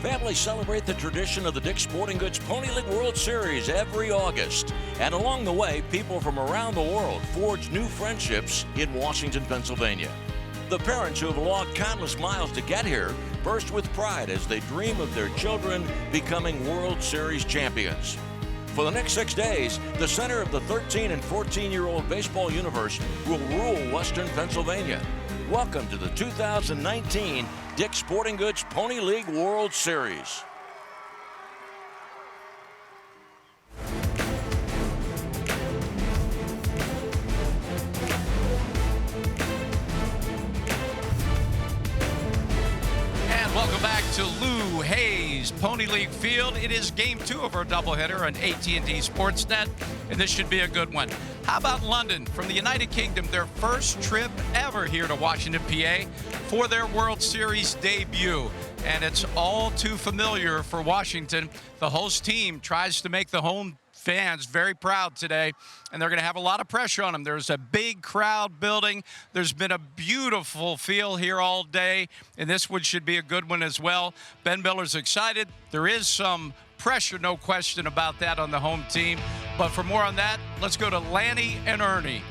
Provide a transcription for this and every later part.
Families celebrate the tradition of the Dick's Sporting Goods Pony League World Series every August. And along the way, people from around the world forge new friendships in Washington, Pennsylvania. The parents who have logged countless miles to get here burst with pride as they dream of their children becoming World Series champions. For the next 6 days, the center of the 13 and 14-year-old baseball universe will rule Western Pennsylvania. Welcome to the 2019 Dick's Sporting Goods Pony League World Series. Welcome back to Lou Hayes Pony League Field. It is game 2 of our doubleheader on AT&T Sportsnet, and this should be a good one. How about London from the United Kingdom, their first trip ever here to Washington, PA for their World Series debut. And it's all too familiar for Washington. The host team tries to make the home fans very proud today, and they're going to have a lot of pressure on them. There's a big crowd building. There's been a beautiful feel here all day, and this one should be a good one as well. Ben Miller's excited. There is some pressure, no question about that, on the home team. But for more on that, let's go to Lanny and Ernie.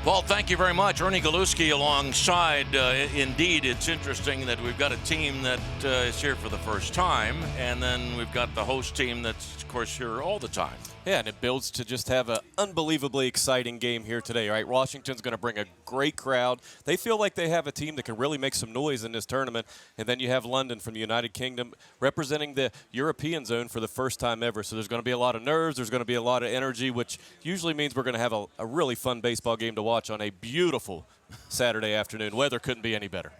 Paul, thank you very much. Ernie Galuski alongside. Indeed, it's interesting that we've got a team that is here for the first time, and then we've got the host team that's, of course, here all the time. Yeah, and it builds to just have an unbelievably exciting game here today, right? Washington's going to bring a great crowd. They feel like they have a team that can really make some noise in this tournament. And then you have London from the United Kingdom representing the European zone for the first time ever. So there's going to be a lot of nerves. There's going to be a lot of energy, which usually means we're going to have a really fun baseball game to watch on a beautiful Saturday afternoon. Weather couldn't be any better.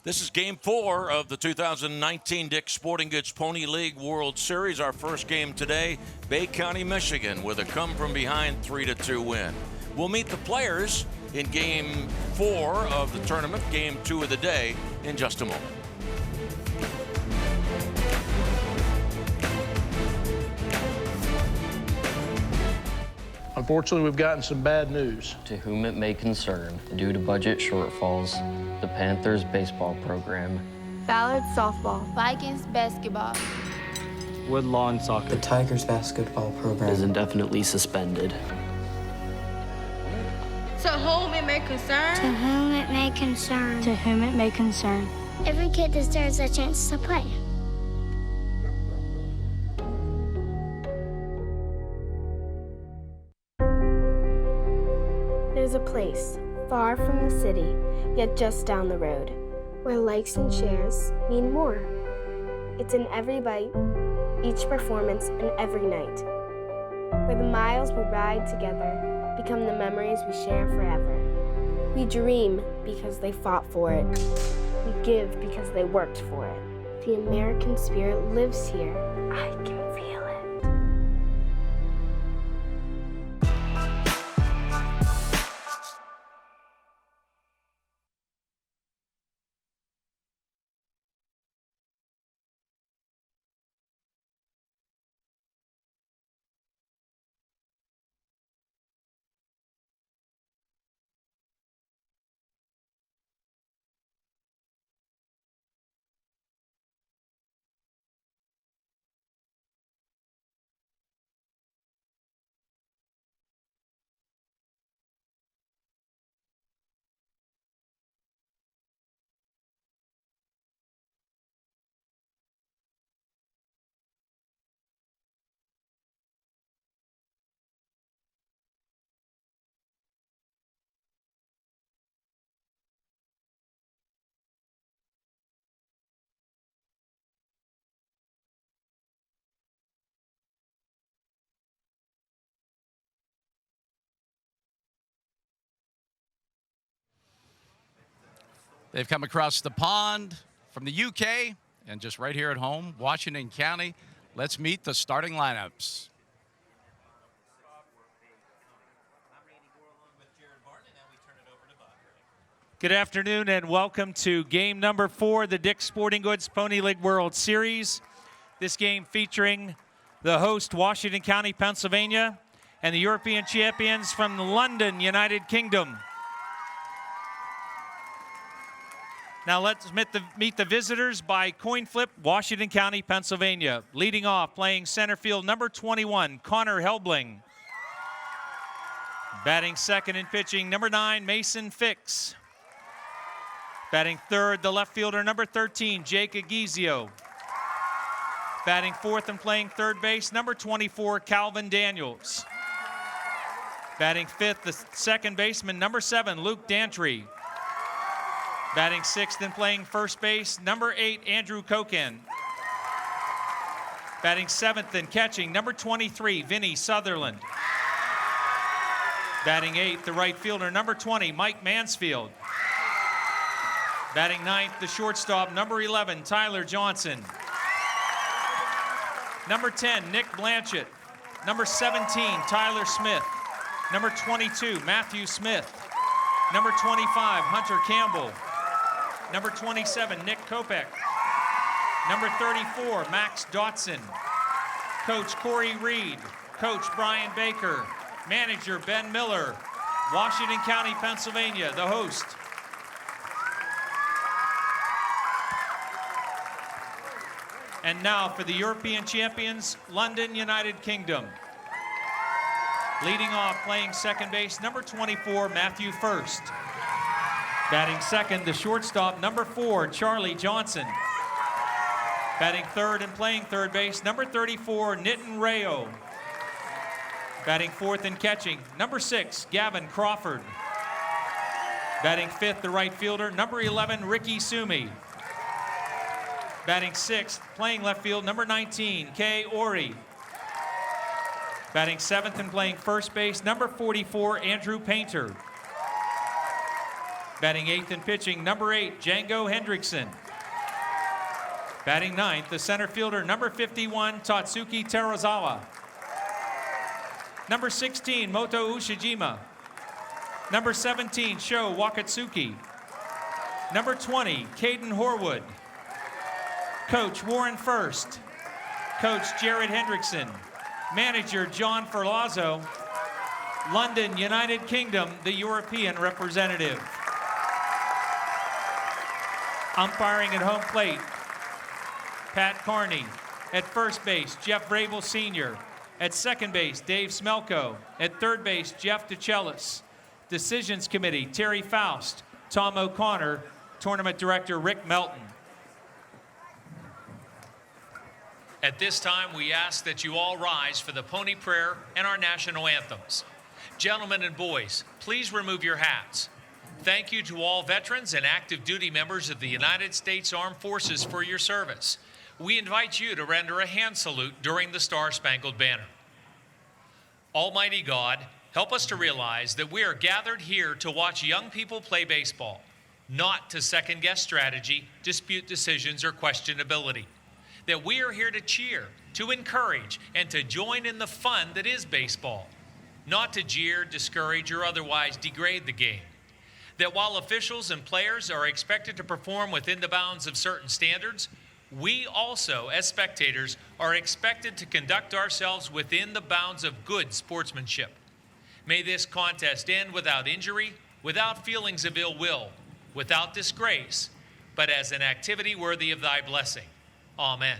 This is Game 4 of the 2019 Dick's Sporting Goods Pony League World Series. Our first game today, Bay County, Michigan, with a come-from-behind 3-2 win. We'll meet the players in Game 4 of the tournament, Game 2 of the day, in just a moment. Unfortunately, we've gotten some bad news. To whom it may concern, due to budget shortfalls, the Panthers baseball program, Ballard softball, Vikings basketball, Woodlawn soccer, the Tigers basketball program is indefinitely suspended. To whom it may concern, to whom it may concern, to whom it may concern. Every kid deserves a chance to play. There's a place, far from the city, yet just down the road, where likes and shares mean more. It's in every bite, each performance, and every night, where the miles we ride together become the memories we share forever. We dream because they fought for it. We give because they worked for it. The American spirit lives here. I can feel it. They've come across the pond from the UK and just right here at home, Washington County. Let's meet the starting lineups. Good afternoon and welcome to game number 4 of the Dick's Sporting Goods Pony League World Series. This game featuring the host, Washington County, Pennsylvania, and the European champions from London, United Kingdom. Now let's meet the visitors by coin flip, Washington County, Pennsylvania. Leading off, playing center field, number 21, Connor Helbling. Batting second and pitching, number 9, Mason Fix. Batting third, the left fielder, number 13, Jake Agizio. Batting fourth and playing third base, number 24, Calvin Daniels. Batting fifth, the second baseman, number 7, Luke Dantry. Batting sixth and playing first base, number 8, Andrew Koken. Batting seventh and catching, number 23, Vinny Sutherland. Batting eighth, the right fielder, number 20, Mike Mansfield. Batting ninth, the shortstop, number 11, Tyler Johnson. Number 10, Nick Blanchett. Number 17, Tyler Smith. Number 22, Matthew Smith. Number 25, Hunter Campbell. Number 27, Nick Kopek. Number 34, Max Dotson. Coach Corey Reed. Coach Brian Baker. Manager Ben Miller. Washington County, Pennsylvania, the host. And now for the European champions, London, United Kingdom. Leading off, playing second base, number 24, Matthew First. Batting second, the shortstop, number 4, Charlie Johnson. Batting third and playing third base, number 34, Nitin Rayo. Batting fourth and catching, number 6, Gavin Crawford. Batting fifth, the right fielder, number 11, Ricky Sumi. Batting sixth, playing left field, number 19, Kay Ori. Batting seventh and playing first base, number 44, Andrew Painter. Batting eighth and pitching, number 8, Django Hendrickson. Batting ninth, the center fielder, number 51, Tatsuki Terazawa. Number 16, Moto Ushijima. Number 17, Sho Wakatsuki. Number 20, Caden Horwood. Coach Warren First. Coach Jared Hendrickson. Manager John Ferlazzo. London, United Kingdom, the European representative. Umpiring at home plate, Pat Carney. At first base, Jeff Vrabel Sr. At second base, Dave Smelko. At third base, Jeff DeChellis. Decisions Committee, Terry Faust, Tom O'Connor, Tournament Director Rick Melton. At this time, we ask that you all rise for the Pony Prayer and our national anthems. Gentlemen and boys, please remove your hats. Thank you to all veterans and active duty members of the United States Armed Forces for your service. We invite you to render a hand salute during the Star-Spangled Banner. Almighty God, help us to realize that we are gathered here to watch young people play baseball, not to second-guess strategy, dispute decisions, or questionability. That we are here to cheer, to encourage, and to join in the fun that is baseball, not to jeer, discourage, or otherwise degrade the game. That while officials and players are expected to perform within the bounds of certain standards, we also, as spectators, are expected to conduct ourselves within the bounds of good sportsmanship. May this contest end without injury, without feelings of ill will, without disgrace, but as an activity worthy of thy blessing. Amen.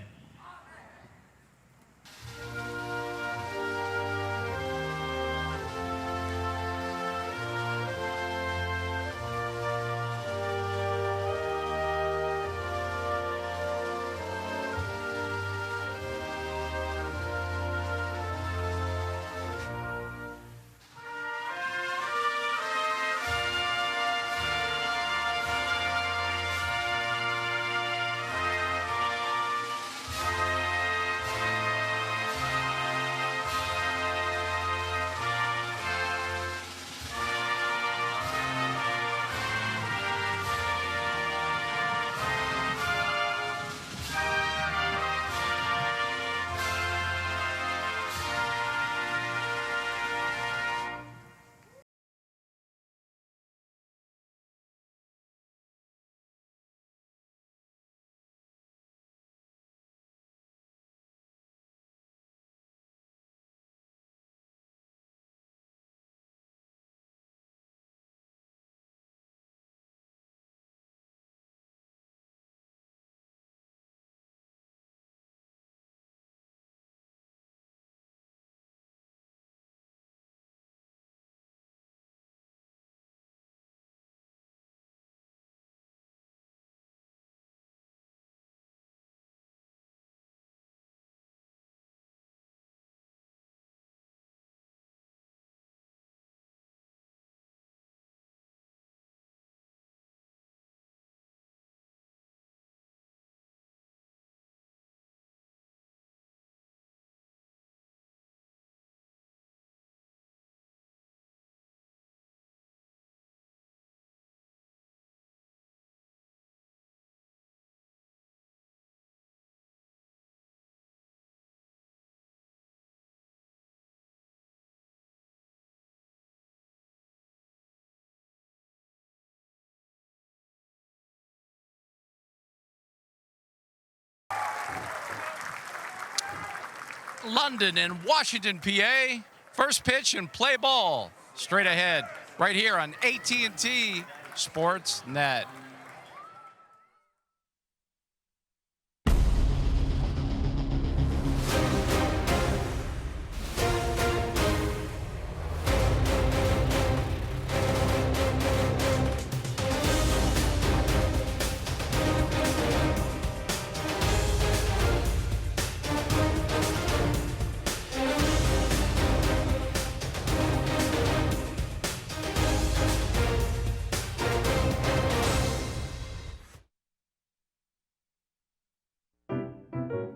London and Washington, PA. First pitch and play ball straight ahead right here on AT&T Sportsnet.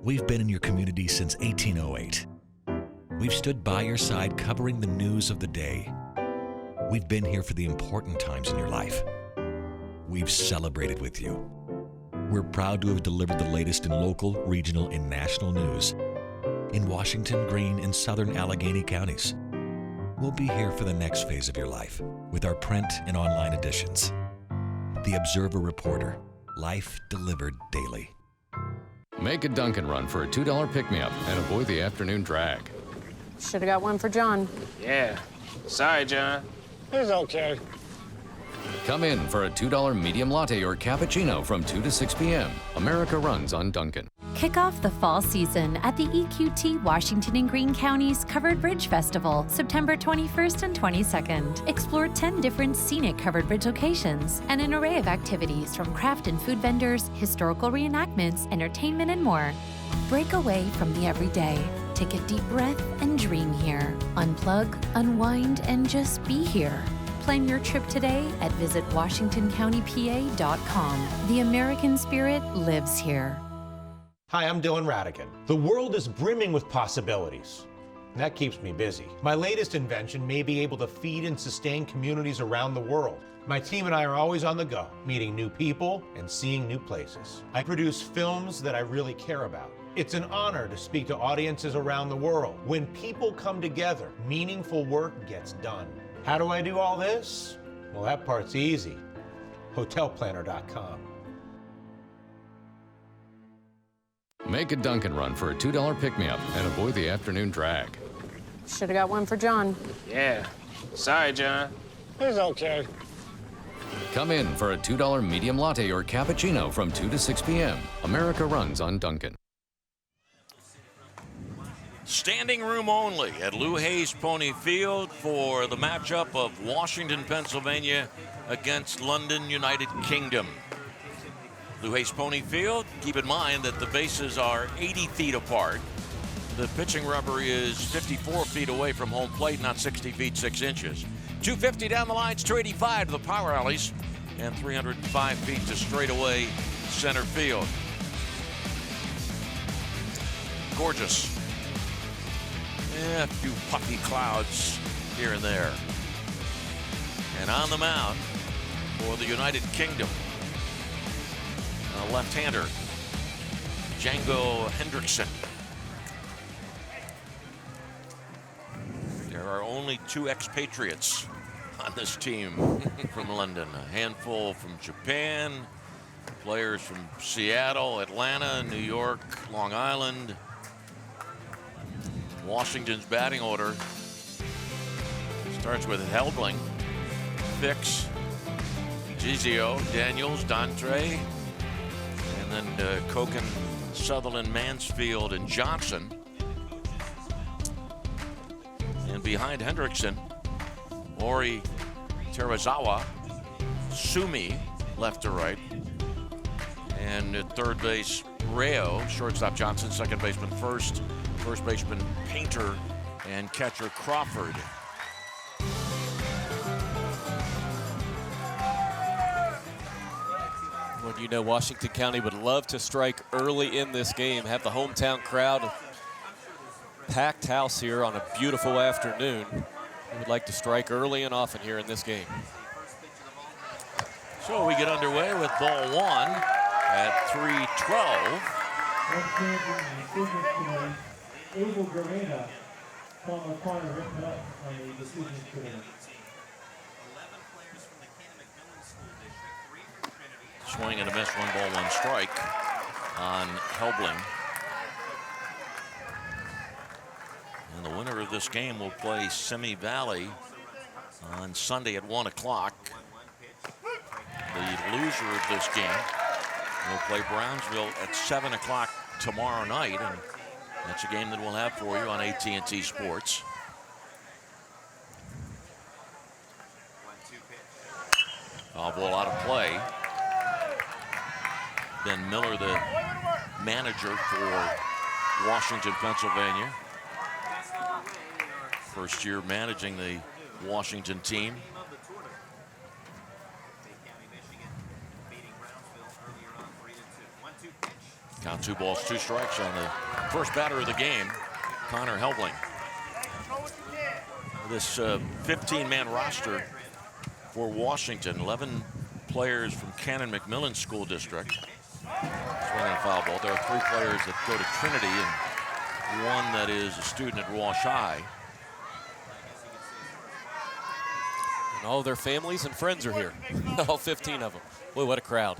We've been in your community since 1808. We've stood by your side covering the news of the day. We've been here for the important times in your life. We've celebrated with you. We're proud to have delivered the latest in local, regional, and national news in Washington, Greene, and southern Allegheny counties. We'll be here for the next phase of your life with our print and online editions. The Observer Reporter, life delivered daily. Make a Dunkin' run for a $2 pick-me-up and avoid the afternoon drag. Should have got one for John. Yeah. Sorry, John. It's okay. Come in for a $2 medium latte or cappuccino from 2 to 6 p.m. America runs on Dunkin'. Kick off the fall season at the EQT Washington and Greene Counties Covered Bridge Festival, September 21st and 22nd. Explore 10 different scenic covered bridge locations and an array of activities from craft and food vendors, historical reenactments, entertainment, and more. Break away from the everyday. Take a deep breath and dream here. Unplug, unwind, and just be here. Plan your trip today at visitwashingtoncountypa.com. The American spirit lives here. Hi, I'm Dylan Radigan. The world is brimming with possibilities, and that keeps me busy. My latest invention may be able to feed and sustain communities around the world. My team and I are always on the go, meeting new people and seeing new places. I produce films that I really care about. It's an honor to speak to audiences around the world. When people come together, meaningful work gets done. How do I do all this? Well, that part's easy. Hotelplanner.com. Make a Dunkin' run for a $2 pick-me-up and avoid the afternoon drag. Should have got one for John. Yeah. Sorry, John. It's okay. Come in for a $2 medium latte or cappuccino from 2 to 6 p.m. America runs on Dunkin'. Standing room only at Lou Hayes Pony Field for the matchup of Washington, Pennsylvania against London, United Kingdom. Lou Hayes Pony Field, keep in mind that the bases are 80 feet apart. The pitching rubber is 54 feet away from home plate, not 60 feet 6 inches. 250 down the lines, 285 to the power alleys, and 305 feet to straightaway center field. Gorgeous. A few puffy clouds here and there. And on the mound for the United Kingdom, a left-hander, Django Hendrickson. There are only 2 expatriates on this team from London. A handful from Japan, players from Seattle, Atlanta, New York, Long Island. Washington's batting order starts with Helbling, Fix, Gizio, Daniels, Dantre, and then Koken, Sutherland, Mansfield, and Johnson. And behind Hendrickson, Ori Terazawa, Sumi, left to right, and at third base, Rayo, shortstop Johnson, second baseman first baseman Painter, and catcher Crawford. Well, you know, Washington County would love to strike early in this game, have the hometown crowd, packed house here on a beautiful afternoon. We would like to strike early and often here in this game. So we get underway with ball 1 at 3:12. Abel Garena, former corner, written up on the decision tournament. Swing and a miss, 1-1 strike on Helbling. And the winner of this game will play Simi Valley on Sunday at 1 o'clock. The loser of this game will play Brownsville at 7 o'clock tomorrow night, and that's a game that we'll have for you on AT&T Sports. Foul ball out of play. Ben Miller, the manager for Washington, Pennsylvania. First year managing the Washington team. Count 2 balls, 2 strikes on the first batter of the game, Connor Helbling. This 15-man roster for Washington, 11 players from Cannon-McMillan School District. Swinging a foul ball. There are 3 players that go to Trinity and 1 that is a student at Wash High. And all their families and friends are here. All 15 of them. Boy, what a crowd.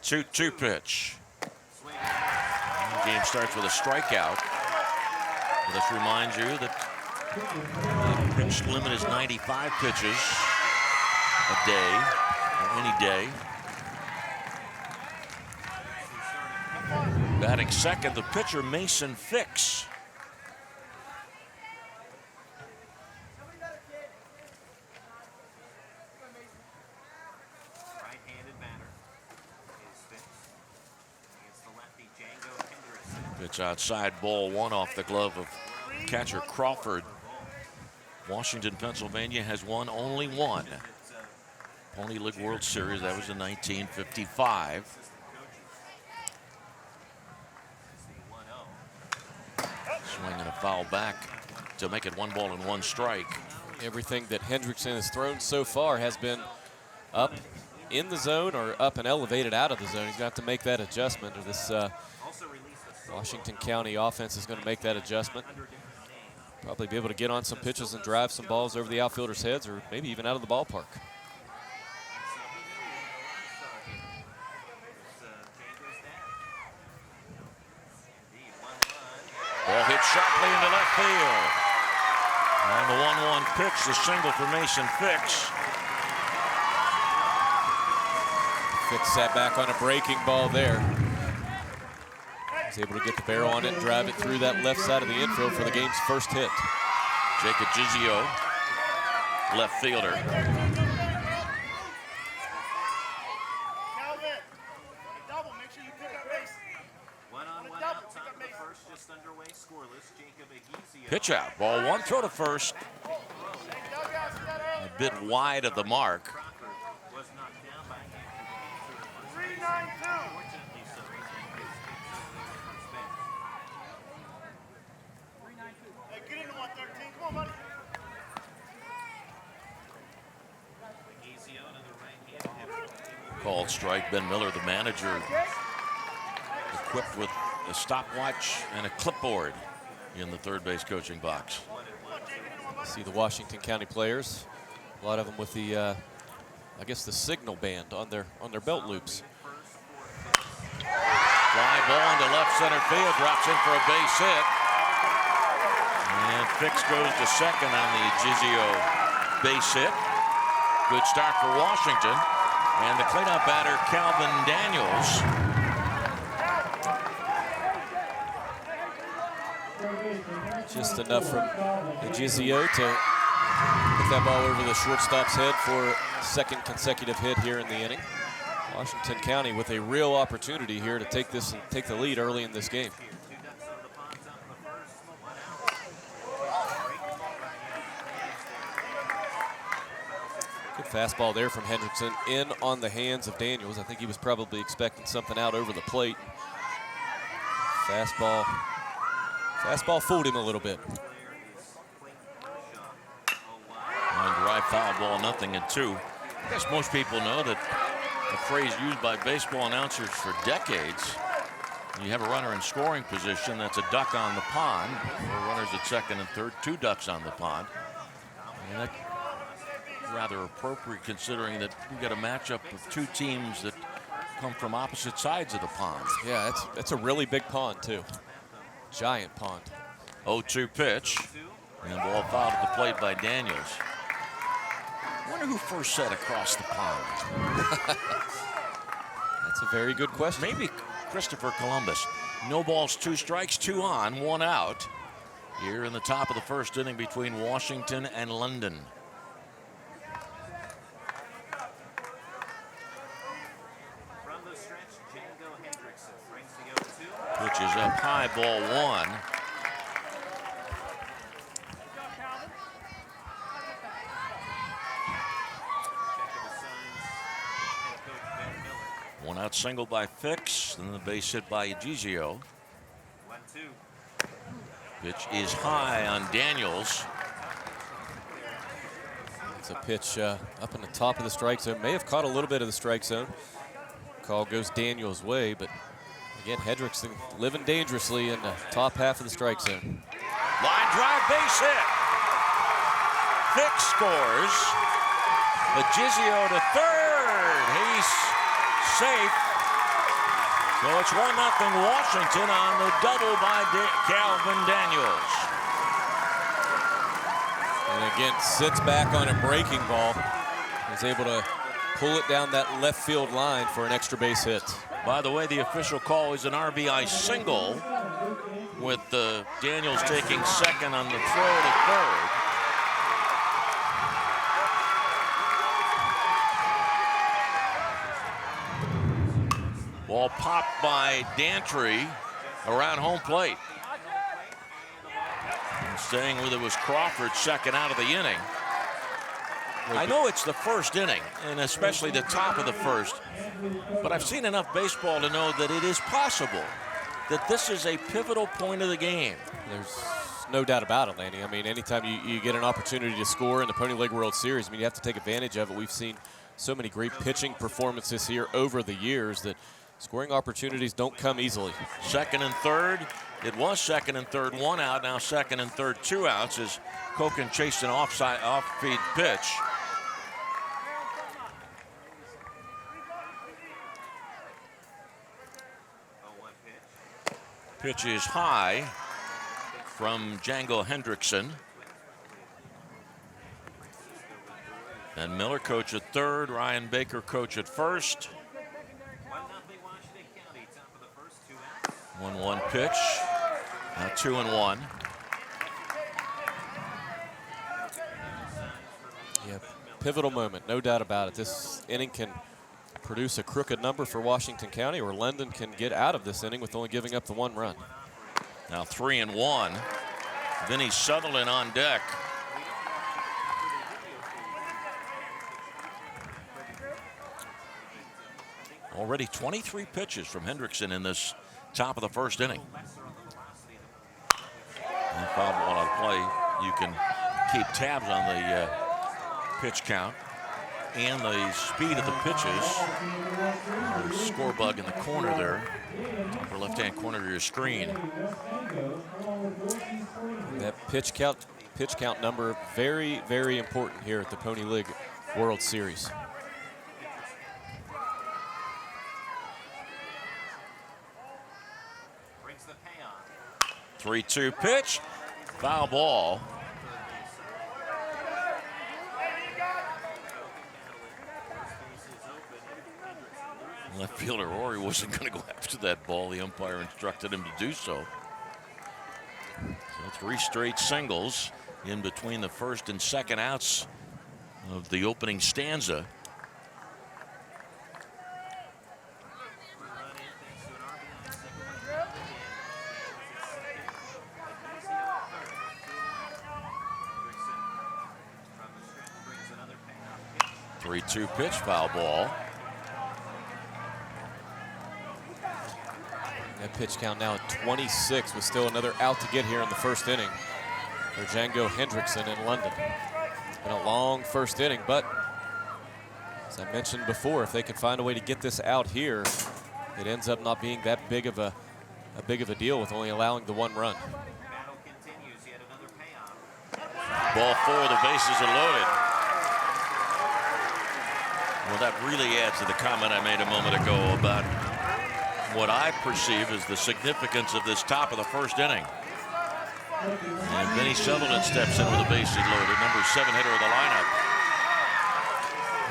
2-2 pitch. The game starts with a strikeout. This reminds you that the pitch limit is 95 pitches a day, or any day. Batting second, the pitcher Mason Fix. Pitch outside, ball 1 off the glove of catcher Crawford. Washington, Pennsylvania has won only 1 Pony League World Series. That was in 1955. Swinging a foul back to make it 1 ball and 1 strike. Everything that Hendrickson has thrown so far has been up in the zone or up and elevated out of the zone. He's going to have to make that adjustment, or this Washington County offense is going to make that adjustment. Probably be able to get on some pitches and drive some balls over the outfielders' heads, or maybe even out of the ballpark. Ball hit sharply into left field. On the 1-1 pitch, the single for Mason Fix. Fix sat back on a breaking ball there. He's able to get the barrel on it and drive it through that left side of the infield for the game's first hit. Jacob Gizio, left fielder. Pitch out, ball 1, throw to first. A bit wide of the mark. Called strike. Ben Miller, the manager, equipped with a stopwatch and a clipboard in the third base coaching box. See the Washington County players, a lot of them with the, I guess, the signal band on their belt loops. Fly ball into left center field, drops in for a base hit. And Fix goes to second on the Gizio base hit. Good start for Washington. And the cleanup batter, Calvin Daniels. Just enough from Gizio to put that ball over the shortstop's head for a second consecutive hit here in the inning. Washington County with a real opportunity here to take the lead early in this game. Good fastball there from Hendrickson, in on the hands of Daniels. I think he was probably expecting something out over the plate. Fastball fooled him a little bit. On drive foul ball, 0-2. I guess most people know that a phrase used by baseball announcers for decades. You have a runner in scoring position, that's a duck on the pond. Or runners at second and third, 2 ducks on the pond. And that's rather appropriate considering that we got a matchup of 2 teams that come from opposite sides of the pond. Yeah, that's a really big pond too. Giant pond. 0-2 pitch. And ball fouled at the plate by Daniels. I wonder who first set across the pond. That's a very good question. Maybe Christopher Columbus. No balls, 2 strikes, 2 on, 1 out. Here in the top of the first inning between Washington and London. Pitch is up high, ball 1. One out single by Fix, then the base hit by Egizio. 1-2. Pitch is high on Daniels. It's a pitch up in the top of the strike zone. May have caught a little bit of the strike zone. Call goes Daniels' way, but again, Hendrickson living dangerously in the top half of the strike zone. Line drive, base hit. Fix scores. Egizio to third. He's safe. So it's 1-0 Washington on the double by Calvin Daniels. And again, sits back on a breaking ball. Is able to pull it down that left field line for an extra base hit. By the way, the official call is an RBI single, with Daniels taking second on the throw to third. Ball popped by Dantry around home plate. And staying with it was Crawford, second out of the inning. I know it's the first inning, and especially the top of the first, but I've seen enough baseball to know that it is possible that this is a pivotal point of the game. There's no doubt about it, Lanny. I mean, anytime you get an opportunity to score in the Pony League World Series, I mean, you have to take advantage of it. We've seen so many great pitching performances here over the years that scoring opportunities don't come easily. Second and third. It was second and third, 1 out. Now second and third, 2 outs as Koken chased an off-feed pitch. Pitch is high from Django Hendrickson. And Miller coach at third, Ryan Baker coach at first. 1-1 pitch. Now 2-1. Yeah, pivotal moment, no doubt about it. This inning can produce a crooked number for Washington County, or London can get out of this inning with only giving up the 1 run. Now 3-1. Vinny Sutherland on deck. Already 23 pitches from Hendrickson in this top of the first inning. And foul ball out of play. You can keep tabs on the pitch count and the speed of the pitches. The score bug in the corner there, upper left-hand corner of your screen. That pitch count number, very, very important here at the Pony League World Series. 3-2 pitch, foul ball. Left fielder Rory wasn't going to go after that ball. The umpire instructed him to do so. So 3 straight singles in between the first and second outs of the opening stanza. Two pitch, foul ball. That pitch count now at 26 with still another out to get here in the first inning for Django Hendrickson in London. It's been a long first inning, but as I mentioned before, if they can find a way to get this out here, it ends up not being that big of a deal with only allowing the 1 run. Ball 4, the bases are loaded. Well, that really adds to the comment I made a moment ago about what I perceive as the significance of this top of the first inning. And Vinny Sutherland steps in with a bases loaded, number 7 hitter of the lineup.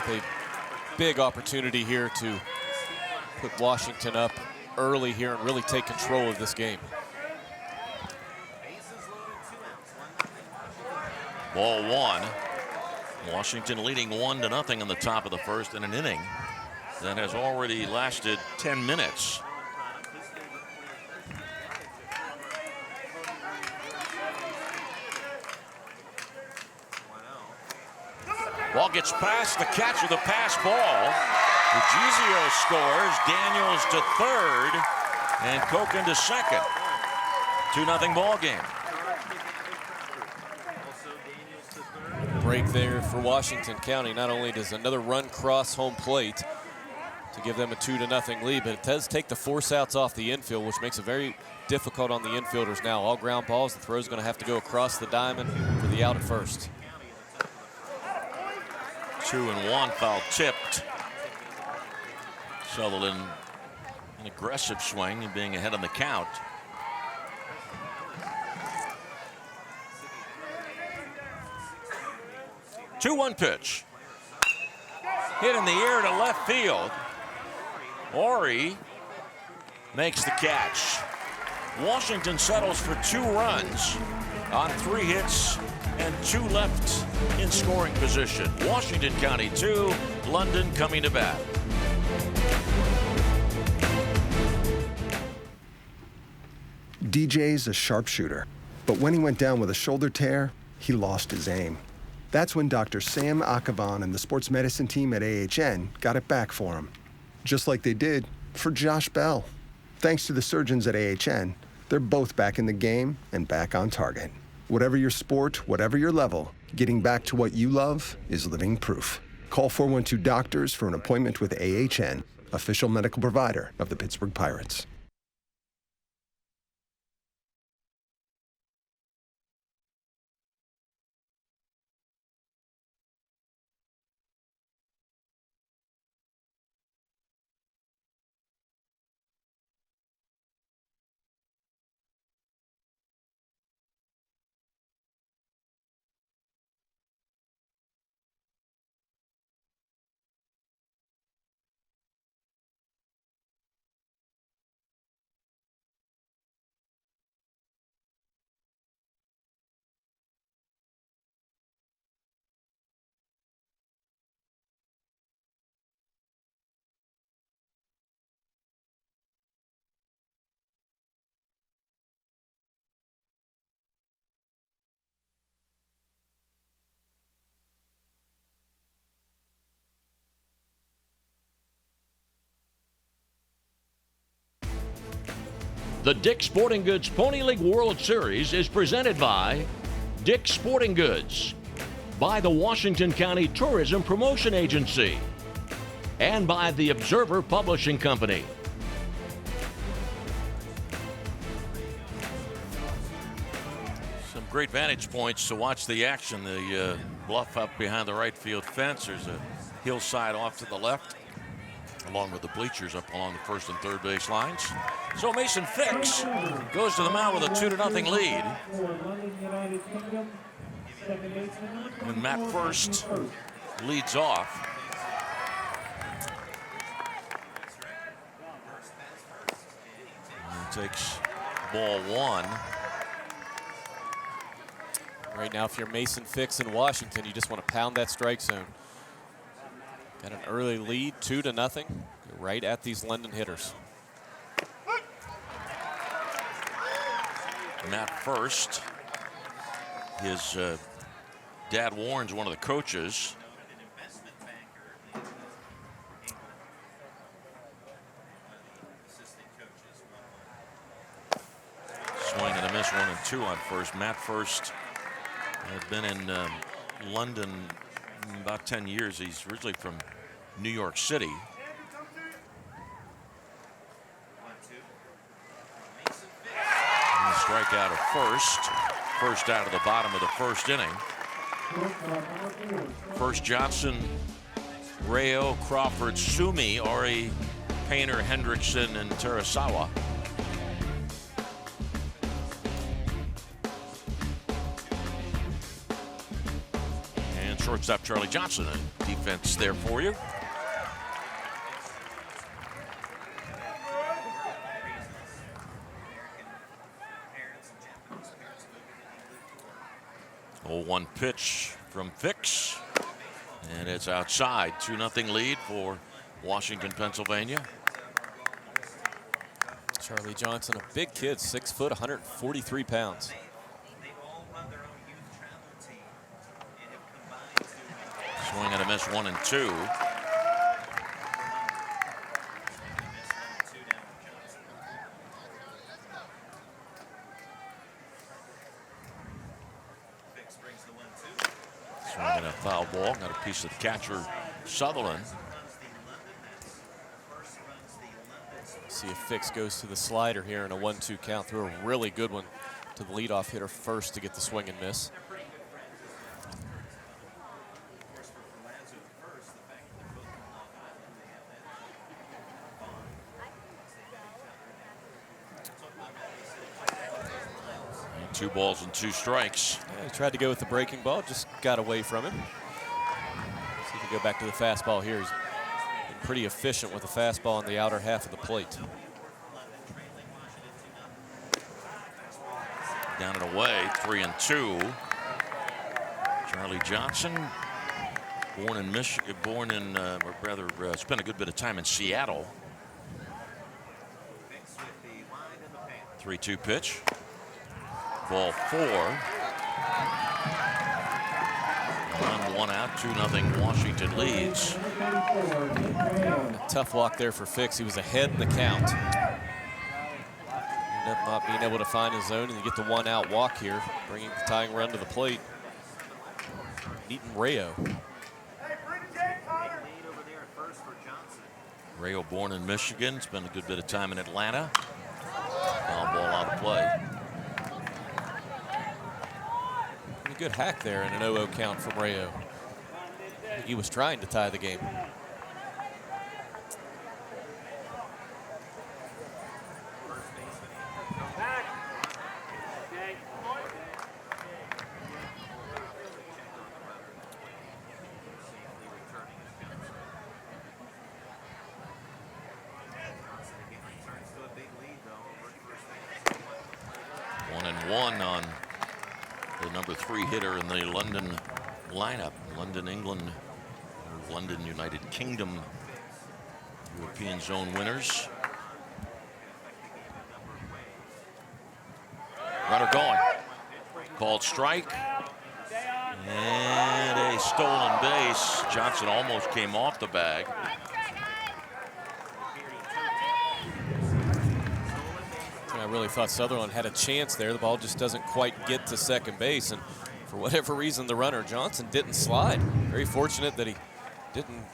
A big opportunity here to put Washington up early here and really take control of this game. Ball 1. Washington leading 1-0 in the top of the first in an inning that has already lasted 10 minutes. Ball gets past the catcher, the pass ball. DiGizio scores, Daniels to third, and Kochen to second. 2-0 ball game. Break there for Washington County. Not only does another run cross home plate to give them a 2-0 lead, but it does take the force outs off the infield, which makes it very difficult on the infielders now. All ground balls, the throw's going to have to go across the diamond for the out at first. 2-1, foul tipped. Sutherland, an aggressive swing, being ahead on the count. Two-one pitch. Hit in the air to left field. Ori makes the catch. Washington settles for 2 runs on 3 hits and 2 left in scoring position. Washington County 2, London coming to bat. DJ's a sharpshooter, but when he went down with a shoulder tear, he lost his aim. That's when Dr. Sam Akavan and the sports medicine team at AHN got it back for him, just like they did for Josh Bell. Thanks to the surgeons at AHN, they're both back in the game and back on target. Whatever your sport, whatever your level, getting back to what you love is living proof. Call 412-DOCTORS for an appointment with AHN, official medical provider of the Pittsburgh Pirates. The Dick's Sporting Goods Pony League World Series is presented by Dick's Sporting Goods, by the Washington County Tourism Promotion Agency, and by the Observer Publishing Company. Some great vantage points to watch the action. The bluff up behind the right field fence. There's a hillside off to the left, along with the bleachers up along the first and third base lines. So Mason Fix goes to the mound with a 2-0 lead. And Matt First leads off. And takes ball 1. Right now, if you're Mason Fix in Washington, you just want to pound that strike zone. Got an early lead, 2-0, right at these London hitters. Matt First, his dad Warren's one of the coaches. Swing and a miss, 1-2 on first. Matt First had been in London about 10 years. He's originally from New York City. Strikeout of first out of the bottom of the first inning. First Johnson, Rayo, Crawford, Sumi, Ori, Painter, Hendrickson, and Terasawa. Shortstop Charlie Johnson in defense there for you. Oh, 1 pitch from Fix, and it's outside. 2-0 lead for Washington, Pennsylvania. Charlie Johnson, a big kid, 6 foot, 143 pounds. Swing and a miss, 1 and 2. Swing and a foul ball. Got a piece of the catcher, Sutherland. See if Fix goes to the slider here in a 1-2 count. Threw a really good one to the leadoff hitter first to get the swing and miss. And 2 balls and 2 strikes. Yeah, he tried to go with the breaking ball, just got away from him. See if he can go back to the fastball here. He's been pretty efficient with the fastball on the outer half of the plate. Down and away, 3 and 2. Charlie Johnson, born in Michigan, spent a good bit of time in Seattle. 3-2 pitch. Ball 4. 1 out, 2-0 Washington leads. A tough walk there for Fix. He was ahead in the count. Ended up not being able to find his zone, and you get the 1 out walk here, bringing the tying run to the plate. Neaton Rayo. Rayo, born in Michigan, spent a good bit of time in Atlanta. Foul ball out of play. Pretty good hack there in an 0-0 count from Rayo. He was trying to tie the game. One on the number 3 hitter in the London lineup. London, England, or London, United Kingdom European Zone winners. Runner going. Called strike. And a stolen base. Johnson almost came off the bag. I really thought Sutherland had a chance there. The ball just doesn't quite get to second base, and for whatever reason, the runner Johnson didn't slide. Very fortunate that he didn't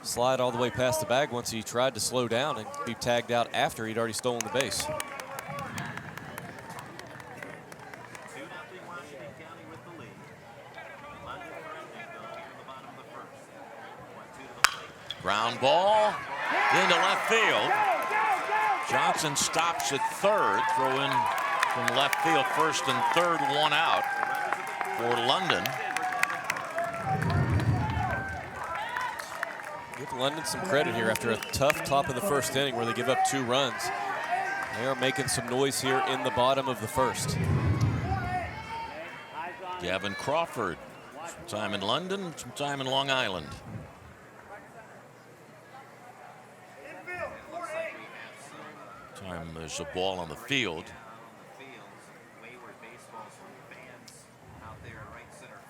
slide all the way past the bag once he tried to slow down and be tagged out after he'd already stolen the base. Ground ball into left field. Johnson stops at third. Throw in from left field, first and third, 1 out for London. Give London some credit here after a tough top of the first inning where they give up 2 runs. They are making some noise here in the bottom of the first. Gavin Crawford, some time in London, some time in Long Island. Time there's a ball on the field.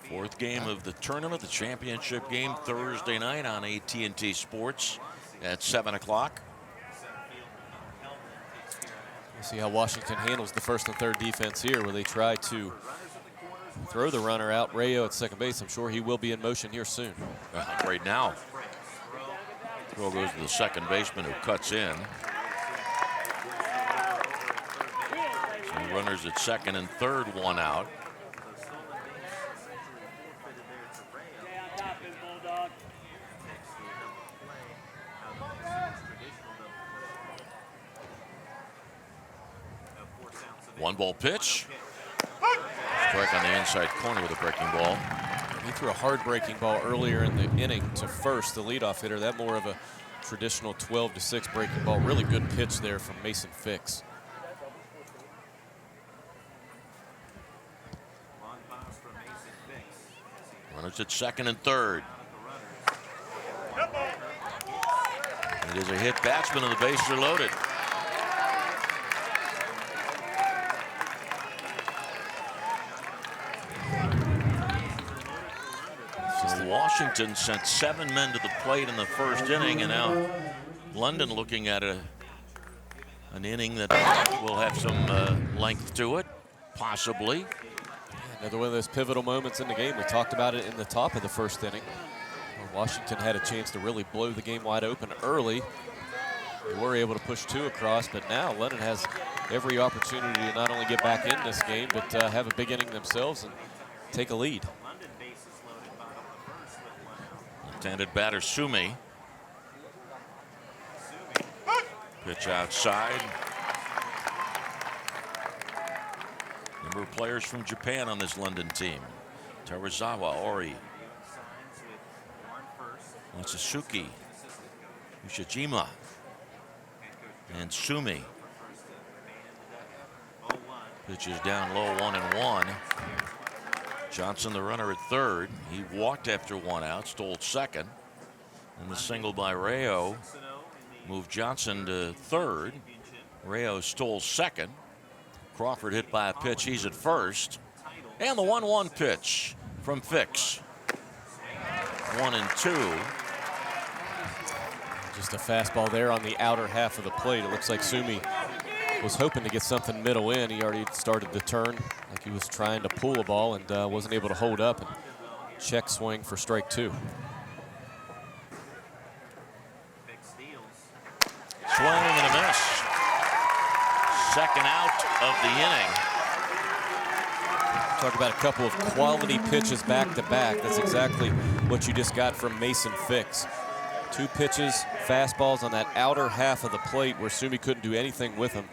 4th game of the tournament, the championship game, Thursday night on AT&T Sports at 7 o'clock. We'll see how Washington handles the first and third defense here, where they try to throw the runner out. Rayo at second base. I'm sure he will be in motion here soon. Right now. Throw goes to the second baseman who cuts in. So runners at second and third, 1 out. One ball pitch. Strike on the inside corner with a breaking ball. He threw a hard-breaking ball earlier in the inning to first, the leadoff hitter. That more of a traditional 12-6 breaking ball. Really good pitch there from Mason Fix. Runners at second and third. It is a hit batsman and the bases are loaded. So Washington sent 7 men to the plate in the first inning, and now London looking at an inning that will have some length to it, possibly. Another one of those pivotal moments in the game. We talked about it in the top of the first inning. Washington had a chance to really blow the game wide open early. They were able to push 2 across, but now London has every opportunity to not only get back in this game, but have a big inning themselves and take a lead. Left-handed batter Sumi. Pitch outside. Number of players from Japan on this London team. Terazawa, Ori, Matsutsuki, Ushijima, and Sumi. Pitch is down low, 1-1. Johnson, the runner at third. He walked after 1 out, stole second. And the single by Rayo moved Johnson to third. Rayo stole second. Crawford hit by a pitch. He's at first. And the 1-1 pitch from Fix. 1-2. Just a fastball there on the outer half of the plate. It looks like Sumi was hoping to get something middle in. He already started to turn like he was trying to pull a ball and wasn't able to hold up and check swing for strike 2. Swing and a miss. Second out of the inning. Talk about a couple of quality pitches back to back. That's exactly what you just got from Mason Fix. 2 pitches, fastballs on that outer half of the plate where Sumi couldn't do anything with him.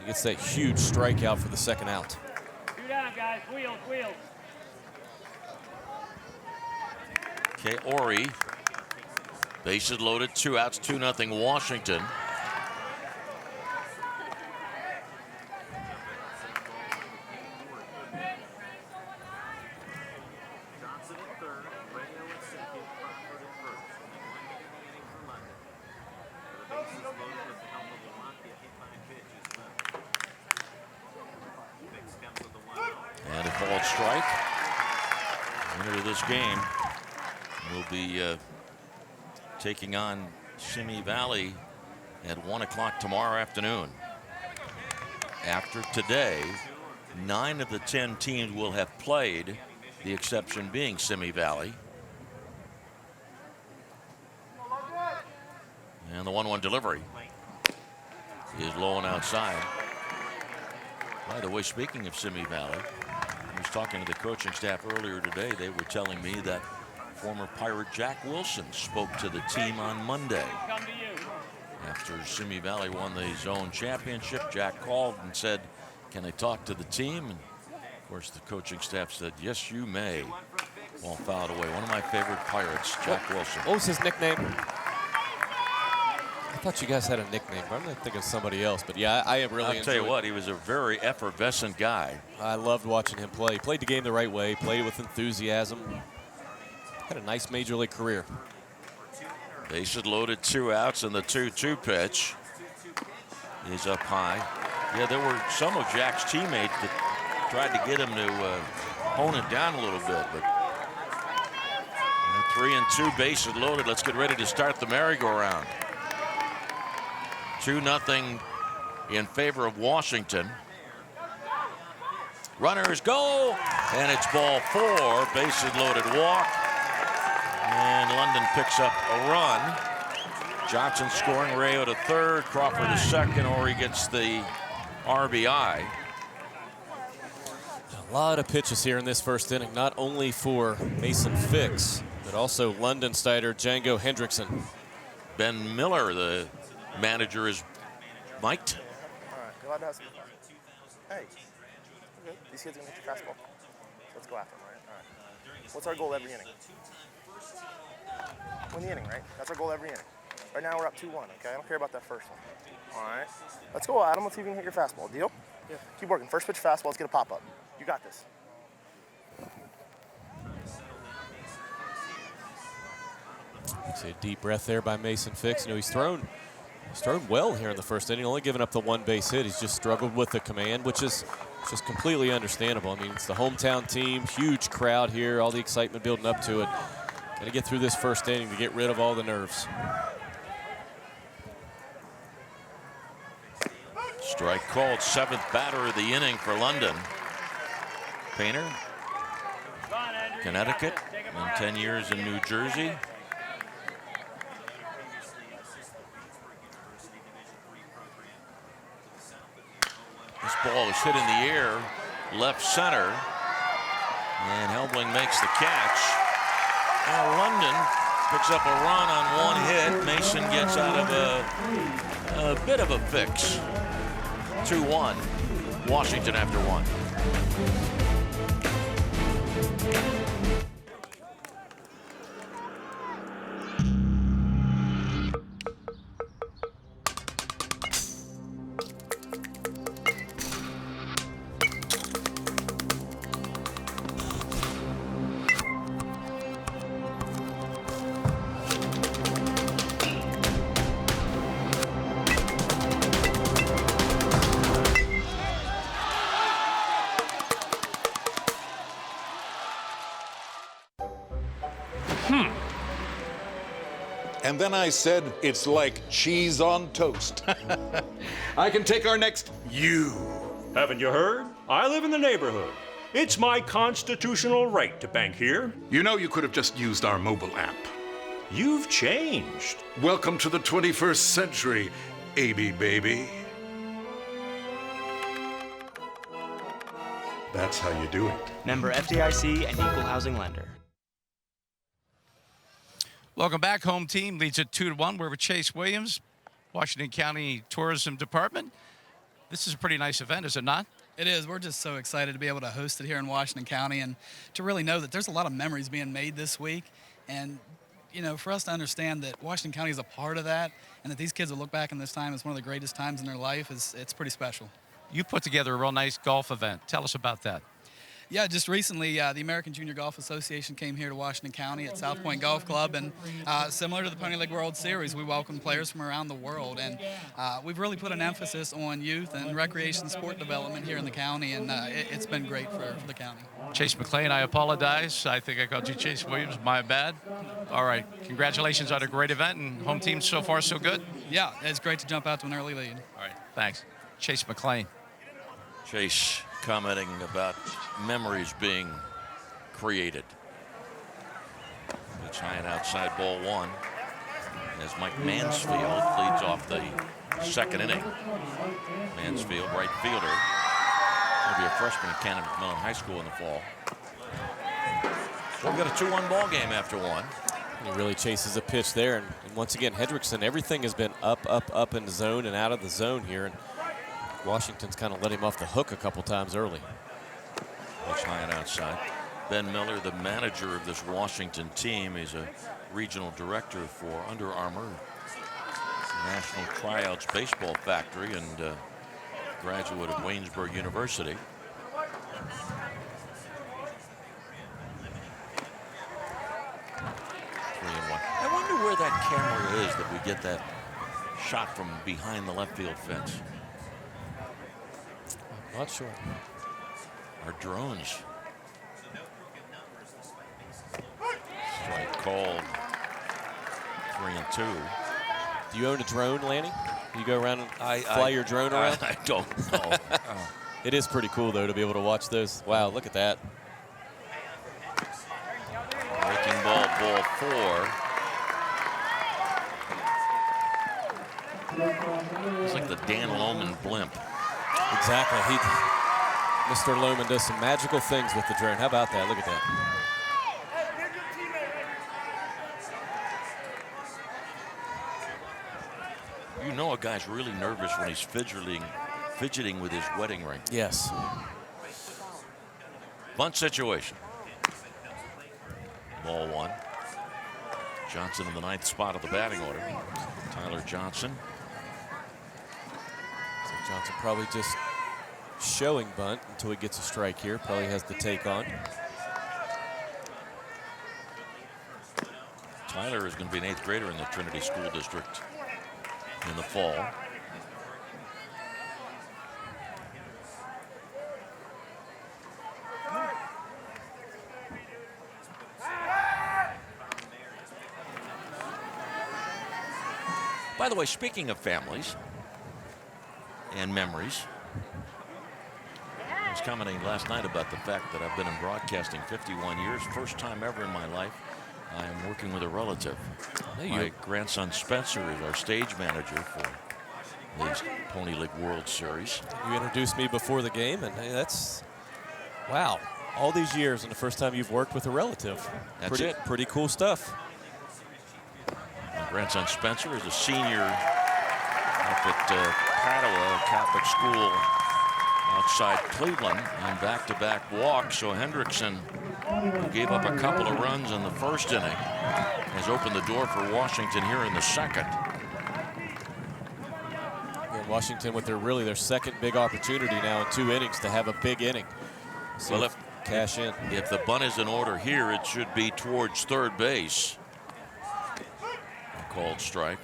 He gets that huge strikeout for the second out. 2 down, guys. Wheels, wheels. Okay, Ori. Bases loaded, 2 outs, 2-0 Washington. And a called strike. Winner of this game will be taking on Simi Valley at 1 o'clock tomorrow afternoon. After today, 9 of the 10 teams will have played, the exception being Simi Valley. And the 1-1 delivery is low and outside. By the way, speaking of Simi Valley, I was talking to the coaching staff earlier today. They were telling me that former Pirate Jack Wilson spoke to the team on Monday. After Simi Valley won the zone championship, Jack called and said, "Can I talk to the team?" And of course, the coaching staff said, "Yes, you may." Ball fouled away. One of my favorite Pirates, Jack Wilson. What was his nickname? I thought you guys had a nickname, but I'm not thinking of somebody else. But yeah, I really I'll tell you what, he was a very effervescent guy. I loved watching him play. He played the game the right way, played with enthusiasm. Had a nice major league career. Bases loaded, 2 outs, and the 2-2 pitch is up high. Yeah, there were some of Jack's teammates that tried to get him to hone it down a little bit, but 3-2, bases loaded. Let's get ready to start the merry-go-round. 2-0 in favor of Washington. Runners go, and it's ball 4. Bases loaded walk, and London picks up a run. Johnson scoring, Rayo to third, Crawford to second, or he gets the RBI. A lot of pitches here in this first inning, not only for Mason Fix, but also London starter Django Hendrickson. Ben Miller, the manager, is mic'd. All right, go out and have some fun. Hey, these kids are going to hit your fastball. Let's go after them, all right? All right. What's our goal every inning? Win the inning, right? That's our goal every inning. Right now we're up 2-1, okay? I don't care about that first one. All right. Let's go, Adam. Let's see if you can hit your fastball. Deal? Yeah. Keep working. First pitch fastball. Let's get a pop-up. You got this. See a deep breath there by Mason Fix. You know, he's thrown well here in the first inning, only giving up the one base hit. He's just struggled with the command, which is just completely understandable. I mean, it's the hometown team, huge crowd here, all the excitement building up to it. Got to get through this first inning to get rid of all the nerves. Strike called, 7th batter of the inning for London. Painter, Connecticut, and 10 years in New Jersey. This ball is hit in the air, left center, and Helbling makes the catch. Now London picks up a run on one hit. Mason gets out of a bit of a fix. 2-1, Washington after 1. And then I said, it's like cheese on toast. I can take our next you. Haven't you heard? I live in the neighborhood. It's my constitutional right to bank here. You know, you could have just used our mobile app. You've changed. Welcome to the 21st century, AB baby. That's how you do it. Member FDIC and equal housing lender. Welcome back. Home team leads at 2-1. We're with Chase Williams, Washington County Tourism Department. This is a pretty nice event, is it not? It is. We're just so excited to be able to host it here in Washington County and to really know that there's a lot of memories being made this week. And, you know, for us to understand that Washington County is a part of that and that these kids will look back on this time as one of the greatest times in their life, it's pretty special. You put together a real nice golf event. Tell us about that. Yeah, just recently, the American Junior Golf Association came here to Washington County at South Point Golf Club, and similar to the Pony League World Series, we welcome players from around the world, and we've really put an emphasis on youth and recreation sport development here in the county, and it's been great for the county. Chase McClain, I apologize. I think I called you Chase Williams. My bad. All right. Congratulations on a great event, and home team so far so good? Yeah, it's great to jump out to an early lead. All right. Thanks. Chase McClain. Chase commenting about memories being created. It's high and outside, ball 1. As Mike Mansfield leads off the second inning. Mansfield, right fielder. He'll be a freshman at Cannon McMillan High School in the fall. So we've got a 2-1 ball game after 1. He really chases a pitch there. And once again, Hendrickson, everything has been up in the zone and out of the zone here. And Washington's kind of let him off the hook a couple times early. That's high and outside. Ben Miller, the manager of this Washington team, is a regional director for Under Armour, National Tryouts Baseball Factory, and graduate of Waynesburg University. I wonder where that camera is that we get that shot from behind the left field fence. Not sure. Our drones. Strike called. 3-2. Do you own a drone, Lanny? You go around and fly your drone around? I don't know. It is pretty cool, though, to be able to watch those. Wow, look at that. Breaking ball, ball 4. It's like the Dan Lohman blimp. Exactly. Mr. Lohman does some magical things with the drone. How about that? Look at that. You know a guy's really nervous when he's fidgeting with his wedding ring. Yes. Bunt situation. Ball one. Johnson in the 9th spot of the batting order. Tyler Johnson. So Johnson probably just showing bunt until he gets a strike here. Probably has the take on. Tyler is going to be an 8th grader in the Trinity School District in the fall. By the way, speaking of families and memories, I was commenting last night about the fact that I've been in broadcasting 51 years. First time ever in my life I am working with a relative. My grandson Spencer is our stage manager for the Pony League World Series. You introduced me before the game, and hey, that's, wow. All these years and the first time you've worked with a relative. That's it. Pretty cool stuff. My grandson Spencer is a senior up at Padua Catholic School outside Cleveland, and back-to-back walks. So Hendrickson, who gave up a couple of runs in the first inning, has opened the door for Washington here in the second. And Washington with their second big opportunity now in 2 innings to have a big inning. So well, cash in. If the bunt is in order here, it should be towards third base. A called strike.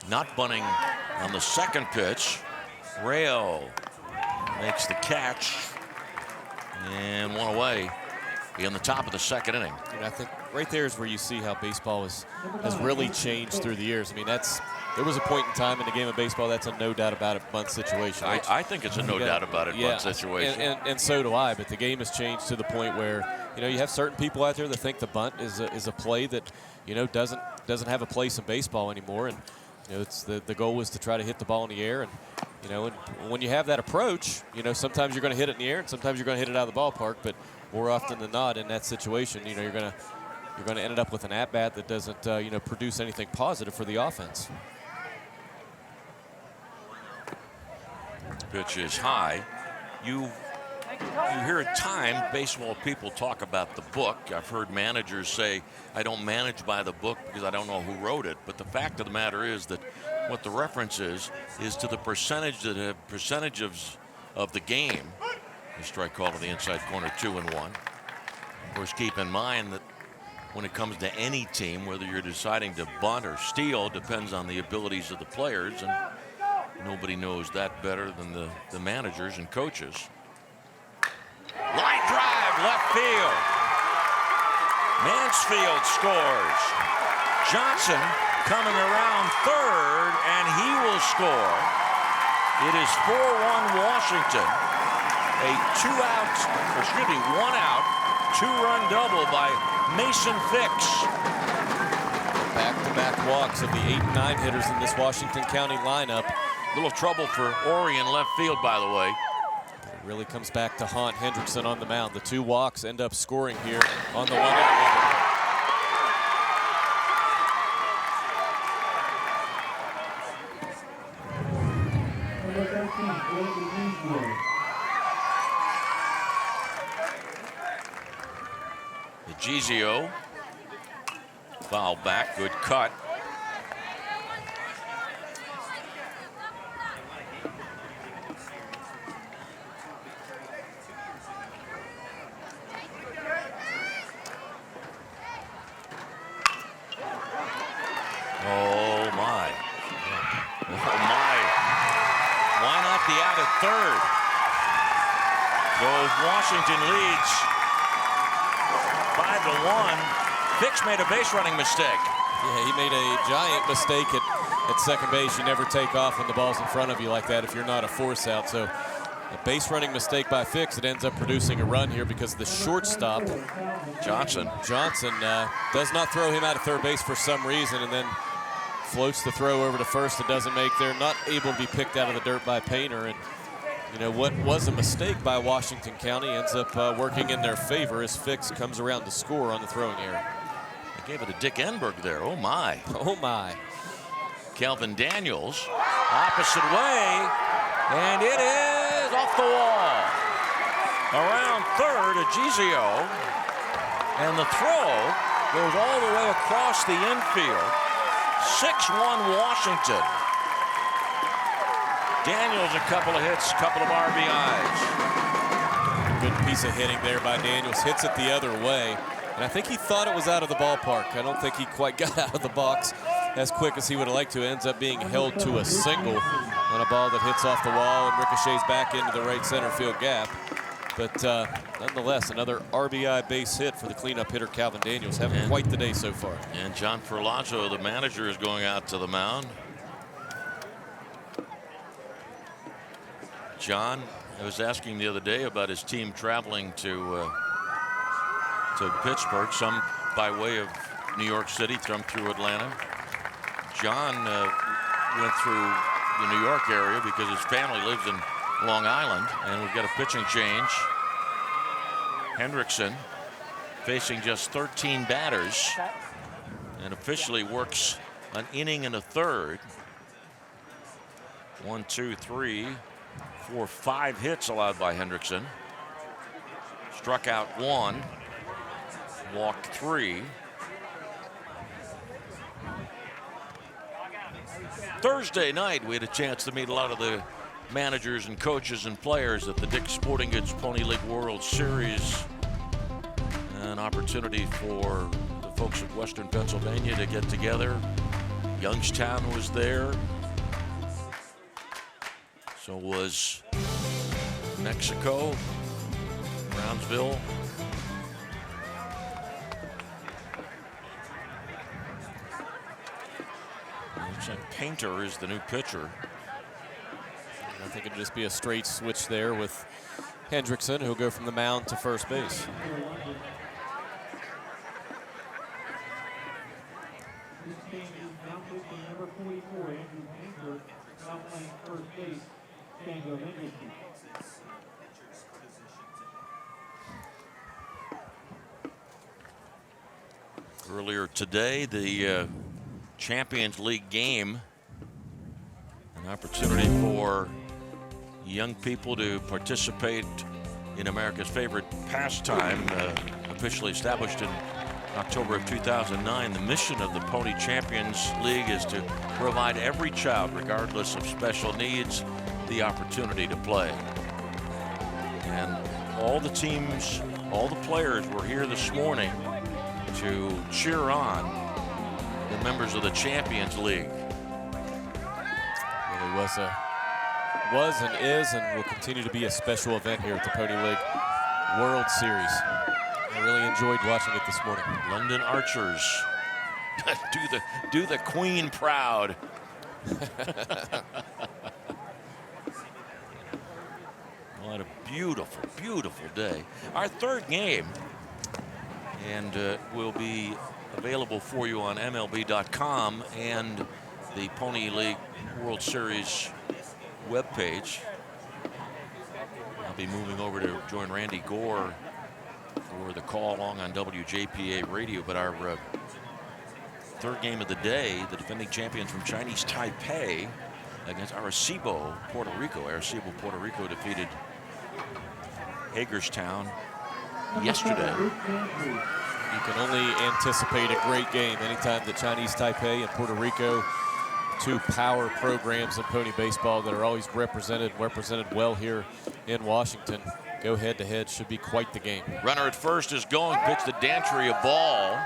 Not bunting on the second pitch. Rayo makes the catch and one away in the top of the second inning. And I think right there is where you see how baseball has really changed through the years. I mean, there was a point in time in the game of baseball that's a no doubt about it bunt situation. I think it's a no doubt about it bunt situation. And so do I, but the game has changed to the point where, you have certain people out there that think the bunt is a play that, doesn't have a place in baseball anymore. And it's the goal is to try to hit the ball in the air, and and when you have that approach, sometimes you're going to hit it in the air, and sometimes you're going to hit it out of the ballpark. But more often than not, in that situation, you're going to end up with an at bat that doesn't produce anything positive for the offense. Pitch is high. You hear at times baseball people talk about the book. I've heard managers say, I don't manage by the book because I don't know who wrote it. But the fact of the matter is that what the reference is to the percentage of the game. The strike call to the inside corner, 2-1. Of course, keep in mind that when it comes to any team, whether you're deciding to bunt or steal, depends on the abilities of the players, and nobody knows that better than the managers and coaches. Line drive, left field. Mansfield scores. Johnson coming around third, and he will score. It is 4-1 Washington. A one out, 2-run double by Mason Fix. Back-to-back walks of the 8 and 9 hitters in this Washington County lineup. Little trouble for Ori in left field, by the way. It really comes back to haunt Hendrickson on the mound. The 2 walks end up scoring here on the 1-out. The Gizio foul back, good cut. Oh my. Why not the out at third? So Washington leads 5-1. Fix made a base running mistake. Yeah, he made a giant mistake at second base. You never take off when the ball's in front of you like that if you're not a force out. So a base running mistake by Fix. It ends up producing a run here because the shortstop, Johnson does not throw him out of third base for some reason, and then floats the throw over to first. It doesn't make. They're not able to be picked out of the dirt by Painter, and what was a mistake by Washington County ends up working in their favor as Fix comes around to score on the throwing error. Gave it to Dick Enberg there. Oh, my. Oh, my. Calvin Daniels, opposite way, and it is off the wall. Around third, Agizio, and the throw goes all the way across the infield. 6-1 Washington. Daniels, a couple of hits, a couple of RBIs. Good piece of hitting there by Daniels. Hits it the other way. And I think he thought it was out of the ballpark. I don't think he quite got out of the box as quick as he would have liked to. Ends up being held to a single on a ball that hits off the wall and ricochets back into the right center field gap. But nonetheless, another RBI base hit for the cleanup hitter Calvin Daniels. Having quite the day so far. And John Ferlazzo, the manager, is going out to the mound. John, I was asking the other day about his team traveling to Pittsburgh, some by way of New York City, some through Atlanta. John went through the New York area because his family lives in Long Island, and we've got a pitching change. Hendrickson facing just 13 batters and officially works an inning and a third. 1, 2, 3, 4, 5 hits allowed by Hendrickson. Struck out 1, walked 3. Thursday night, we had a chance to meet a lot of the managers and coaches and players at the Dick's Sporting Goods Pony League World Series. An opportunity for the folks of Western Pennsylvania to get together. Youngstown was there. So was Mexico, Brownsville. Looks like Painter is the new pitcher. I think it'd just be a straight switch there with Hendrickson, who'll go from the mound to first base. Earlier today, the Champions League game, an opportunity for young people to participate in America's favorite pastime, officially established in October of 2009. The mission of the Pony Champions League is to provide every child, regardless of special needs, the opportunity to play. And all the teams, all the players were here this morning to cheer on the members of the Champions League. Really was and is and will continue to be a special event here at the Pony League World Series. I really enjoyed watching it this morning. London Archers do the Queen proud. What a beautiful, beautiful day. Our third game, and will be available for you on MLB.com and the Pony League World Series webpage. I'll be moving over to join Randy Gore for the call along on WJPA radio. But our third game of the day, the defending champions from Chinese Taipei against Arecibo, Puerto Rico. Arecibo, Puerto Rico defeated Hagerstown yesterday. You can only anticipate a great game anytime the Chinese Taipei and Puerto Rico, two power programs in pony baseball that are always represented well here in Washington, go head to head. Should be quite the game. Runner at first is going, pitch to Dantry, a ball.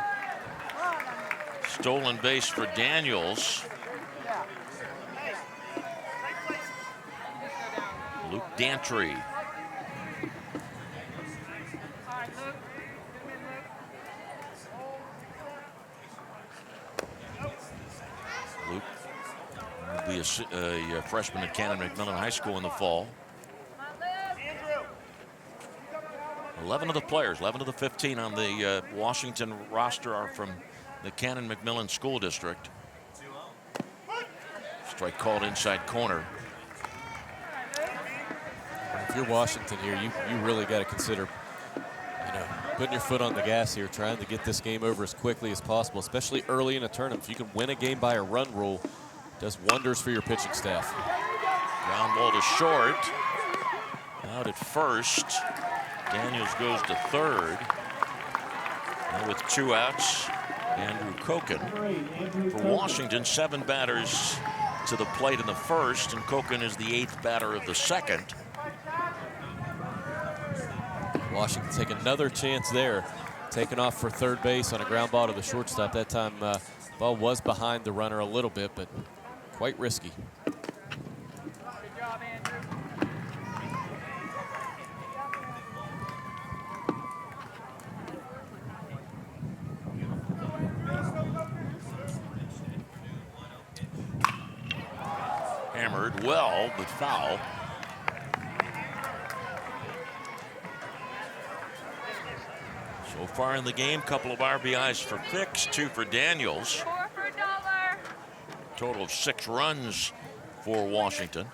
Stolen base for Daniels. Luke Dantry. Luke will be a freshman at Canon McMillan High School in the fall. 11 of the players, 11 of the 15 on the Washington roster are from the Canon McMillan School District. Strike called inside corner. If you're Washington here, you really got to consider, Putting your foot on the gas here, trying to get this game over as quickly as possible, especially early in a tournament. If you can win a game by a run rule, it does wonders for your pitching staff. Ground ball to short. Out at first. Daniels goes to third. Now with 2 outs, Andrew Koken. For Washington, 7 batters to the plate in the first, and Koken is the 8th batter of the second. Washington take another chance there, taking off for third base on a ground ball to the shortstop. That time, ball was behind the runner a little bit, but quite risky. Hammered well, but foul. So far in the game, couple of RBIs for Fix, 2 for Daniels. Total of 6 runs for Washington.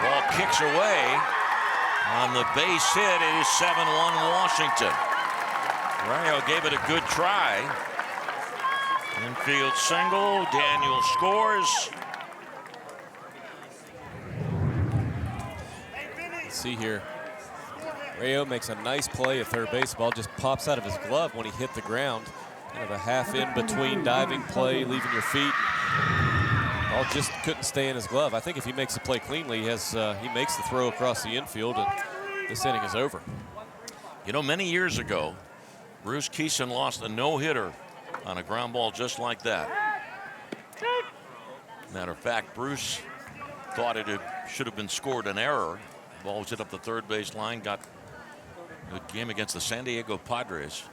Ball kicks away. On the base hit, it is 7-1 Washington. Rayo gave it a good try. Infield single, Daniel scores. See here, Rayo makes a nice play at third base. Ball just pops out of his glove when he hit the ground. Kind of a half in between diving play, leaving your feet. Ball just couldn't stay in his glove. I think if he makes the play cleanly, he makes the throw across the infield, and this inning is over. You know, many years ago, Bruce Keeson lost a no-hitter on a ground ball just like that. Matter of fact, Bruce thought it should have been scored an error. The ball was hit up the third base line, got a game against the San Diego Padres.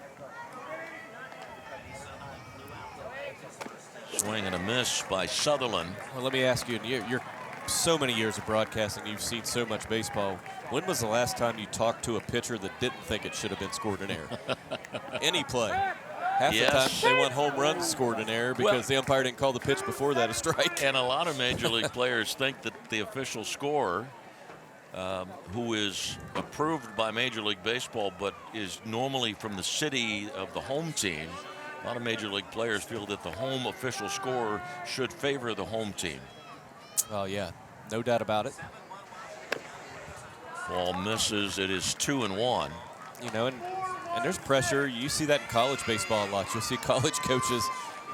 Swing and a miss by Sutherland. Well, let me ask you, you're so many years of broadcasting, you've seen so much baseball. When was the last time you talked to a pitcher that didn't think it should have been scored an error? Any play. Half the time they want home runs scored an error because the umpire didn't call the pitch before that a strike. And a lot of Major League players think that the official scorer, who is approved by Major League Baseball but is normally from the city of the home team, a lot of Major League players feel that the home official scorer should favor the home team. Oh, yeah, no doubt about it. Ball misses. It is 2-1. You know, and there's pressure. You see that in college baseball a lot. You'll see college coaches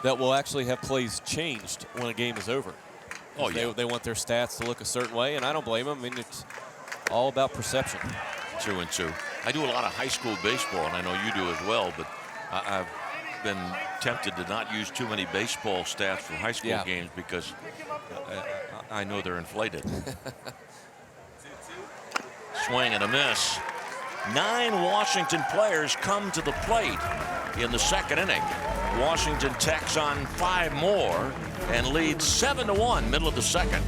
that will actually have plays changed when a game is over. Oh, yeah. They want their stats to look a certain way, and I don't blame them. I mean, it's all about perception. 2-2. I do a lot of high school baseball, and I know you do as well, but I've been tempted to not use too many baseball stats for high school games because I know they're inflated. Swing and a miss. 9 Washington players come to the plate in the second inning. Washington tacks on 5 more and leads 7-1 middle of the second.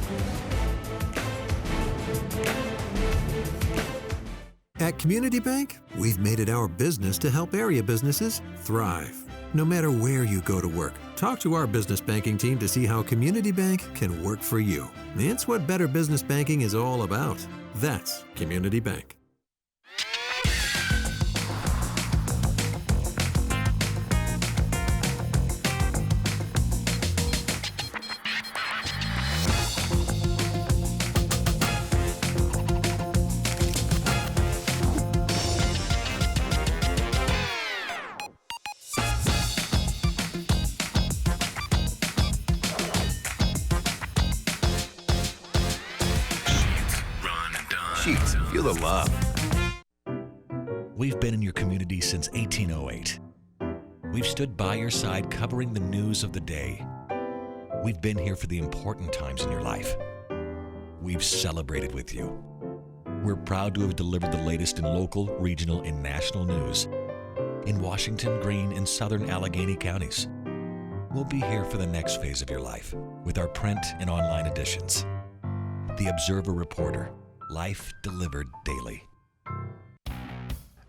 At Community Bank, we've made it our business to help area businesses thrive. No matter where you go to work, talk to our business banking team to see how Community Bank can work for you. It's what better business banking is all about. That's Community Bank. Feel the love. We've been in your community since 1808. We've stood by your side covering the news of the day. We've been here for the important times in your life. We've celebrated with you. We're proud to have delivered the latest in local, regional, and national news in Washington, Greene, and southern Allegheny counties. We'll be here for the next phase of your life with our print and online editions. The Observer Reporter. Life delivered daily.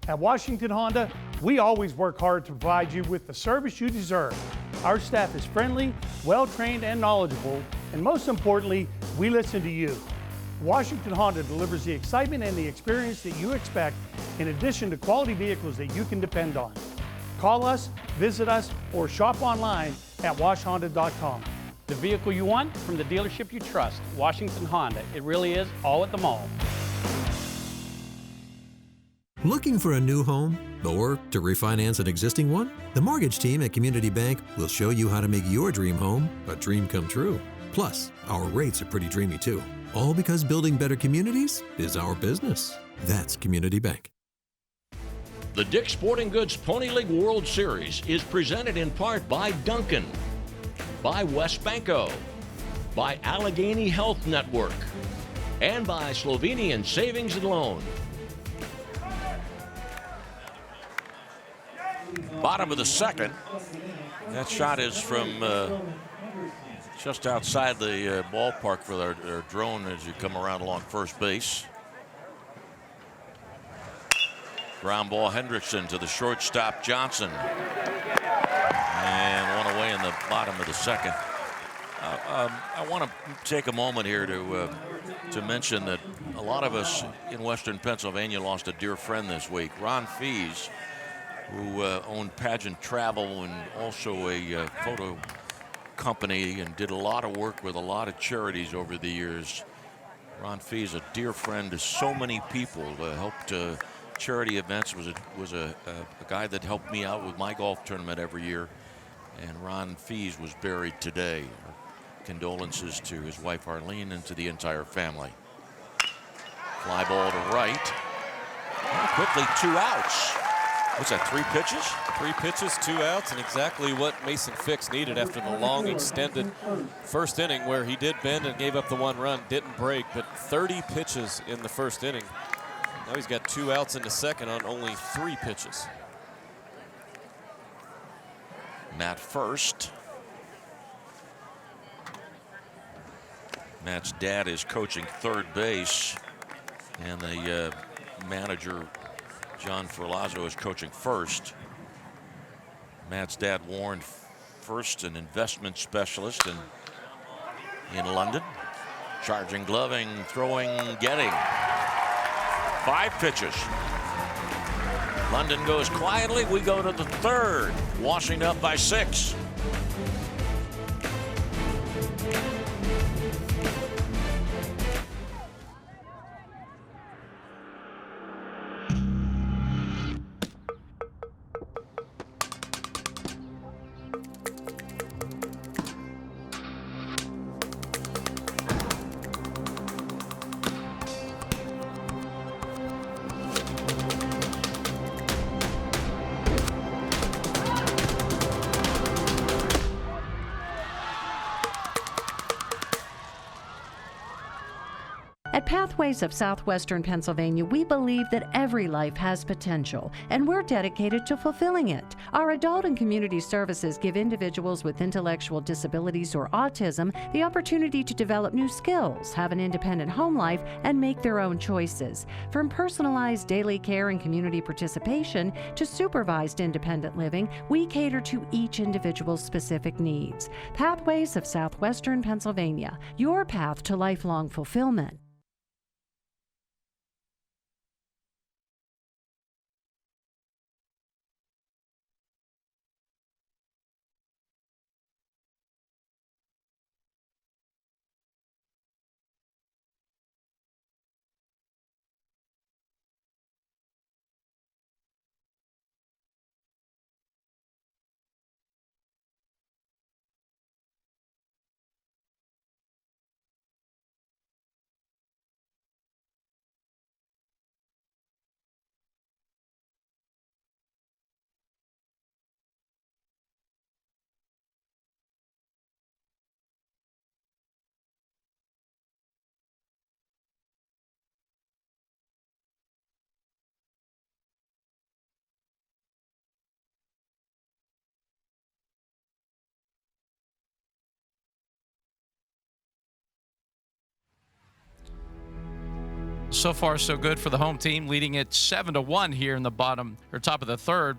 At Washington Honda, we always work hard to provide you with the service you deserve. Our staff is friendly, well-trained, and knowledgeable, and most importantly, we listen to you. Washington Honda delivers the excitement and the experience that you expect, in addition to quality vehicles that you can depend on. Call us, visit us, or shop online at washhonda.com. The vehicle you want from the dealership you trust, Washington Honda. It really is all at the mall. Looking for a new home or to refinance an existing one? The mortgage team at Community Bank will show you how to make your dream home a dream come true. Plus, our rates are pretty dreamy too. All because building better communities is our business. That's Community Bank. The Dick's Sporting Goods Pony League World Series is presented in part by Duncan, by West Banco, by Allegheny Health Network, and by Slovenian Savings and Loan. Bottom of the second. That shot is from just outside the ballpark for our drone as you come around along first base. Ground ball Hendrickson to the shortstop Johnson. And one away in the bottom of the second. I want to take a moment here to mention that a lot of us in Western Pennsylvania lost a dear friend this week. Ron Fees, who owned Pageant Travel and also a photo company and did a lot of work with a lot of charities over the years. Ron Fees, a dear friend to so many people, helped charity events, was a guy that helped me out with my golf tournament every year. And Ron Fees was buried today. Condolences to his wife Arlene and to the entire family. Fly ball to right. And quickly 2 outs. What's that, 3 pitches? 3 pitches, 2 outs, and exactly what Mason Fix needed after the long extended first inning where he did bend and gave up the 1 run, didn't break, but 30 pitches in the first inning. Now he's got 2 outs in the second on only 3 pitches. Matt first. Matt's dad is coaching third base, and the manager John Ferlazzo is coaching first. Matt's dad, Warren First, an investment specialist in London. Charging, gloving, throwing, getting. 5 pitches. London goes quietly. We go to the third. Washington up by 6. At Pathways of Southwestern Pennsylvania, we believe that every life has potential, and we're dedicated to fulfilling it. Our adult and community services give individuals with intellectual disabilities or autism the opportunity to develop new skills, have an independent home life, and make their own choices. From personalized daily care and community participation to supervised independent living, we cater to each individual's specific needs. Pathways of Southwestern Pennsylvania, your path to lifelong fulfillment. so far so good for the home team, leading it 7-1 here in the top of the third.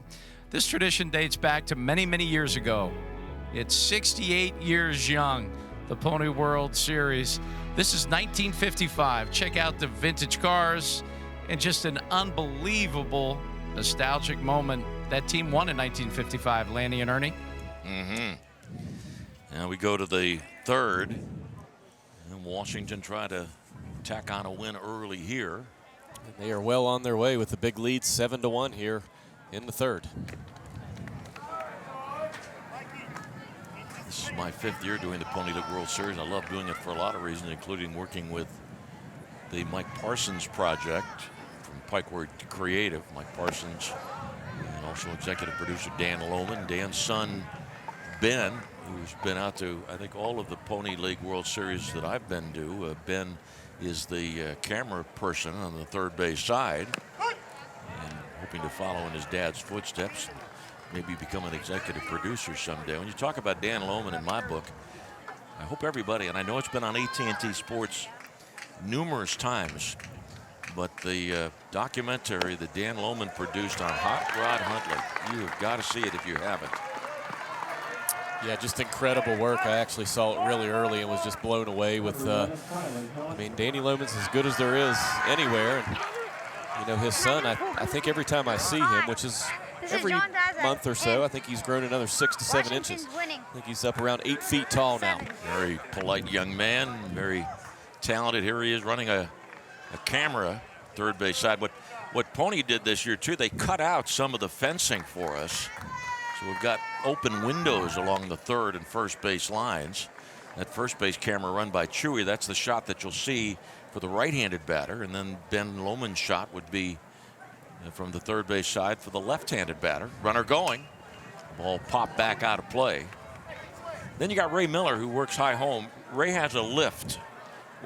This tradition dates back to many, many years ago. It's 68 years young, the Pony World Series. This is 1955. Check out the vintage cars and just an unbelievable nostalgic moment. That team won in 1955, Lanny and Ernie. Now we go to the third. And Washington try to tack on a win early here. And they are well on their way with the big lead, 7-1 here in the third. This is my 5th year doing the Pony League World Series. I love doing it for a lot of reasons, including working with the Mike Parsons project from Pikeward Creative. Mike Parsons, and also executive producer Dan Lohman. Dan's son, Ben, who's been out to, I think, all of the Pony League World Series that I've been to. Ben is the camera person on the third base side, and hoping to follow in his dad's footsteps. Maybe become an executive producer someday. When you talk about Dan Lohman in my book, I hope everybody, and I know it's been on AT&T Sports numerous times, but the documentary that Dan Lohman produced on Hot Rod Huntley, you have got to see it if you haven't. Yeah, just incredible work. I actually saw it really early and was just blown away with, I mean, Danny Lohman's as good as there is anywhere. And, you know, his son, I think every time I see him, which is every month or so, I think he's grown another 6 to 7 inches. I think he's up around 8 feet tall now. Very polite young man, very talented. Here he is running a camera third base side. What Pony did this year, too, they cut out some of the fencing for us. So we've got open windows along the third and first base lines. That first base camera run by Chewy, that's the shot that you'll see for the right-handed batter. And then Ben Lohman's shot would be from the third base side for the left-handed batter. Runner going. Ball popped back out of play. Then you got Ray Miller, who works high home. Ray has a lift.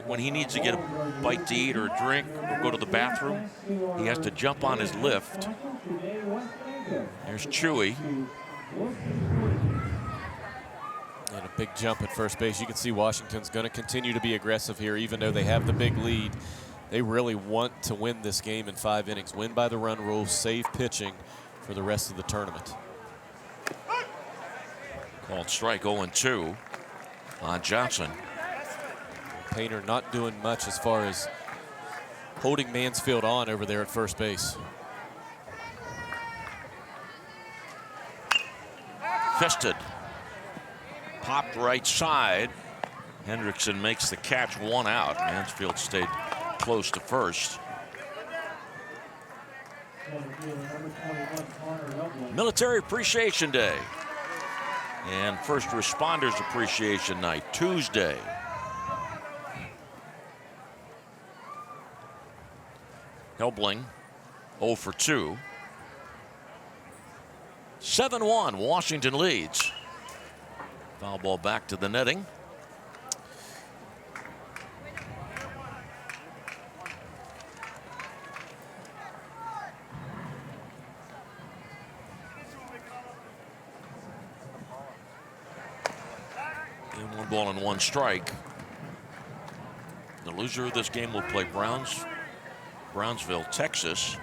When he needs to get a bite to eat or a drink or go to the bathroom, he has to jump on his lift. There's Chewy. And a big jump at first base. You can see Washington's going to continue to be aggressive here, even though they have the big lead. They really want to win this game in 5 innings. Win by the run rule, save pitching for the rest of the tournament. Called strike 0-2 on Johnson. Painter not doing much as far as holding Mansfield on over there at first base. Fisted. Popped right side. Hendrickson makes the catch, 1 out. Mansfield stayed close to first. Military Appreciation Day and First Responders Appreciation Night, Tuesday. Helbling 0 for 2. 7-1, Washington leads. Foul ball back to the netting. And 1 ball and 1 strike. The loser of this game will play Brownsville, Texas.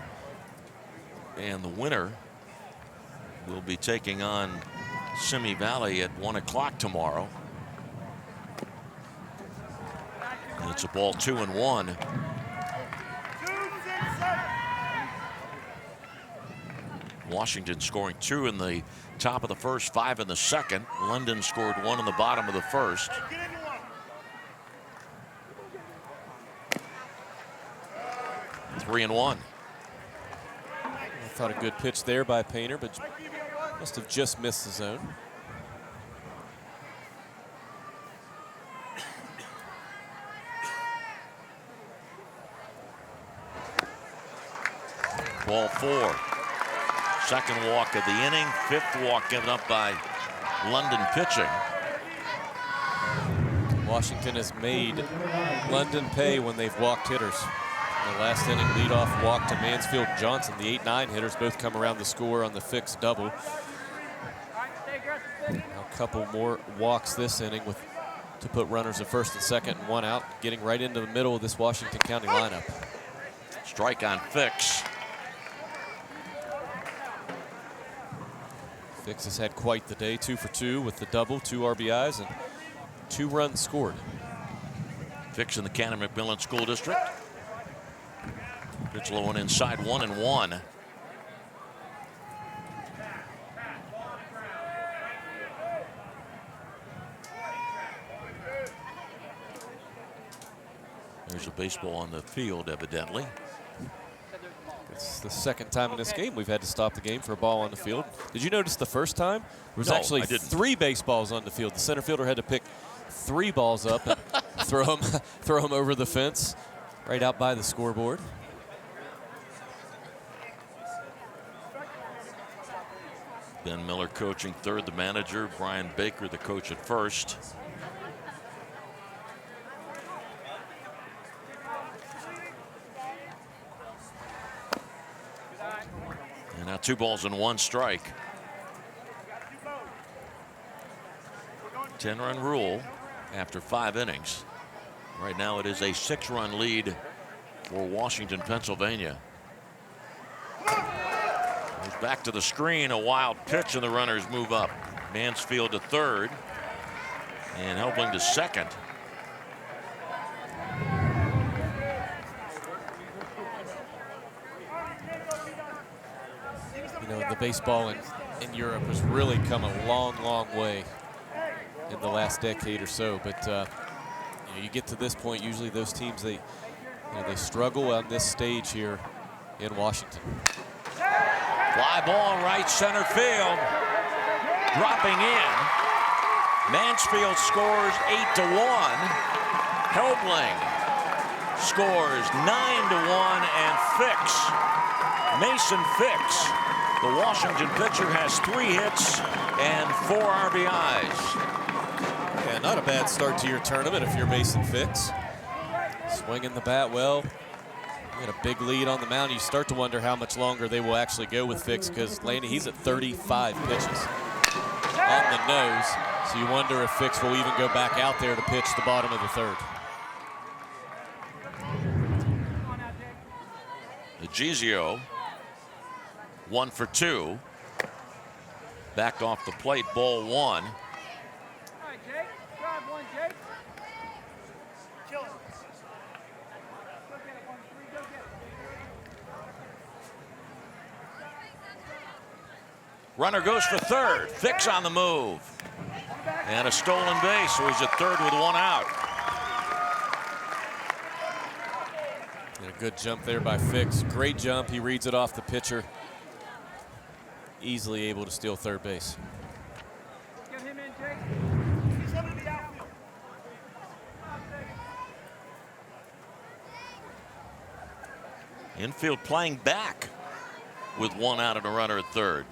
And the winner will be taking on Simi Valley at 1 o'clock tomorrow. And it's a ball 2-1. Washington scoring 2 in the top of the first, 5 in the second. London scored 1 in the bottom of the first. Three and 1. I thought a good pitch there by Painter, but must have just missed the zone. Ball 4. Second walk of the inning. 5th walk given up by London pitching. Washington has made London pay when they've walked hitters. In the last inning, leadoff walk to Mansfield Johnson. The 8-9 hitters both come around the score on the fixed double. A couple more walks this inning to put runners at first and second and 1 out, getting right into the middle of this Washington County lineup. Strike on Fix. Fix has had quite the day, 2 for 2 with the double, 2 RBIs, and 2 runs scored. Fix in the Cannon McMillan School District. Pitch low and inside, 1-1. There's a baseball on the field, evidently. It's the second time in this game we've had to stop the game for a ball on the field. Did you notice the first time? There was actually 3 baseballs on the field. The center fielder had to pick 3 balls up and throw them over the fence right out by the scoreboard. Ben Miller coaching third, the manager. Brian Baker, the coach at first. And now 2 balls and 1 strike. 10-run rule after 5 innings. Right now it is a 6-run lead for Washington, Pennsylvania. Goes back to the screen, a wild pitch, and the runners move up. Mansfield to third and Helbling to second. You know, the baseball in Europe has really come a long, long way in the last decade or so. But you know, you get to this point, usually those teams, they struggle on this stage here in Washington. Fly ball right center field. Dropping in. Mansfield scores 8-1. Helbling scores 9-1, and Mason Fix, the Washington pitcher, has 3 hits and 4 RBIs. Yeah, not a bad start to your tournament if you're Mason Fix. Swinging the bat well. You had a big lead on the mound. You start to wonder how much longer they will actually go with Fix, because Laney, he's at 35 pitches on the nose. So you wonder if Fix will even go back out there to pitch the bottom of the third. Egizio, 1 for 2. Backed off the plate, ball 1. Runner goes for third. Fix on the move. And a stolen base, so he's at third with 1 out. And a good jump there by Fix. Great jump. He reads it off the pitcher. Easily able to steal third base. Infield playing back with 1 out and a runner at third.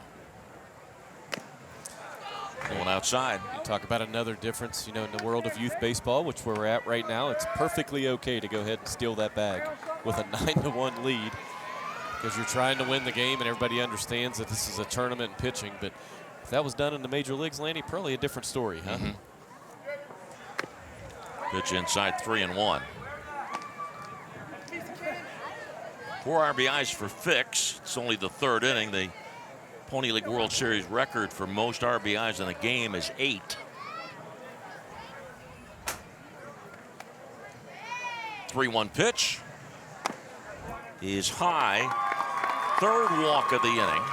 Going outside. You talk about another difference, you know, in the world of youth baseball, which we're at right now. It's perfectly okay to go ahead and steal that bag with a 9-1 lead, because you're trying to win the game, and everybody understands that this is a tournament and pitching. But if that was done in the major leagues, Lanny, probably a different story, huh? Pitch inside, 3-1. 4 RBIs for Fix. It's only the 3rd inning. The Pony League World Series record for most RBIs in a game is 8. Three-one pitch is high. 3rd walk of the inning.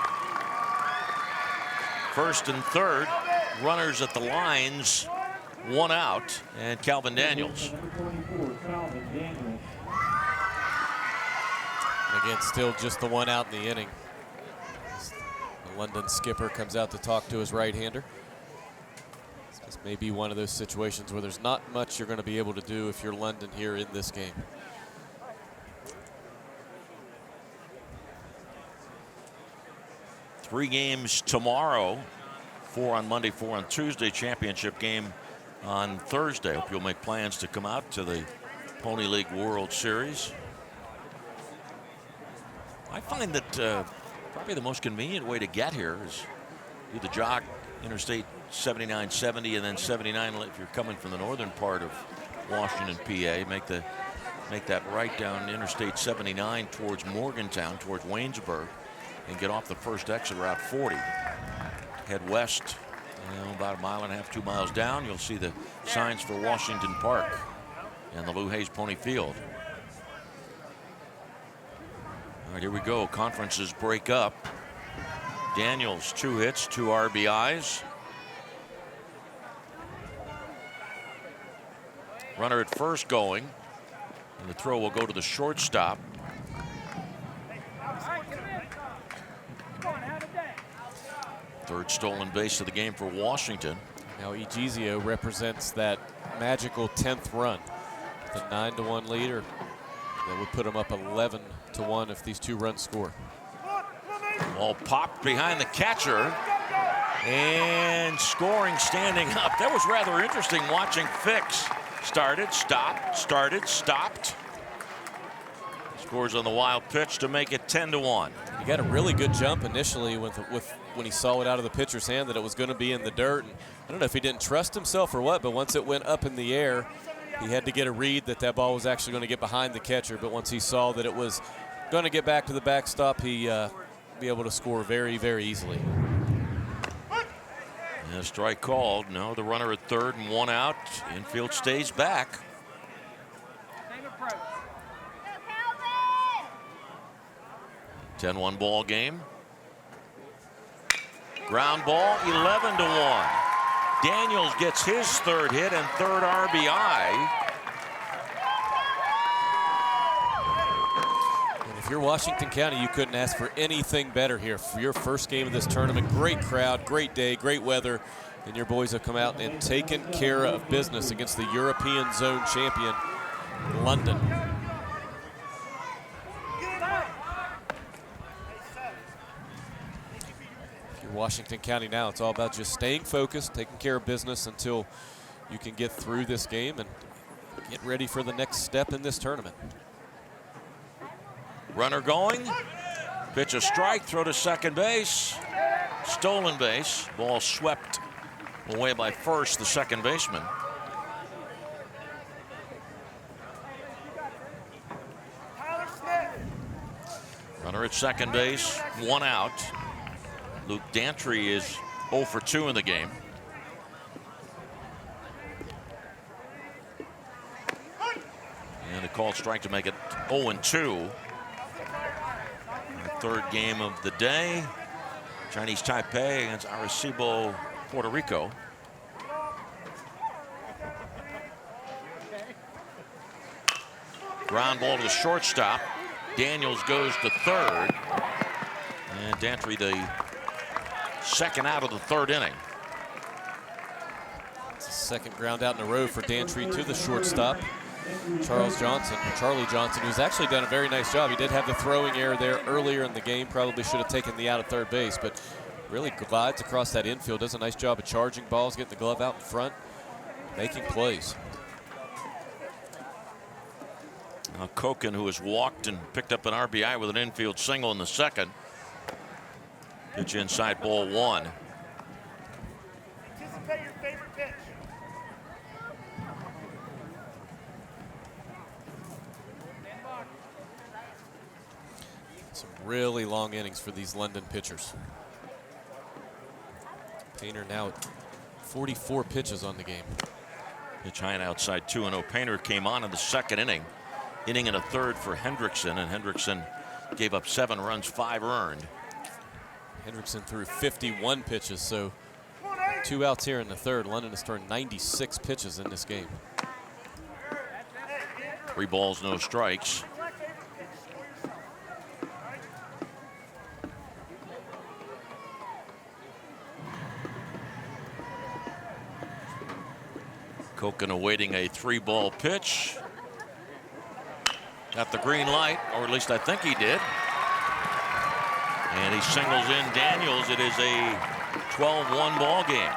1st and 3rd, runners at the lines, 1 out, and Calvin Daniels. And again, still just the 1 out in the inning. The London skipper comes out to talk to his right-hander. This may be one of those situations where there's not much you're going to be able to do if you're London here in this game. Three games tomorrow, 4 on Monday, 4 on Tuesday, championship game on Thursday. Hope you'll make plans to come out to the Pony League World Series. I find that probably the most convenient way to get here is do the jog Interstate 79, 70, and then 79 if you're coming from the northern part of Washington, PA. Make the make that right down Interstate 79 towards Morgantown, towards Waynesburg, and get off the first exit Route 40. Head west, about 1.5 miles, 2 miles down. You'll see the signs for Washington Park and the Lou Hayes Pony Field. All right, here we go. Conferences break up. Daniels, 2 hits, 2 RBIs. Runner at first going, and the throw will go to the shortstop. Third stolen base of the game for Washington. Now Egizio represents that magical 10th run. The 9-1 leader that would put him up 11-1 if these 2 runs score. Ball popped behind the catcher and scoring standing up. That was rather interesting watching Fix. Started, stopped, started, stopped. Scores on the wild pitch to make it 10-1. He got a really good jump initially when he saw it out of the pitcher's hand that it was going to be in the dirt. And I don't know if he didn't trust himself or what, but once it went up in the air, he had to get a read that ball was actually going to get behind the catcher. But once he saw that it was going to get back to the backstop, he be able to score very, very easily. And a strike called. No, the runner at third and 1 out. Infield stays back. (10-1) ball game. Ground ball, 11-1. Daniels gets his 3rd hit and 3rd RBI. And if you're Washington County, you couldn't ask for anything better here for your first game of this tournament. Great crowd, great day, great weather, and your boys have come out and taken care of business against the European Zone champion, London. Washington County now, it's all about just staying focused, taking care of business until you can get through this game and get ready for the next step in this tournament. Runner going, pitch a strike, throw to second base, stolen base, ball swept away by first, the second baseman. Runner at second base, 1 out. Luke Dantry is 0 for 2 in the game. And a called strike to make it 0-2. The 3rd game of the day. Chinese Taipei against Arecibo, Puerto Rico. Ground ball to the shortstop. Daniels goes to third. And Dantry, the 2nd out of the 3rd inning. It's the 2nd ground out in a row for Dantry to the shortstop. Charlie Johnson, who's actually done a very nice job. He did have the throwing error there earlier in the game. Probably should have taken the out at third base, but really glides across that infield. Does a nice job of charging balls, getting the glove out in front, making plays. Now Koken, who has walked and picked up an RBI with an infield single in the 2nd. Pitch inside, ball 1. Anticipate your favorite pitch. Some really long innings for these London pitchers. Painter now at 44 pitches on the game. Pitch high and outside, 2-0. Painter came on in the 2nd inning and a 3rd for Hendrickson, and Hendrickson gave up 7 runs, 5 earned. Hendrickson threw 51 pitches, so 2 outs here in the 3rd. London has thrown 96 pitches in this game. 3 balls, no strikes. Koken awaiting a 3-ball pitch. Got the green light, or at least I think he did. And he singles in Daniels. It is a 12-1 ball game.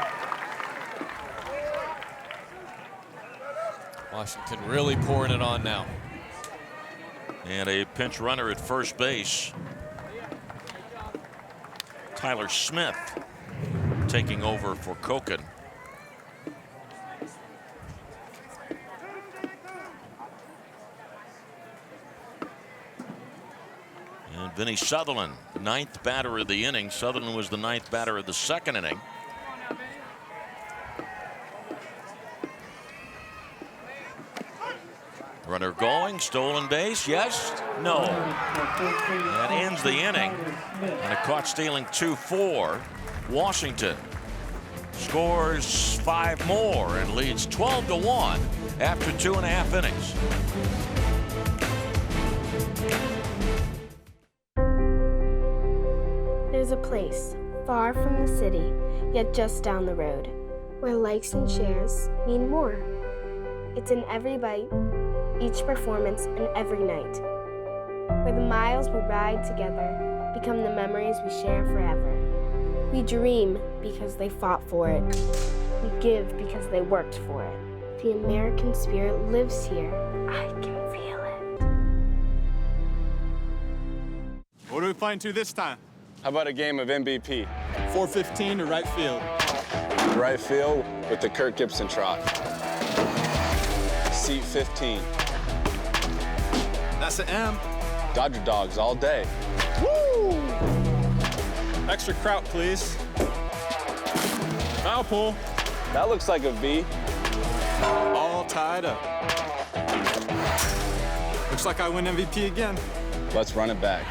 Washington really pouring it on now. And a pinch runner at first base. Tyler Smith taking over for Koken. Vinny Sutherland, 9th batter of the inning. Sutherland was the 9th batter of the 2nd inning. Runner going, stolen base, yes, no. That ends the inning. And a caught stealing 2-4. Washington scores 5 more and leads 12-1 after 2.5 innings. There's a place far from the city, yet just down the road, where likes and shares mean more. It's in every bite, each performance, and every night, where the miles we ride together become the memories we share forever. We dream because they fought for it. We give because they worked for it. The American spirit lives here. I can feel it. What are we playing to this time? How about a game of MVP? 415 to right field. Right field with the Kirk Gibson trot. Seat 15. That's an M. Dodger dogs all day. Woo! Extra kraut, please. Foul pull. That looks like a V. All tied up. Looks like I win MVP again. Let's run it back.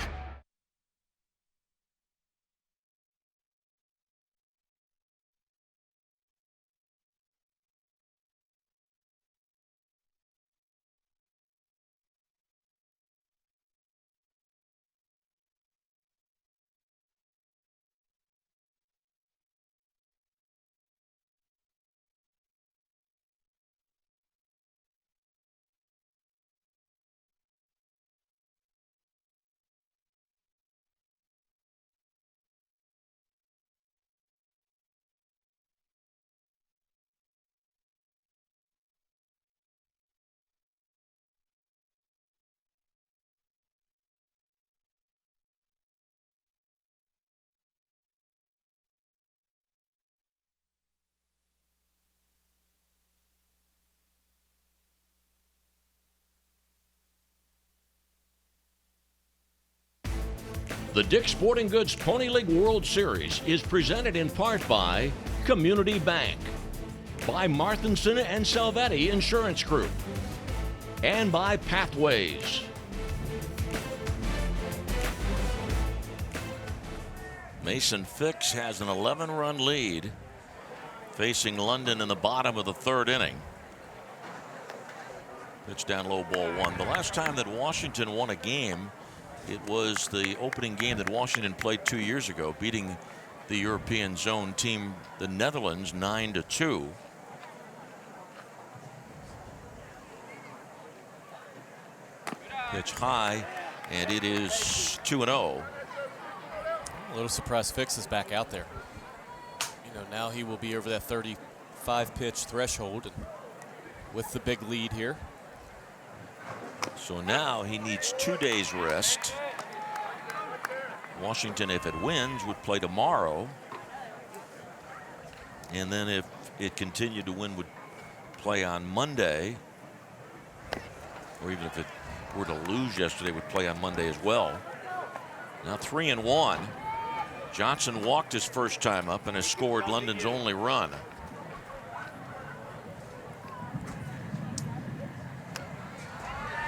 The Dick's Sporting Goods Pony League World Series is presented in part by Community Bank, by Marthinson and Salvetti Insurance Group, and by Pathways. Mason Fix has an 11-run lead, facing London in the bottom of the 3rd inning. Pitch down low, ball 1. The last time that Washington won a game, it was the opening game that Washington played 2 years ago, beating the European zone team, the Netherlands, 9-2. Pitch high, and it is 2-0. A little surprised Fix is back out there. You know, now he will be over that 35 pitch threshold, and with the big lead here. So now he needs 2 days rest. Washington, if it wins, would play tomorrow. And then if it continued to win, would play on Monday. Or even if it were to lose yesterday, would play on Monday as well. Now 3-1. Johnson walked his first time up and has scored London's only run.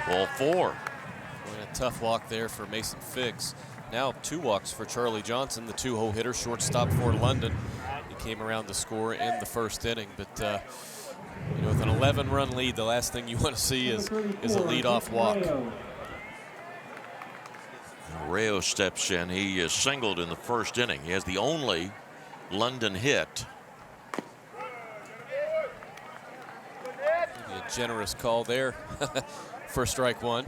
Ball 4. A tough walk there for Mason Fix. Now 2 walks for Charlie Johnson, the 2-hole hitter, shortstop for London. He came around to score in the 1st inning, but you know, with an 11-run lead, the last thing you want to see is a leadoff walk. Rayo steps in. He is singled in the 1st inning. He has the only London hit. Maybe a generous call there for strike 1.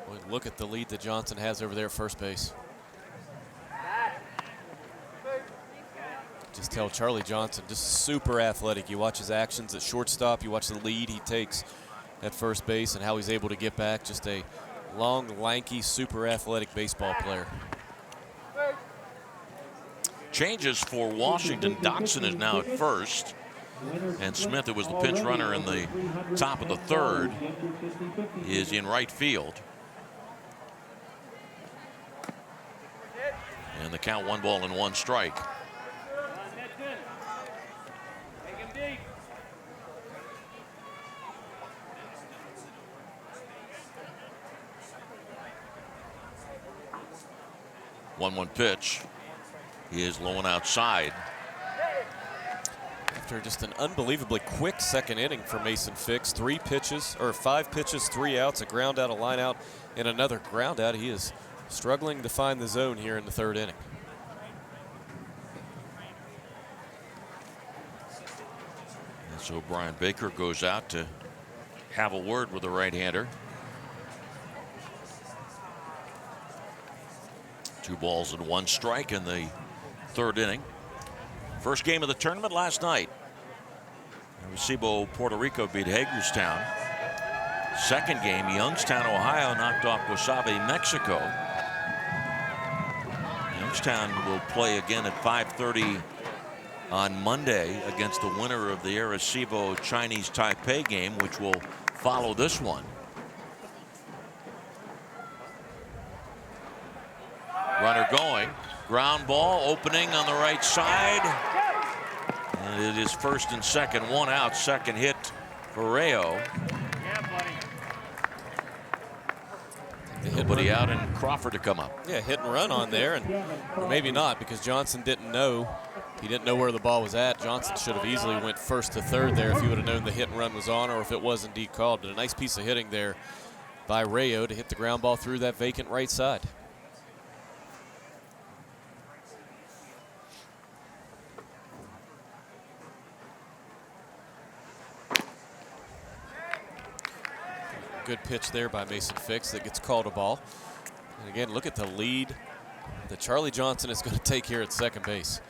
Boy, look at the lead that Johnson has over there at first base. Just tell Charlie Johnson, just super athletic. You watch his actions at shortstop, you watch the lead he takes at first base and how he's able to get back. Just a long, lanky, super athletic baseball player. Changes for Washington. Dotson is now at first. And Smith, who was the pinch runner in the top of the third, is in right field. And the count 1-1 strike. One pitch. He is low and outside. After just an unbelievably quick second inning for Mason Fix, 5 pitches, 3 outs, a ground out, a line out, and another ground out. He is struggling to find the zone here in the third inning. And so Brian Baker goes out to have a word with the right-hander. 2 balls and 1 strike in the third inning. First game of the tournament last night. Arecibo, Puerto Rico beat Hagerstown. Second game, Youngstown, Ohio knocked off Guasave, Mexico. Youngstown will play again at 5:30 on Monday against the winner of the Arecibo Chinese Taipei game, which will follow this one. Runner going, ground ball opening on the right side. And it is first and second, 1 out, second hit for Rayo. Nobody out and Crawford to come up. Yeah, hit and run on there, or maybe not, because Johnson didn't know. He didn't know where the ball was at. Johnson should have easily went first to third there if he would have known the hit and run was on, or if it was indeed called. But a nice piece of hitting there by Rayo to hit the ground ball through that vacant right side. Good pitch there by Mason Fix that gets called a ball. And again, look at the lead that Charlie Johnson is going to take here at second base.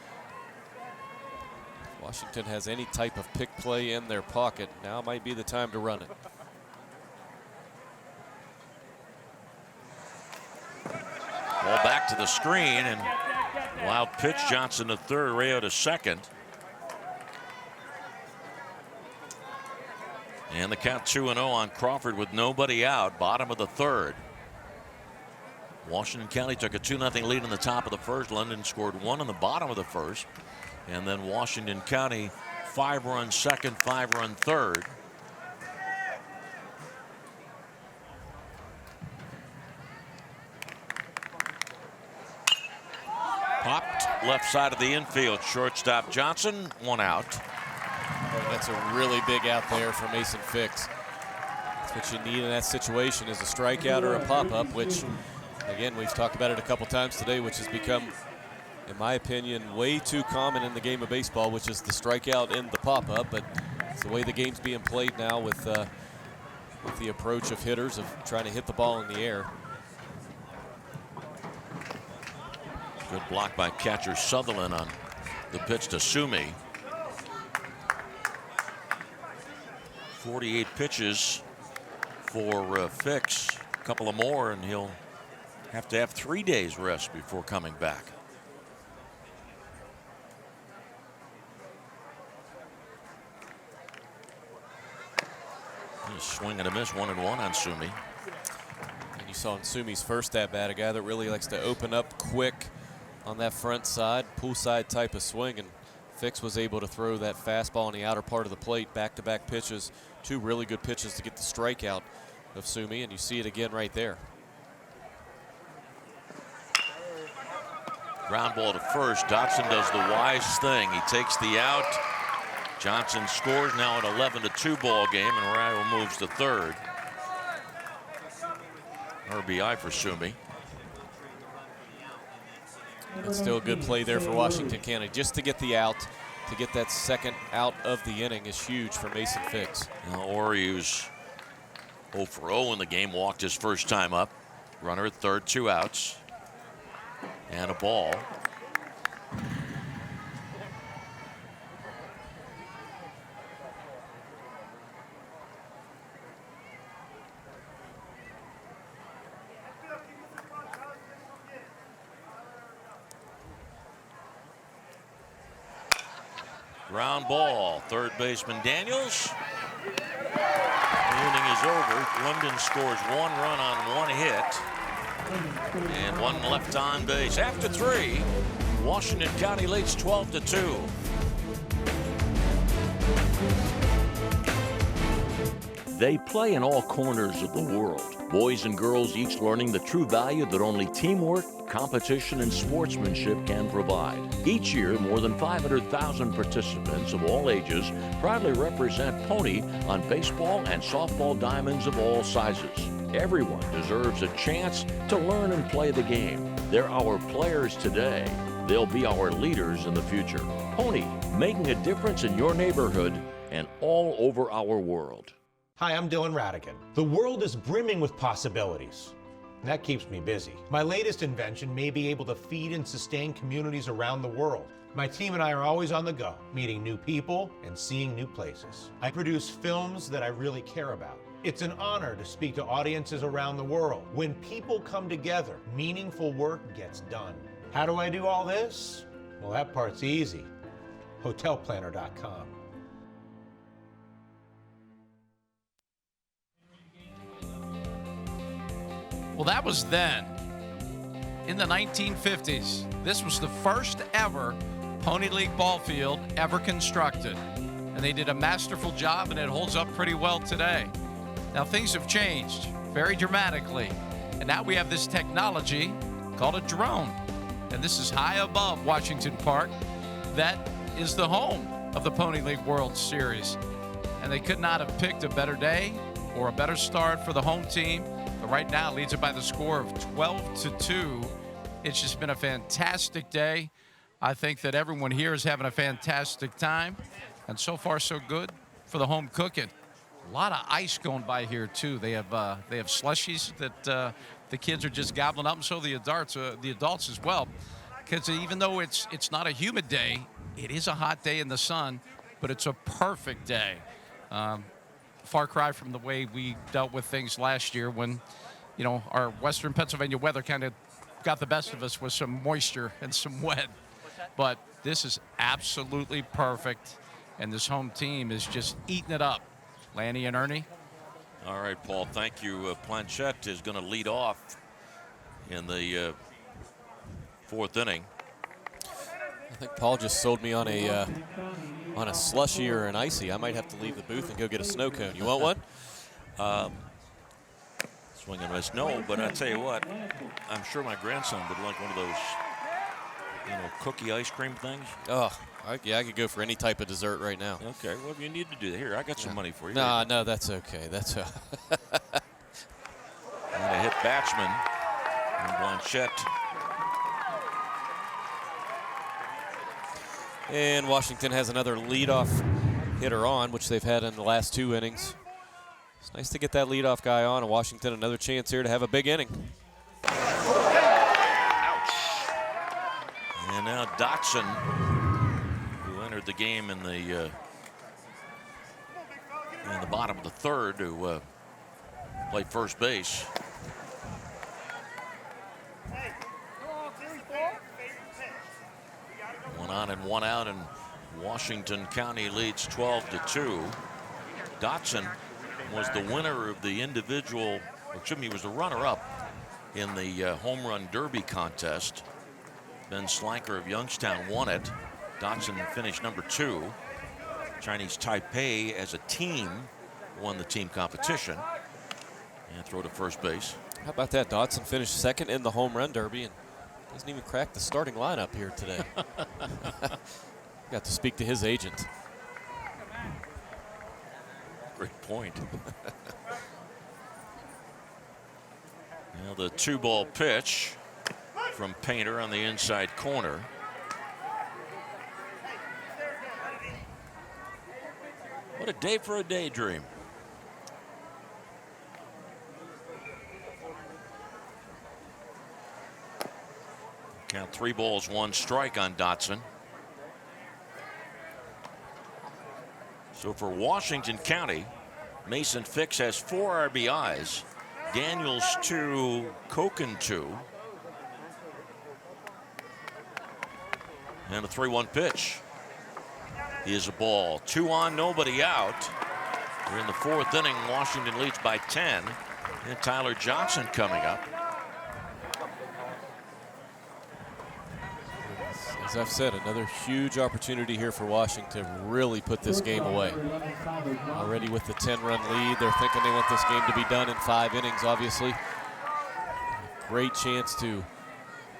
If Washington has any type of pick play in their pocket, now might be the time to run it. Ball back to the screen, and wild pitch, Johnson to third, Rayo to second. And the count 2-0 on Crawford with nobody out, bottom of the third. Washington County took a 2-0 lead in the top of the first. London scored 1 in the bottom of the first. And then Washington County 5-run second, 5-run third. Popped left side of the infield. Shortstop Johnson, 1 out. That's a really big out there for Mason Fix. That's what you need in that situation, is a strikeout or a pop-up, which, again, we've talked about it a couple times today, which has become, in my opinion, way too common in the game of baseball, which is the strikeout and the pop-up. But it's the way the game's being played now with the approach of hitters of trying to hit the ball in the air. Good block by catcher Sutherland on the pitch to Sumi. 48 pitches for Fix. A couple of more, and he'll have to have 3 days rest before coming back. Swing and a miss, 1-1 on Sumi. And you saw in Sumi's first at-bat, a guy that really likes to open up quick on that front side, poolside type of swing, and Fix was able to throw that fastball on the outer part of the plate, back-to-back pitches, 2 really good pitches to get the strikeout of Sumi, and you see it again right there. Ground ball to first. Dotson does the wise thing. He takes the out. Johnson scores, now an 11-2 ball game, and Rayo moves to third. RBI for Sumi. But still a good play there for Washington County. Just to get the out, to get that second out of the inning is huge for Mason Fix. Now Oriu's 0 for 0 in the game, walked his first time up. Runner at third, 2 outs. And a ball. Ground ball, third baseman Daniels. The inning is over. London scores 1 run on 1 hit. And 1 left on base. After 3, Washington County leads 12-2. They play in all corners of the world. Boys and girls each learning the true value that only teamwork, competition, and sportsmanship can provide. Each year, more than 500,000 participants of all ages proudly represent Pony on baseball and softball diamonds of all sizes. Everyone deserves a chance to learn and play the game. They're our players today. They'll be our leaders in the future. Pony, making a difference in your neighborhood and all over our world. Hi, I'm Dylan Radigan. The world is brimming with possibilities, and that keeps me busy. My latest invention may be able to feed and sustain communities around the world. My team and I are always on the go, meeting new people and seeing new places. I produce films that I really care about. It's an honor to speak to audiences around the world. When people come together, meaningful work gets done. How do I do all this? Well, that part's easy. Hotelplanner.com. Well, that was then. In the 1950s, this was the first ever Pony League ball field ever constructed. And they did a masterful job, and it holds up pretty well today. Now, things have changed very dramatically. And now we have this technology called a drone. And this is high above Washington Park. That is the home of the Pony League World Series. And they could not have picked a better day or a better start for the home team. But right now leads it by the score of 12-2. It's just been a fantastic day. I think that everyone here is having a fantastic time. And so far, so good for the home cooking. A lot of ice going by here, too. They have slushies that the kids are just gobbling up, and so the adults as well. Because even though it's not a humid day, it is a hot day in the sun, but it's a perfect day. Far cry from the way we dealt with things last year when, you know, our Western Pennsylvania weather kind of got the best of us with some moisture and some wet. But this is absolutely perfect, and this home team is just eating it up. Lanny and Ernie. All right, Paul, thank you. Planchette is going to lead off in the 4th inning. I think Paul just sold me on a slushie or an icy. I might have to leave the booth and go get a snow cone. You want one? Swing and miss. No, but I tell you what, I'm sure my grandson would like one of those, you know, cookie ice cream things. Oh, yeah, I could go for any type of dessert right now. Okay, well, if you need to do that, here, I got some money for you. No, that's okay. That's and a hit batsman, and Blanchette. And Washington has another leadoff hitter on, which they've had in the last 2 innings. It's nice to get that leadoff guy on, and Washington another chance here to have a big inning. Ouch. And now Dotson, who entered the game in the bottom of the 3rd, to play first base. One on and one out, and Washington County leads 12-2. Dotson was the winner of the individual, or excuse me, he was the runner-up in the home run derby contest. Ben Slanker of Youngstown won it. Dotson finished number 2. Chinese Taipei as a team won the team competition. And throw to first base. How about that? Dotson finished 2nd in the home run derby and doesn't even crack the starting lineup here today. Got to speak to his agent. Great point. Now the 2-ball pitch from Painter on the inside corner. What a day for a daydream. Count 3 balls, 1 strike on Dotson. So for Washington County, Mason Fix has 4 RBIs. Daniels 2, Koken 2. And a 3-1 pitch. is a ball. 2 on, nobody out. We're in the 4th inning. Washington leads by 10. And Tyler Johnson coming up. As I've said, another huge opportunity here for Washington to really put this game away. Already with the 10-run lead, they're thinking they want this game to be done in 5 innings, obviously. Great chance to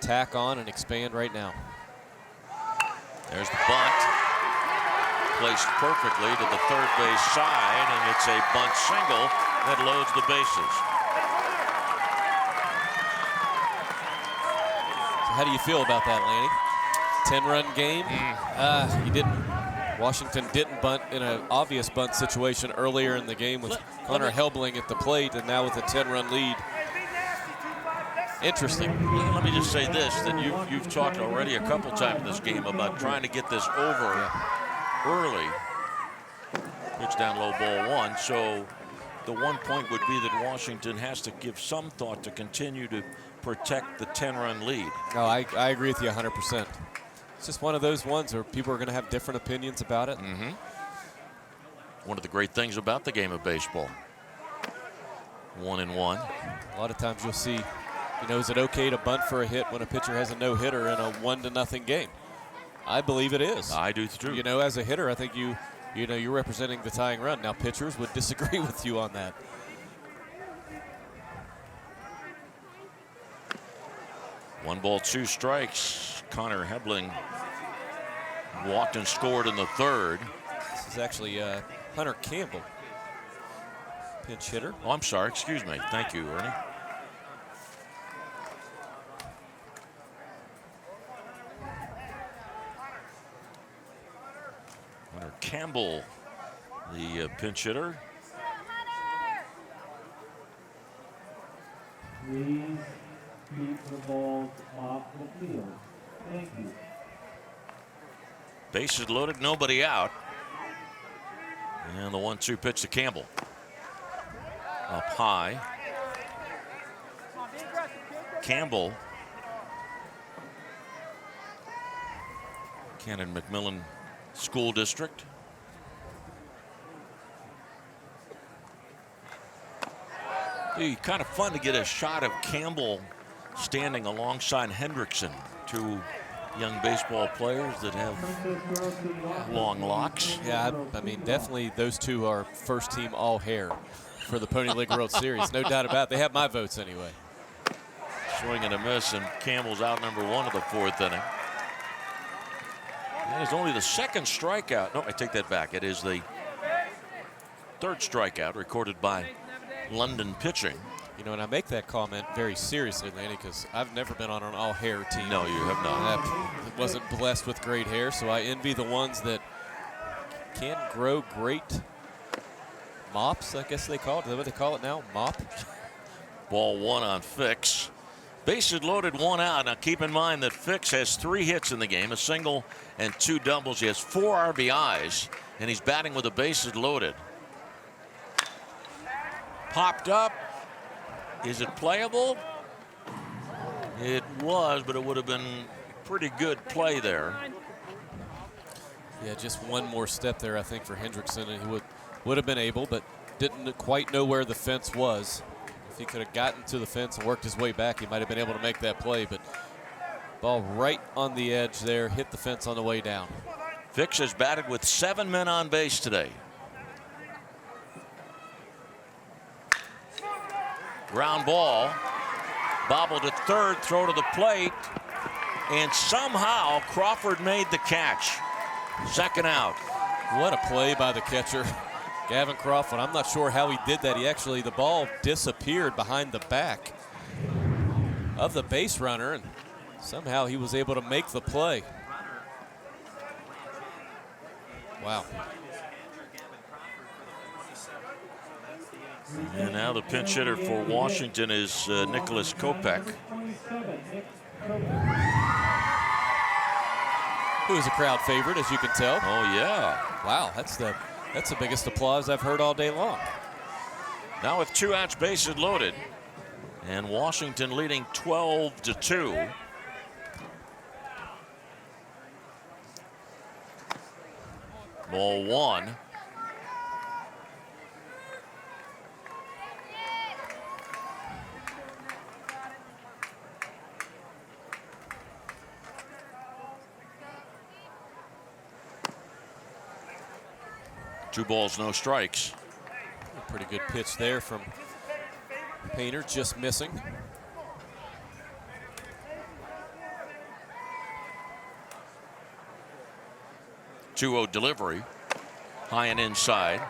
tack on and expand right now. There's the bunt. Placed perfectly to the third base side, and it's a bunt single that loads the bases. So how do you feel about that, Lanny? 10-run game. You didn't. Washington didn't bunt in an obvious bunt situation earlier in the game with Connor Helbling at the plate, and now with a 10-run lead. Interesting. Let me just say this, that you've talked already a couple times in this game about trying to get this over early. Pitch down low, ball 1. So the one point would be that Washington has to give some thought to continue to protect the 10-run lead. No, I agree with you 100%. It's just one of those ones where people are going to have different opinions about it. One of the great things about the game of baseball. 1-1. A lot of times you'll see, you know, is it okay to bunt for a hit when a pitcher has a no-hitter in a 1-0 game? I believe it is. I do too. You know, as a hitter, I think you know, you're representing the tying run. Now, pitchers would disagree with you on that. One ball, 2 strikes. Connor Helbling walked and scored in the 3rd. This is actually Hunter Campbell, pinch hitter. Oh, I'm sorry. Excuse me. Thank you, Ernie. Hunter Campbell, the pinch hitter. Please keep the balls off the field. Thank you. Bases loaded, nobody out. And the 1-2 pitch to Campbell. Up high. Campbell. Cannon McMillan School District. Be kind of fun to get a shot of Campbell standing alongside Hendrickson, 2 young baseball players that have long locks. Yeah, I mean, definitely those 2 are first-team all-hair for the Pony League World Series. No doubt about it. They have my votes anyway. Swing and a miss, and Campbell's out number 1 of the 4th inning. That is only the 2nd strikeout. No, I take that back. It is the 3rd strikeout recorded by London pitching. You know, and I make that comment very seriously, Lanny, because I've never been on an all-hair team. No, you have not. I wasn't blessed with great hair, so I envy the ones that can grow great mops, I guess they call it. Is that what they call it now? Mop? Ball 1 on Fix. Bases loaded, 1 out. Now keep in mind that Fix has 3 hits in the game, a single and 2 doubles. He has 4 RBIs, and he's batting with the bases loaded. Popped up. Is it playable? It was, but it would have been pretty good play there. Yeah, just one more step there, I think, for Hendrickson, and he would have been able, but didn't quite know where the fence was. If he could have gotten to the fence and worked his way back, he might have been able to make that play, but ball right on the edge there, hit the fence on the way down. Fix has batted with 7 men on base today. Ground ball, bobbled at 3rd, throw to the plate, and somehow Crawford made the catch. 2nd out. What a play by the catcher, Gavin Crawford. I'm not sure how he did that. The ball disappeared behind the back of the base runner, and somehow he was able to make the play. Wow. And now the pinch hitter for Washington is Nicholas Kopech. Who is a crowd favorite, as you can tell. Oh, yeah. Wow, that's the biggest applause I've heard all day long. Now with 2 outs, bases loaded, and Washington leading 12-2. Ball one. Two balls, no strikes. A pretty good pitch there from Painter, just missing. 2-0 delivery, high and inside.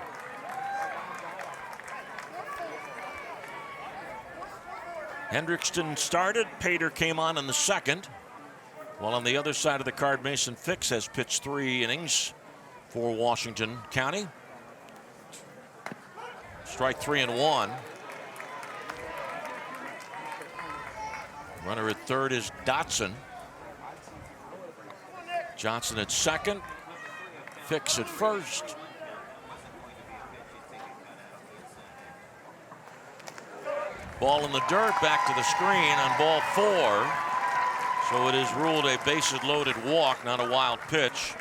Hendrickson started. Pater came on in the second. While on the other side of the card, Mason Fix has pitched 3 innings for Washington County. Strike 3 and 1. Runner at third is Dotson. Johnson at second. Fix at first. Ball in the dirt, back to the screen on ball 4. So it is ruled a bases loaded walk, not a wild pitch.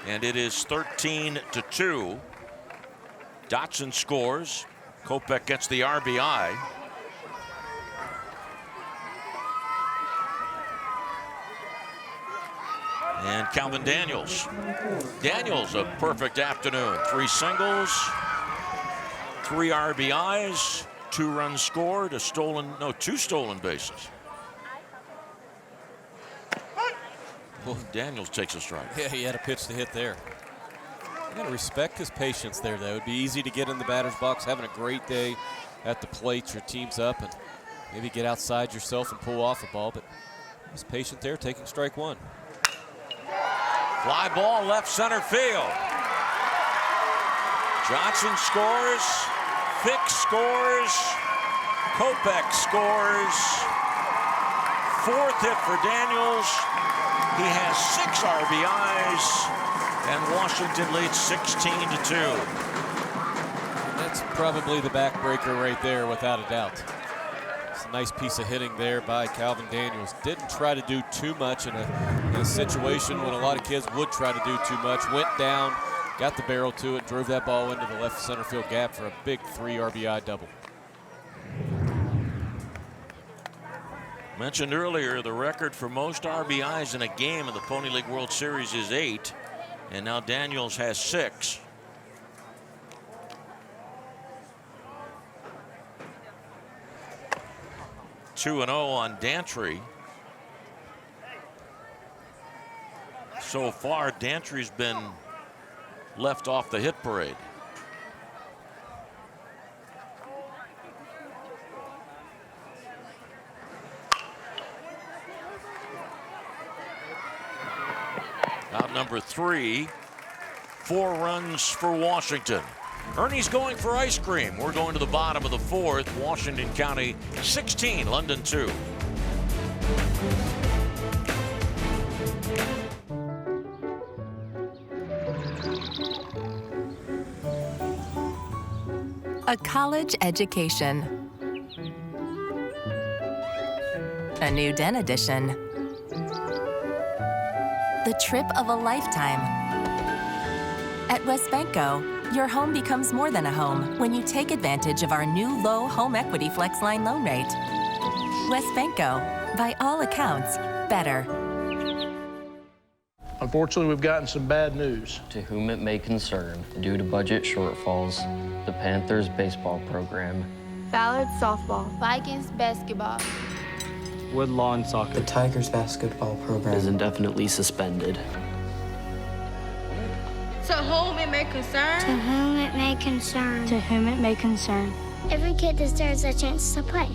And it is 13-2. Dotson scores. Kopech gets the RBI. And Calvin Daniels. Daniels, a perfect afternoon. 3 singles, 3 RBIs, 2 runs scored, 2 stolen bases. Well, Daniels takes a strike. Yeah, he had a pitch to hit there. You got to respect his patience there, though. It'd be easy to get in the batter's box, having a great day at the plate. Your team's up, and maybe get outside yourself and pull off a ball. But he's patient there, taking strike 1. Fly ball left center field. Johnson scores. Fix scores. Kopech scores. 4th hit for Daniels. He has 6 RBIs, and Washington leads 16-2. That's probably the backbreaker right there, without a doubt. It's a nice piece of hitting there by Calvin Daniels. Didn't try to do too much in a situation when a lot of kids would try to do too much. Went down, got the barrel to it, drove that ball into the left center field gap for a big 3 RBI double. Mentioned earlier, the record for most RBIs in a game in the Pony League World Series is 8, and now Daniels has 6. Two and 0 on Dantry. So far, Dantry's been left off the hit parade. Out number 3, 4 runs for Washington. Ernie's going for ice cream. We're going to the bottom of the 4th. Washington County 16, London 2. A college education. A new den edition. The trip of a lifetime. At WesBanco, your home becomes more than a home when you take advantage of our new low home equity flex line loan rate. WesBanco, by all accounts, better. Unfortunately, we've gotten some bad news. To whom it may concern, due to budget shortfalls, the Panthers baseball program, Ballard softball, Vikings basketball, Woodlawn soccer, the Tigers basketball program is indefinitely suspended. To whom it may concern. To whom it may concern. To whom it may concern. Every kid deserves a chance to play.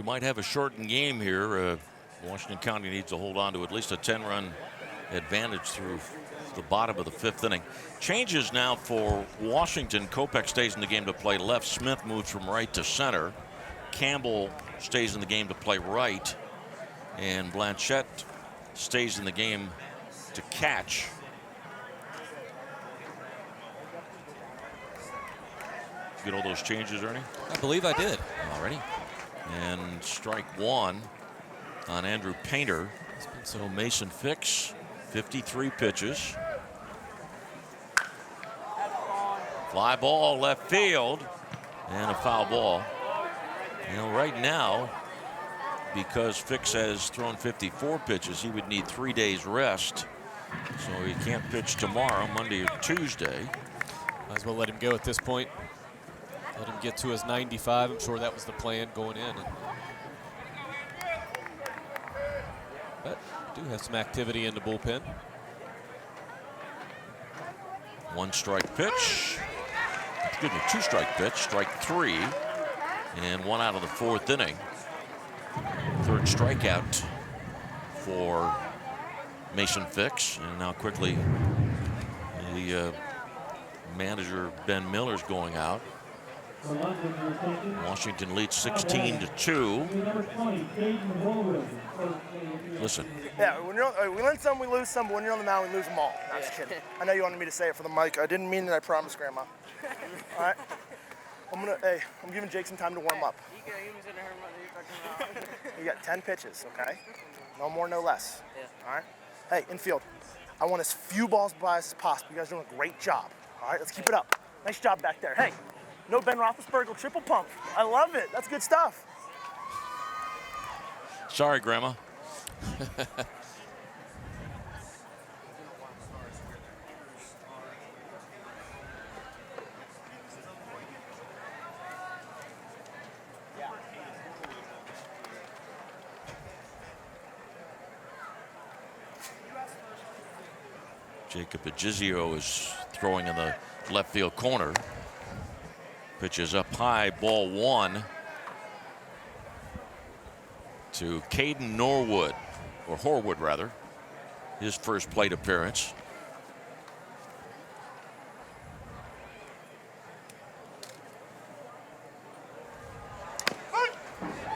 we might have a shortened game here. Washington County needs to hold on to at least a 10-run advantage through the bottom of the 5th inning. Changes now for Washington. Kopech stays in the game to play left. Smith moves from right to center. Campbell stays in the game to play right. And Blanchette stays in the game to catch. Get all those changes, Ernie? I believe I did. Already. And strike one on Andrew Painter. So Mason Fix, 53 pitches. Fly ball left field and a foul ball. You know, right now, because Fix has thrown 54 pitches, he would need 3 days rest. So he can't pitch tomorrow, Monday or Tuesday. Might as well let him go at this point. Let him get to his 95. I'm sure that was the plan going in. But do have some activity in the bullpen. 1 strike pitch. Excuse me, 2 strike pitch, strike 3. And 1 out of the 4th inning. 3rd strikeout for Mason Fix. And now quickly the manager Ben Miller's going out. Washington leads 16-2. Listen. Yeah, when we win some, we lose some, but when you're on the mound, we lose them all. No, I'm just kidding. I know you wanted me to say it for the mic. I didn't mean it, I promise, Grandma. All right? I'm giving Jake some time to warm up. You got 10 pitches, okay? No more, no less. All right? Hey, infield, I want as few balls by us as possible. You guys are doing a great job. All right, let's keep it up. Nice job back there. Hey. No Ben Roethlisberger triple pump. I love it. That's good stuff. Sorry, Grandma. Jacob Agizio is throwing in the left field corner. Pitch is up high, ball 1 to Caden Norwood, or Horwood rather, his first plate appearance.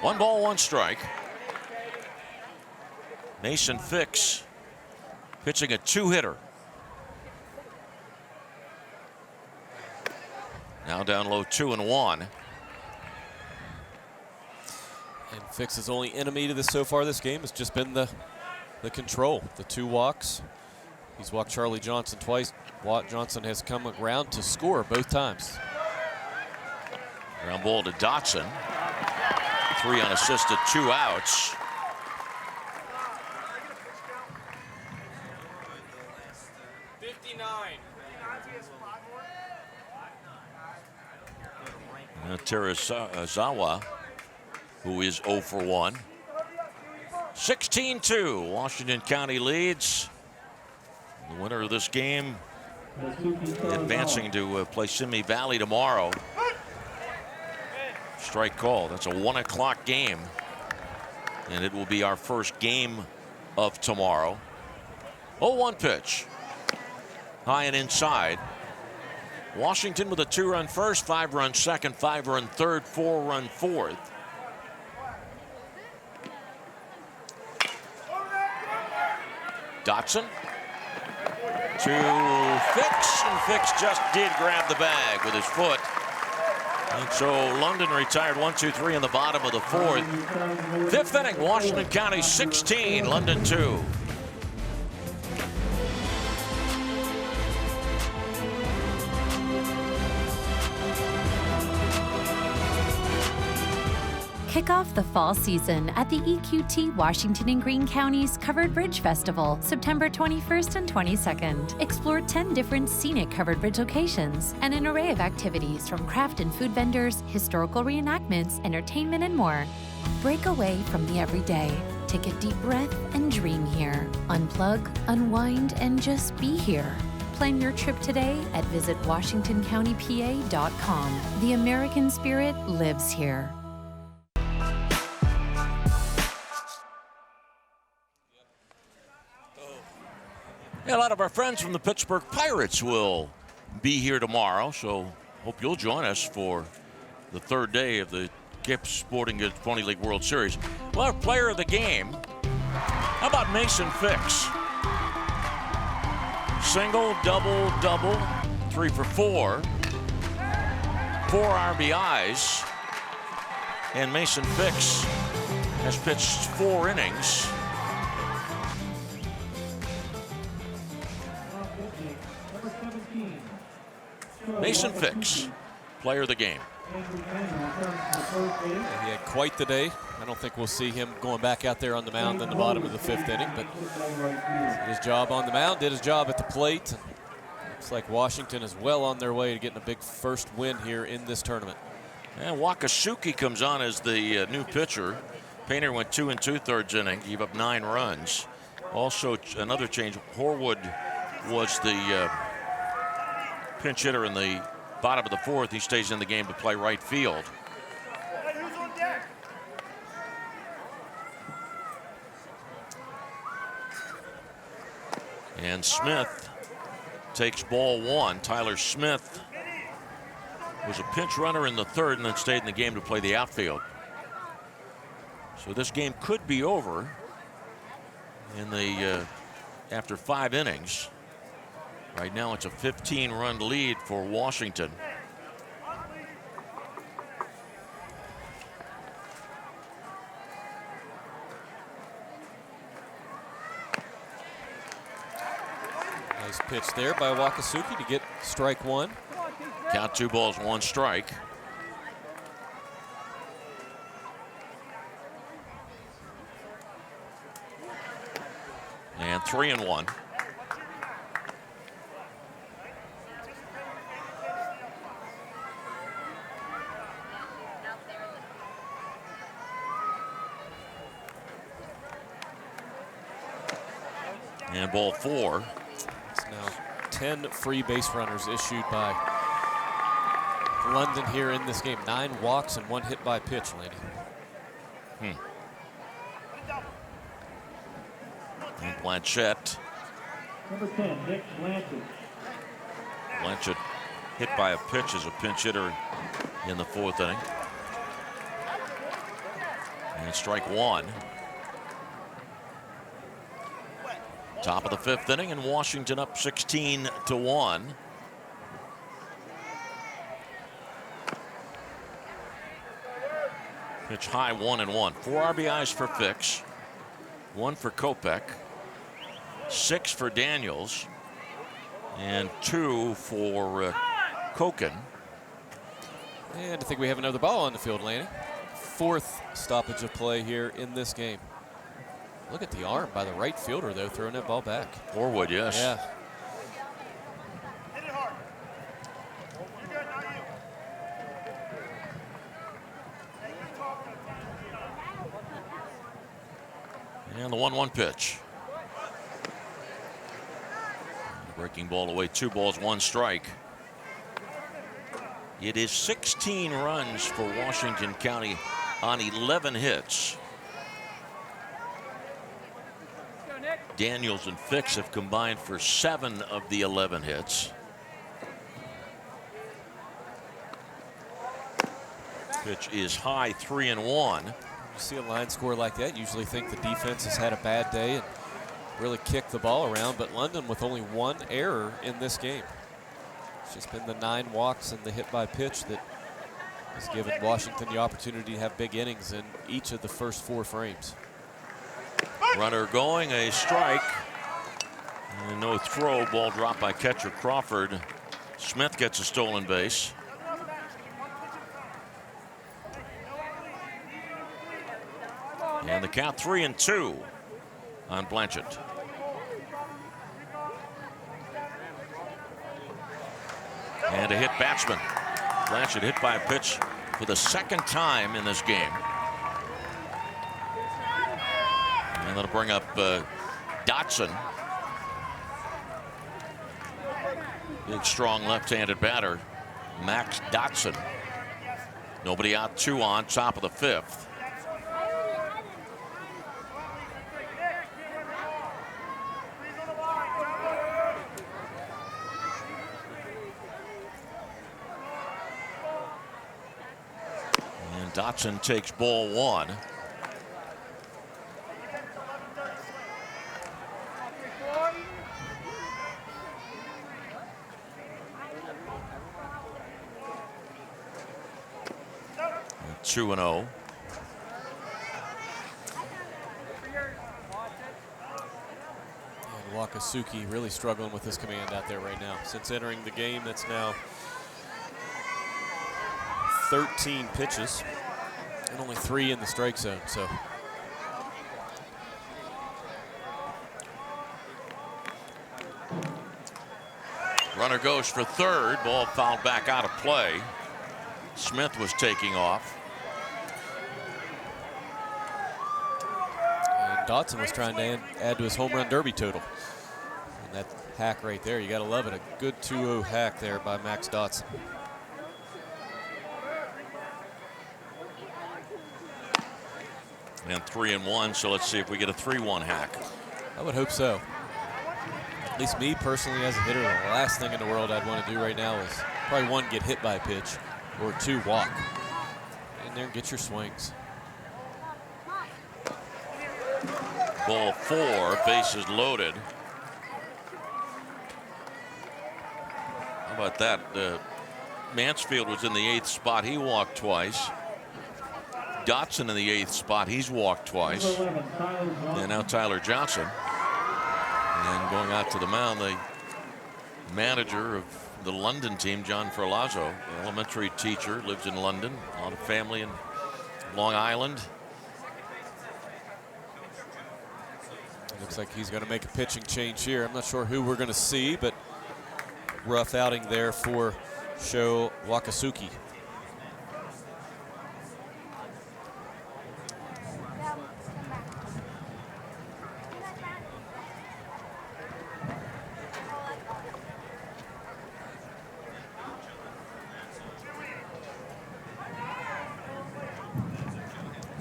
One ball, 1 strike. Mason Fix pitching a 2-hitter. Now down low, 2-1. And Fix's only enemy to this so far this game has just been the control, the 2 walks. He's walked Charlie Johnson twice. Watt Johnson has come around to score both times. Ground ball to Dotson. 3 unassisted, 2 outs. Terazawa, who is 0 for 1. 16-2, Washington County leads. The winner of this game advancing to play Simi Valley tomorrow. Strike call. That's a 1 o'clock game. And it will be our first game of tomorrow. 0-1 pitch. High and inside. Washington with a 2-run first, 5-run second, 5-run third, 4-run fourth. Dotson to Fix, and Fix just did grab the bag with his foot. And so London retired 1, 2, 3 in the bottom of the 4th. 5th inning, Washington County 16, London 2. Kick off the fall season at the EQT Washington and Greene Counties Covered Bridge Festival, September 21st and 22nd. Explore 10 different scenic covered bridge locations and an array of activities from craft and food vendors, historical reenactments, entertainment, and more. Break away from the everyday. Take a deep breath and dream here. Unplug, unwind, and just be here. Plan your trip today at visitwashingtoncountypa.com. The American spirit lives here. Yeah, a lot of our friends from the Pittsburgh Pirates will be here tomorrow, so hope you'll join us for the third day of the Gibbs Sporting Goods Pony League World Series. Well, our player of the game, how about Mason Fix? Single, double, double, 3 for 4, 4 RBIs, and Mason Fix has pitched 4 innings. Mason Fix, player of the game. He had quite the day. I don't think we'll see him going back out there on the mound in the bottom of the 5th inning, but did his job on the mound, did his job at the plate. Looks like Washington is well on their way to getting a big first win here in this tournament. And Wakasuki comes on as the new pitcher. Painter went 2 2/3 inning, gave up 9 runs. Also another change, Horwood was the pinch hitter in the bottom of the 4th. He stays in the game to play right field. And Smith takes ball 1. Tyler Smith was a pinch runner in the 3rd and then stayed in the game to play the outfield. So this game could be over in the after 5 innings. Right now it's a 15-run lead for Washington. Nice pitch there by Wakasuki to get strike 1. Count 2 balls, 1 strike. And 3-1. And ball 4. It's now 10 free base runners issued by London here in this game. 9 walks and 1 hit by pitch, Laney. And Blanchett. Number 10, Nick Blanchett. Blanchett hit by a pitch as a pinch hitter in the 4th inning. And strike 1. Top of the 5th inning, and Washington up 16-1. Pitch high, 1-1. 4 RBIs for Fix, 1 for Kopech, 6 for Daniels, and 2 for Koken. And I think we have another ball on the field, Laney. 4th stoppage of play here in this game. Look at the arm by the right fielder, though, throwing that ball back. Horwood, yes. Yeah. And the 1-1 pitch. Breaking ball away, 2 balls, 1 strike. It is 16 runs for Washington County on 11 hits. Daniels and Fix have combined for 7 of the 11 hits. Pitch is high, 3-1. You see a line score like that, usually think the defense has had a bad day and really kicked the ball around, but London with only 1 error in this game. It's just been the 9 walks and the hit by pitch that has given Washington the opportunity to have big innings in each of the first 4 frames. Runner going, a strike. And no throw, ball dropped by catcher Crawford. Smith gets a stolen base. And the count 3-2 on Blanchett. And a hit batsman. Blanchett hit by a pitch for the 2nd time in this game. And that'll bring up Dotson. Big, strong left-handed batter, Max Dotson. Nobody out, 2 on, top of the 5th. Dotson takes ball 1. And 2-0. Wakasuki really struggling with this command out there right now. Since entering the game, that's now 13 pitches and only 3 in the strike zone. So runner goes for third. Ball fouled back out of play. Smith was taking off. And Dotson was trying to add to his home run derby total. And that hack right there, you got to love it. A good 2-0 hack there by Max Dotson. And 3-1, so let's see if we get a 3-1 hack. I would hope so. At least me personally as a hitter, the last thing in the world I'd want to do right now is probably 1, get hit by a pitch, or 2, walk. In there and get your swings. Ball 4, bases loaded. How about that? Mansfield was in the 8th spot. He walked twice. Dotson in the 8th spot. He's walked twice. And now Tyler Johnson. And going out to the mound, the manager of the London team, John Ferlazzo, an elementary teacher, lives in London. A lot of family in Long Island. Looks like he's going to make a pitching change here. I'm not sure who we're going to see, but rough outing there for Sho Wakasuki.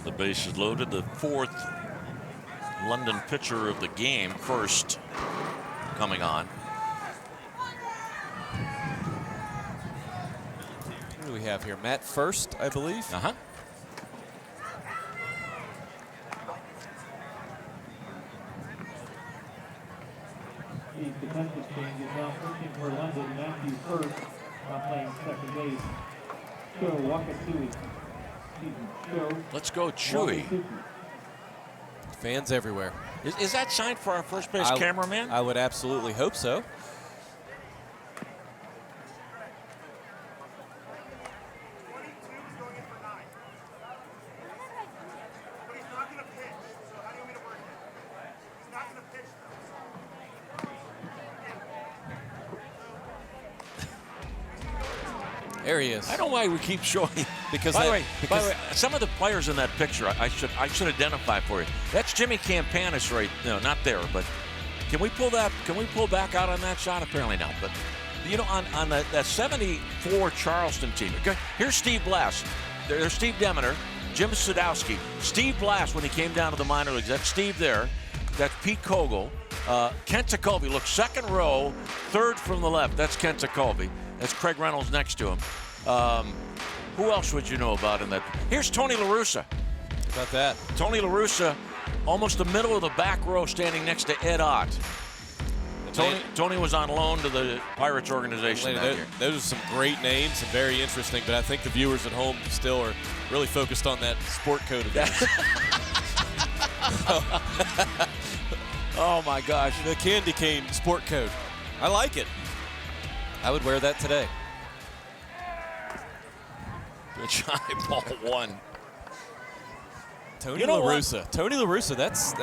The base is loaded. The 4th London pitcher of the game, first coming on. Who do we have here? Matt First, I believe. Uh-huh. The defensive change is now pushing for London. Matthew First playing second base. Sho Wakasuki. Let's go, Chewy. Fans everywhere. Is that signed for our first base cameraman? I would absolutely hope so. There he is. I don't know why we keep showing. By the way, some of the players in that picture, I should identify for you. That's Jimmy Campanis right. No, not there. But can we pull that? Can we pull back out on that shot? Apparently not. But you know, on that '74 Charleston team. Okay, here's Steve Blass. There's Steve Demeter, Jim Sadowski, Steve Blass when he came down to the minor leagues. That's Steve there. That's Pete Kogel. Kent Tekulve. Look, second row, third from the left. That's Kent Tekulve. That's Craig Reynolds next to him. Who else would you know about in that? Here's Tony La Russa. How about that? Tony La Russa, almost the middle of the back row, standing next to Ed Ott. Tony was on loan to the Pirates organization that year. Those are some great names and very interesting, but I think the viewers at home still are really focused on that sport coat event. Oh my gosh. The candy cane sport coat. I like it. I would wear that today. Pitch high, ball 1. Tony La Russa. Tony La Russa, that's.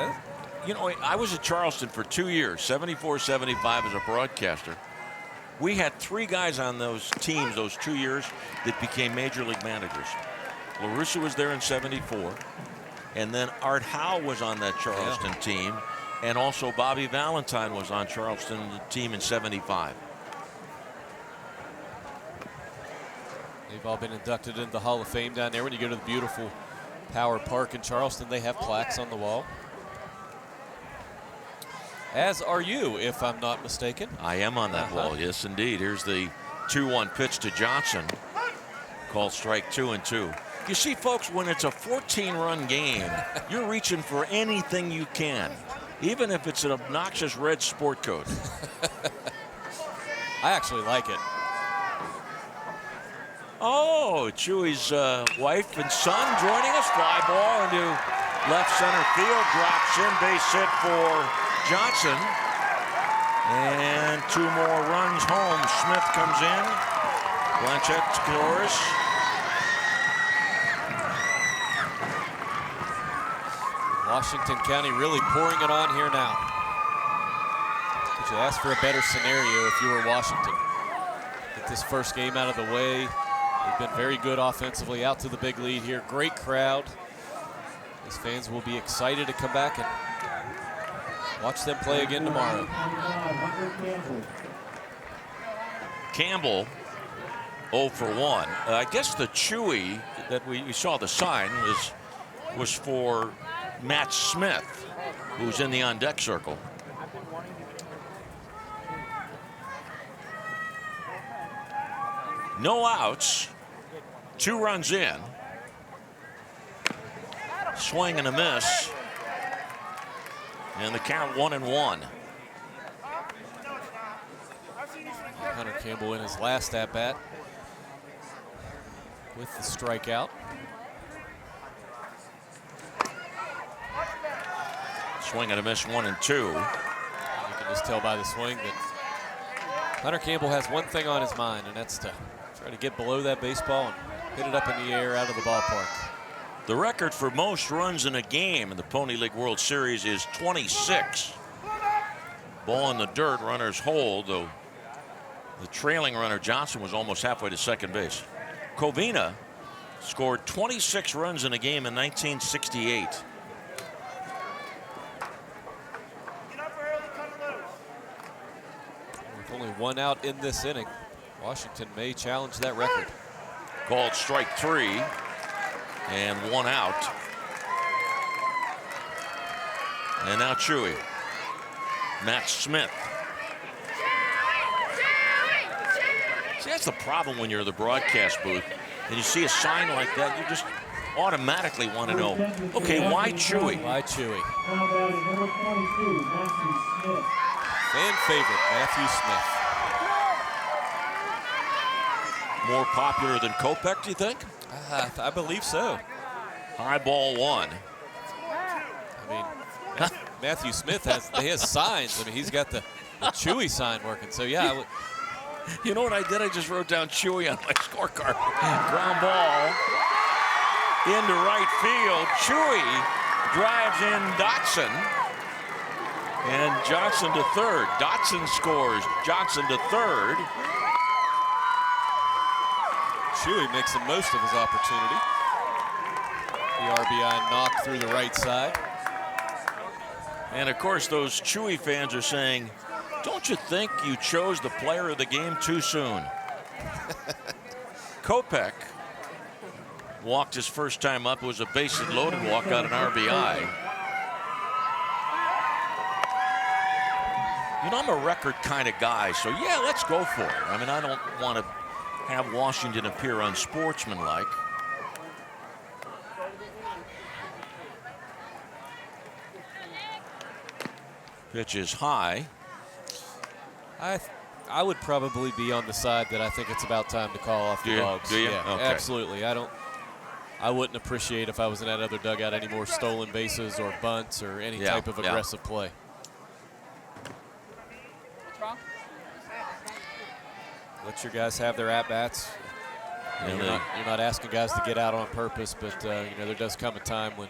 You know, I was at Charleston for 2 years, 74, 75 as a broadcaster. We had 3 guys on those teams those 2 years that became major league managers. La Russa was there in 74, and then Art Howe was on that Charleston team, and also Bobby Valentine was on Charleston team in 75. They've all been inducted into the Hall of Fame down there. When you go to the beautiful Power Park in Charleston, they have plaques on the wall. As are you, if I'm not mistaken. I am on that wall, yes, indeed. Here's the 2-1 pitch to Johnson. Called strike 2-2. You see, folks, when it's a 14-run game, you're reaching for anything you can, even if it's an obnoxious red sport coat. I actually like it. Oh, Chewy's wife and son joining us. Fly ball into left center field. Drops in. Base hit for Johnson. And 2 more runs home. Smith comes in. Blanchett scores. Washington County really pouring it on here now. Could you ask for a better scenario if you were Washington? Get this first game out of the way. They've been very good offensively, out to the big lead here. Great crowd. These fans will be excited to come back and watch them play again tomorrow. Campbell 0 for 1. I guess the Chewy that we saw the sign was for Matt Smith, who's in the on-deck circle. No outs, 2 runs in. Swing and a miss. And the count 1-1. Hunter Campbell in his last at-bat with the strikeout. Swing and a miss, 1 and 2. You can just tell by the swing that Hunter Campbell has one thing on his mind, and that's to try to get below that baseball and hit it up in the air out of the ballpark. The record for most runs in a game in the Pony League World Series is 26. Ball in the dirt, runners hold, though the trailing runner Johnson was almost halfway to second base. Covina scored 26 runs in a game in 1968. With only 1 out in this inning, Washington may challenge that record. Called strike 3 and 1 out. And now Chewy. Matt Smith. See, that's the problem when you're in the broadcast booth and you see a sign like that, you just automatically want to know, okay, why Chewy? Why Chewy? Fan favorite, Matthew Smith. More popular than Kopech, do you think? I believe so. High ball 1. I mean, Matthew Smith has signs. I mean, he's got the Chewy sign working. So, yeah. You know what I did? I just wrote down Chewy on my scorecard. Ground ball into right field. Chewy drives in Dotson. And Johnson to third. Dotson scores. Johnson to third. Chewy makes the most of his opportunity. The RBI knocked through the right side. And of course, those Chewy fans are saying, don't you think you chose the player of the game too soon? Kopech walked his first time up. It was a bases loaded walk, got an RBI. You know, I'm a record kind of guy, so yeah, let's go for it. I mean, I don't want to have Washington appear unsportsmanlike. Pitch is high. I would probably be on the side that I think it's about time to call off the dogs. Do you? Yeah, okay. Absolutely. I wouldn't appreciate if I was in that other dugout any more stolen bases or bunts or any type of aggressive play. What's wrong? Let your guys have their at-bats. You're not asking guys to get out on purpose, but you know, there does come a time when,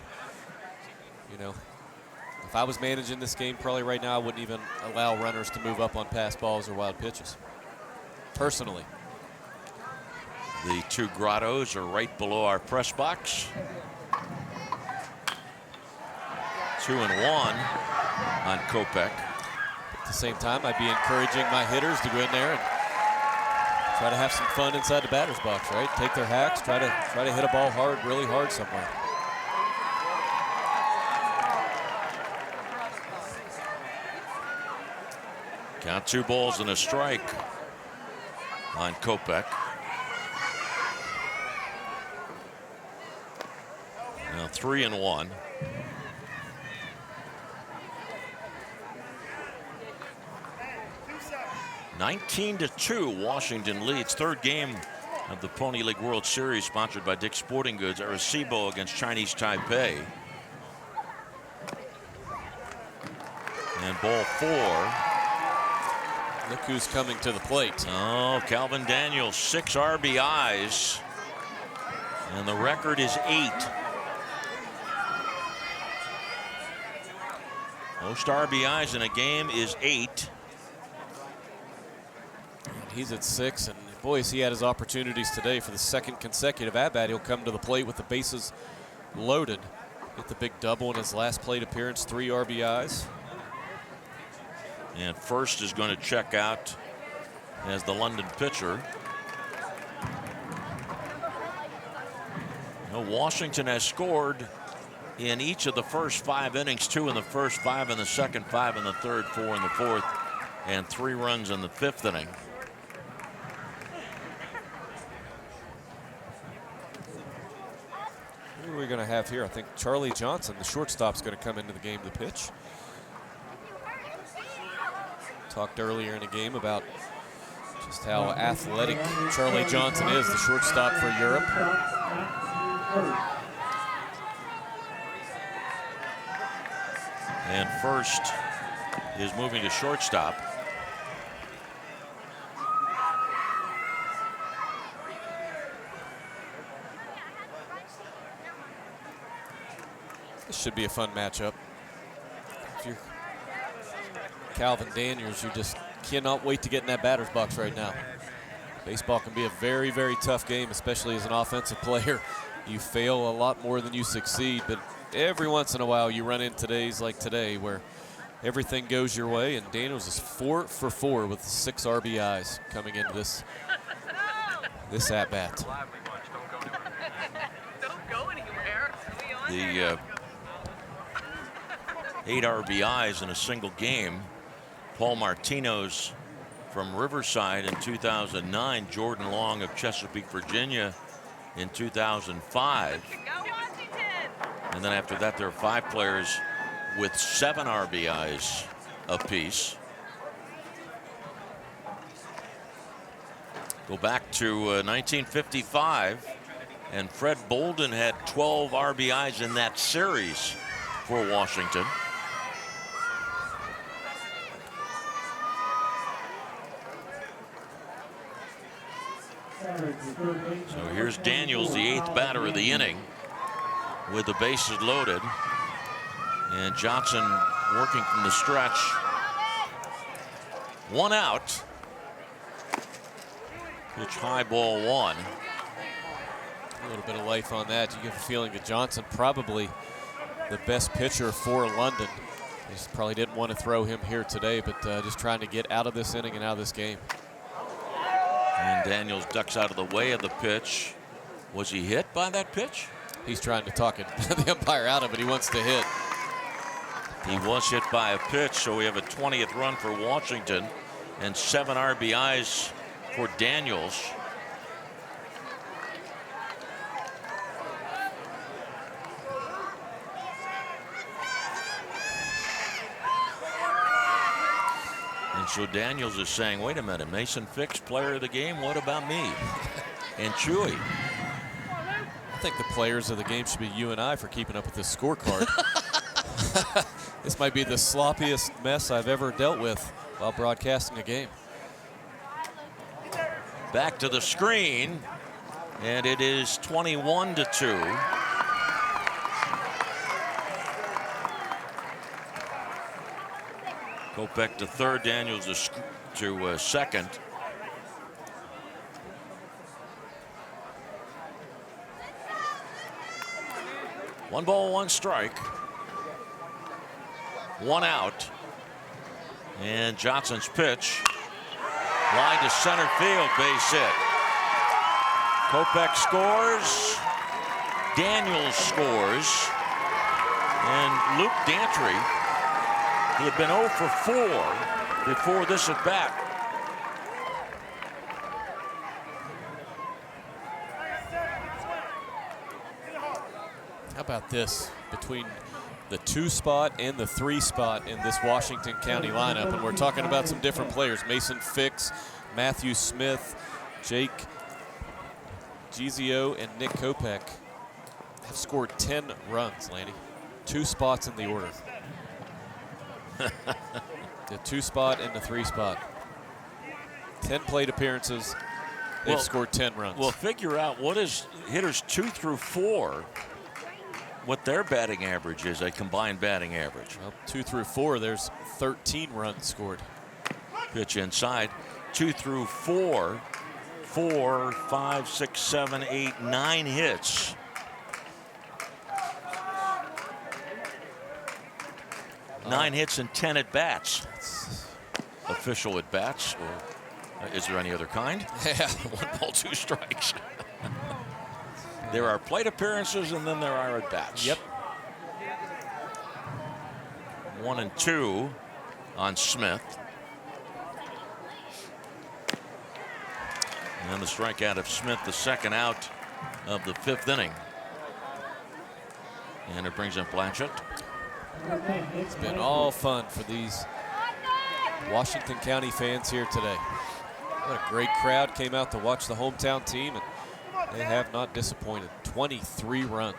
you know, if I was managing this game probably right now, I wouldn't even allow runners to move up on pass balls or wild pitches, personally. The 2 grottos are right below our press box. 2-1 on Kopech. At the same time, I'd be encouraging my hitters to go in there and try to have some fun inside the batter's box, right? Take their hacks, try to hit a ball hard, really hard somewhere. Count 2 balls and a strike on Kopech. 3-1. (19-2), Washington leads. Third game of the Pony League World Series, sponsored by Dick's Sporting Goods. Arecibo against Chinese Taipei. And ball 4. Look who's coming to the plate. Oh, Calvin Daniels, 6 RBIs. And the record is 8. Most RBIs in a game is 8. And he's at 6, and boy, has he had his opportunities today for the second consecutive at-bat. He'll come to the plate with the bases loaded. Get the big double in his last plate appearance, 3 RBIs. And first is going to check out as the London pitcher. Washington has scored in each of the first 5 innings, 2 in the first, 5 in the second, 5 in the third, 4 in the fourth, and 3 runs in the 5th inning. Who are we going to have here? I think Charlie Johnson, the shortstop, is going to come into the game to pitch. Talked earlier in the game about just how athletic Charlie Johnson is, the shortstop for Europe. And first is moving to shortstop. This should be a fun matchup. If you're Calvin Daniels, you just cannot wait to get in that batter's box right now. Baseball can be a very, very tough game, especially as an offensive player. You fail a lot more than you succeed, but every once in a while you run into days like today where everything goes your way, and Daniels is 4 for 4 with 6 RBIs coming into this at-bat. The 8 RBIs in a single game. Paul Martino's from Riverside in 2009. Jordan Long of Chesapeake, Virginia in 2005. And then after that, there are 5 players with 7 RBIs apiece. Go back to 1955, and Fred Bolden had 12 RBIs in that series for Washington. So here's Daniels, the 8th batter of the inning, with the bases loaded. And Johnson working from the stretch. 1 out. Pitch high, ball 1. A little bit of life on that. You get a feeling that Johnson probably the best pitcher for London. They just probably didn't want to throw him here today, but just trying to get out of this inning and out of this game. And Daniels ducks out of the way of the pitch. Was he hit by that pitch? He's trying to talk the umpire out of it. He wants to hit. He was hit by a pitch, so we have a 20th run for Washington and 7 RBIs for Daniels. And so Daniels is saying, wait a minute, Mason Fix, player of the game, what about me? And Chewy. I think the players of the game should be you and I for keeping up with this scorecard. This might be the sloppiest mess I've ever dealt with while broadcasting a game. Back to the screen, and it is 21-2. Kopech to third, Daniels to second. One ball, one strike. 1 out. And Johnson's pitch. Line to center field, base hit. Kopech scores. Daniels scores. And Luke Dantry, he had been 0 for 4 before this at bat. How about this? Between the 2 spot and the 3 spot in this Washington County lineup, and we're talking about some different players. Mason Fix, Matthew Smith, Jake Gizio, and Nick Kopech have scored 10 runs, Lanny. 2 spots in the order. The 2 spot and the 3 spot. 10 plate appearances. They've scored 10 runs. Well, figure out what is hitters 2 through 4, what their batting average is, a combined batting average. Well, 2 through 4, there's 13 runs scored. Pitch inside. 2 through 4, 4, 5, 6, 7, 8, 9 hits. Nine hits and 10 at bats. Official at bats, or is there any other kind? Yeah. 1 ball, 2 strikes. There are plate appearances and then there are at bats. Yep. 1 and 2 on Smith. And the strikeout of Smith, the second out of the 5th inning. And it brings up Blanchett. It's been all fun for these Washington County fans here today. What a great crowd came out to watch the hometown team, and they have not disappointed. 23 runs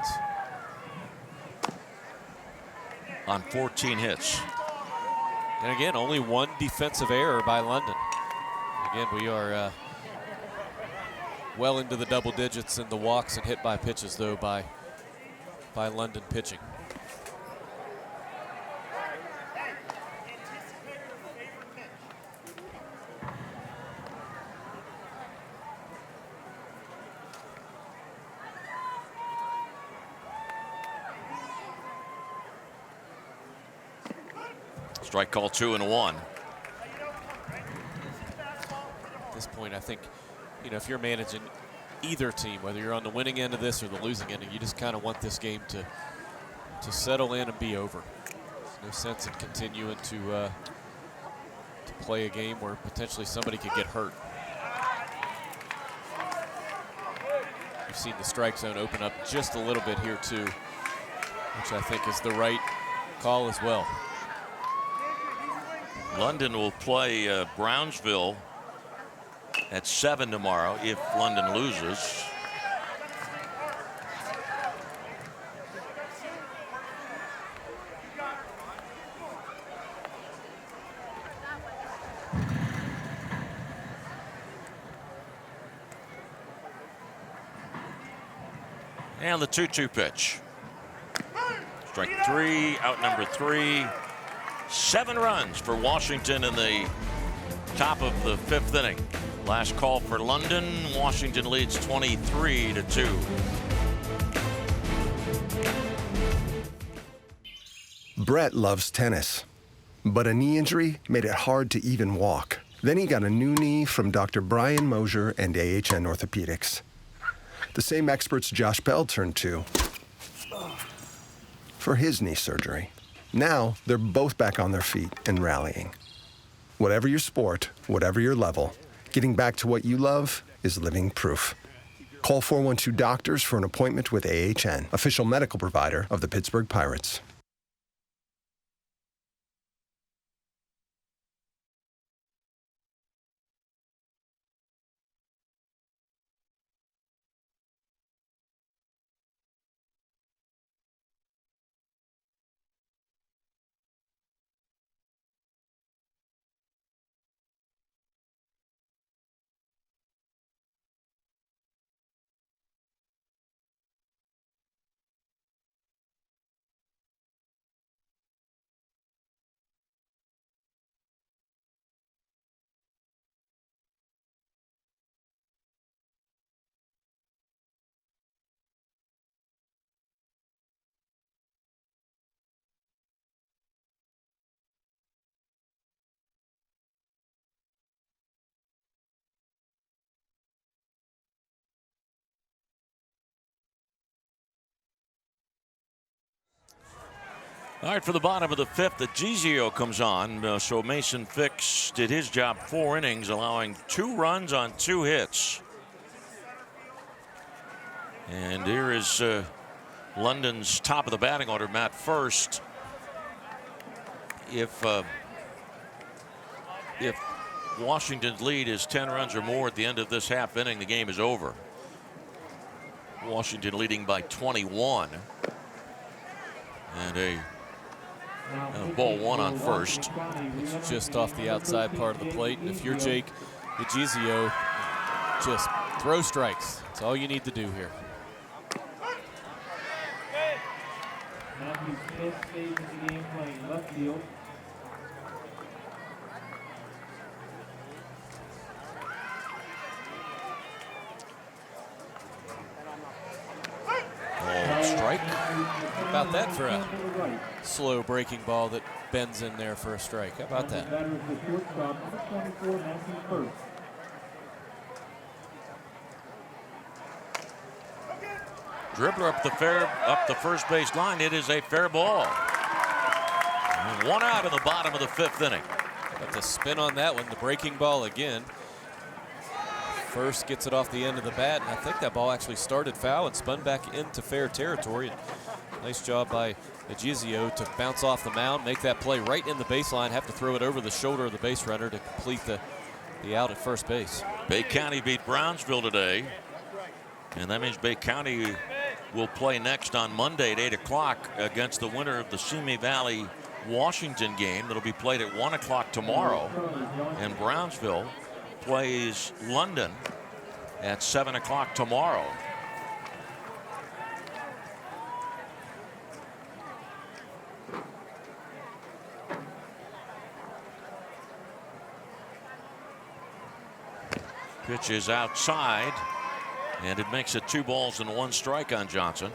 on 14 hits. And again, only 1 defensive error by London. Again, we are well into the double digits in the walks and hit by pitches, though, by London pitching. Strike call 2 and 1. At this point, I think, if you're managing either team, whether you're on the winning end of this or the losing end, you just kind of want this game to settle in and be over. There's no sense in continuing to play a game where potentially somebody could get hurt. You've seen the strike zone open up just a little bit here too, which I think is the right call as well. London will play Brownsville at 7 tomorrow if London loses. And the 2-2 pitch. Strike 3, out number 3. 7 runs for Washington in the top of the 5th inning. Last call for London. Washington leads 23-2. Brett loves tennis, but a knee injury made it hard to even walk. Then he got a new knee from Dr. Brian Mosier and AHN Orthopedics, the same experts Josh Bell turned to for his knee surgery. Now, they're both back on their feet and rallying. Whatever your sport, whatever your level, getting back to what you love is living proof. Call 412-DOCTORS for an appointment with AHN, official medical provider of the Pittsburgh Pirates. All right, for the bottom of the 5th, the Gizio comes on. So Mason Fix did his job, 4 innings, allowing 2 runs on 2 hits. And here is London's top of the batting order, Matt First. If Washington's lead is 10 runs or more at the end of this half inning, the game is over. Washington leading by 21. And a ball one on first. It's just off the outside part of the plate. And if you're Jake DeGizio, just throw strikes. That's all you need to do here. Matthew Smith stays in the game playing left field. Strike. How about that for a slow breaking ball that bends in there for a strike? How about that? Dribbler up the first base line. It is a fair ball. And one out in the bottom of the fifth inning. Got the spin on that one. The breaking ball again. First gets it off the end of the bat, and I think that ball actually started foul and spun back into fair territory. Nice job by DeGizio to bounce off the mound, make that play right in the baseline, have to throw it over the shoulder of the base runner to complete the out at first base. Bay County beat Brownsville today, and that means Bay County will play next on Monday at 8 o'clock against the winner of the Simi Valley Washington game that'll be played at 1 o'clock tomorrow, and Brownsville plays London at 7 o'clock tomorrow. Pitch is outside, and it makes it 2 balls and 1 strike on Johnson.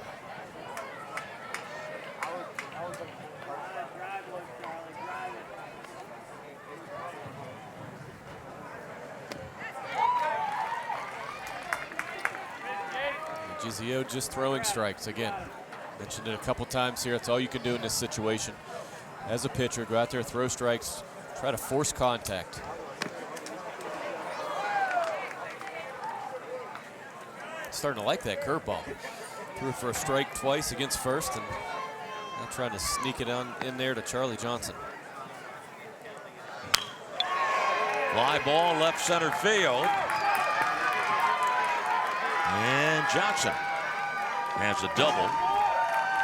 DeGizio just throwing strikes again. Mentioned it a couple times here. That's all you can do in this situation. As a pitcher, go out there, throw strikes, try to force contact. Starting to like that curveball. Threw for a strike twice against first, and now trying to sneak it on in there to Charlie Johnson. Fly ball left center field. And Johnson has a double.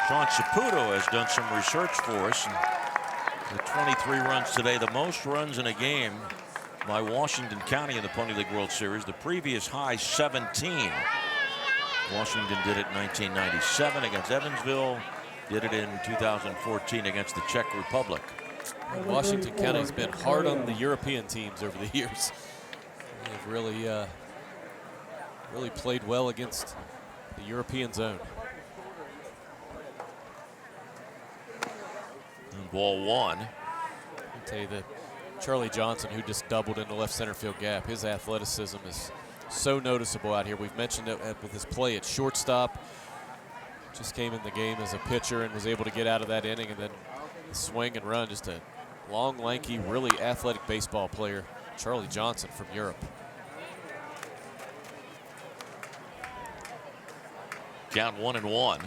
Sean Saputo has done some research for us. The 23 runs today, the most runs in a game by Washington County in the Pony League World Series. The previous high, 17. Washington did it in 1997 against Evansville. Did it in 2014 against the Czech Republic. Washington County's been hard on the European teams over the years. They've really played well against the European zone. And ball one. I'll tell you that Charlie Johnson, who just doubled in the left center field gap, his athleticism is so noticeable out here. We've mentioned it with his play at shortstop. Just came in the game as a pitcher and was able to get out of that inning, and then swing and run. Just a long, lanky, really athletic baseball player, Charlie Johnson from Europe. Count 1-1.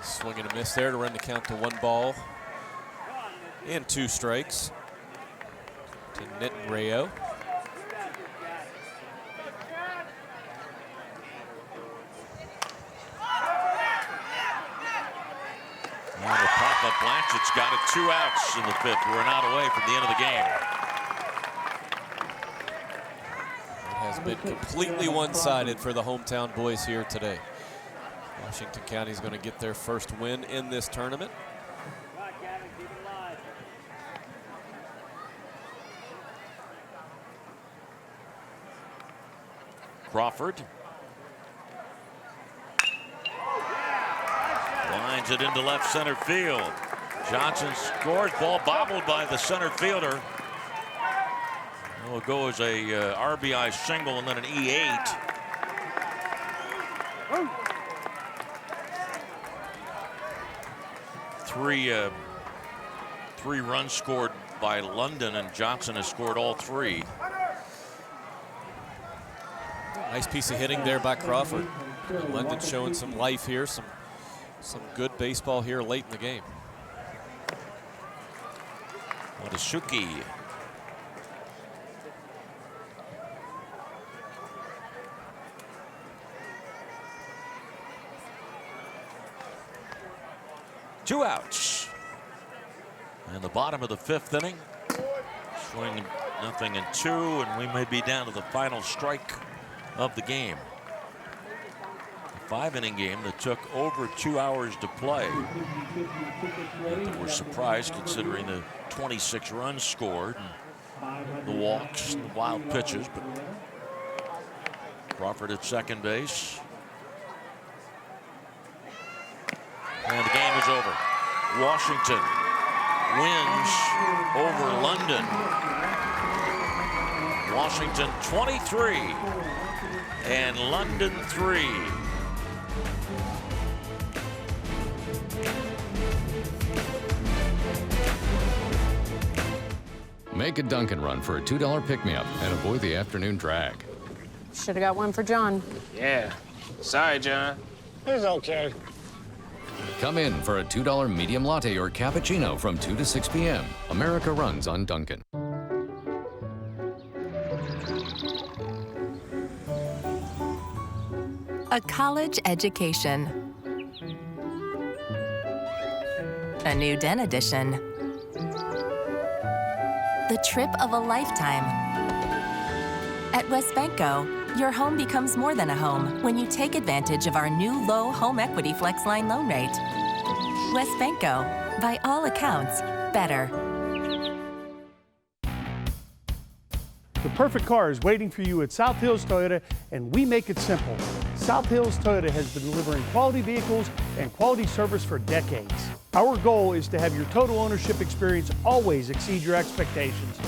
Swing and a miss there to run the count to 1 ball and 2 strikes to Nitin Rayo. And the pop-up Blanchett's got it 2 outs in the 5th. We're not away from the end of the game. It has been completely one-sided for the hometown boys here today. Washington County is going to get their first win in this tournament. Crawford lines it into left center field. Johnson scores. Ball bobbled by the center fielder. Will go as a RBI single and then an E8. Three runs scored by London, and Johnson has scored all three. Nice piece of hitting there by Crawford. London showing some life here, some good baseball here late in the game. Wadasuki. Two outs. And the bottom of the fifth inning. Swing 0-2, and we may be down to the final strike of the game. A 5-inning game that took over 2 hours to play. We're surprised considering the 26 runs scored, and the walks, the wild pitches. But Crawford at second base. And the game is over. Washington wins over London. Washington 23 and London 3. Make a Dunkin' run for a $2 pick-me-up and avoid the afternoon drag. Should have got one for John. Yeah. Sorry, John. It's okay. Come in for a $2 medium latte or cappuccino from 2 to 6 p.m. America runs on Dunkin'. A college education. A new den edition. The trip of a lifetime. At WesBanco, your home becomes more than a home when you take advantage of our new low home equity flex line loan rate. WesBanco, by all accounts, better. The perfect car is waiting for you at South Hills Toyota, and we make it simple. South Hills Toyota has been delivering quality vehicles and quality service for decades. Our goal is to have your total ownership experience always exceed your expectations.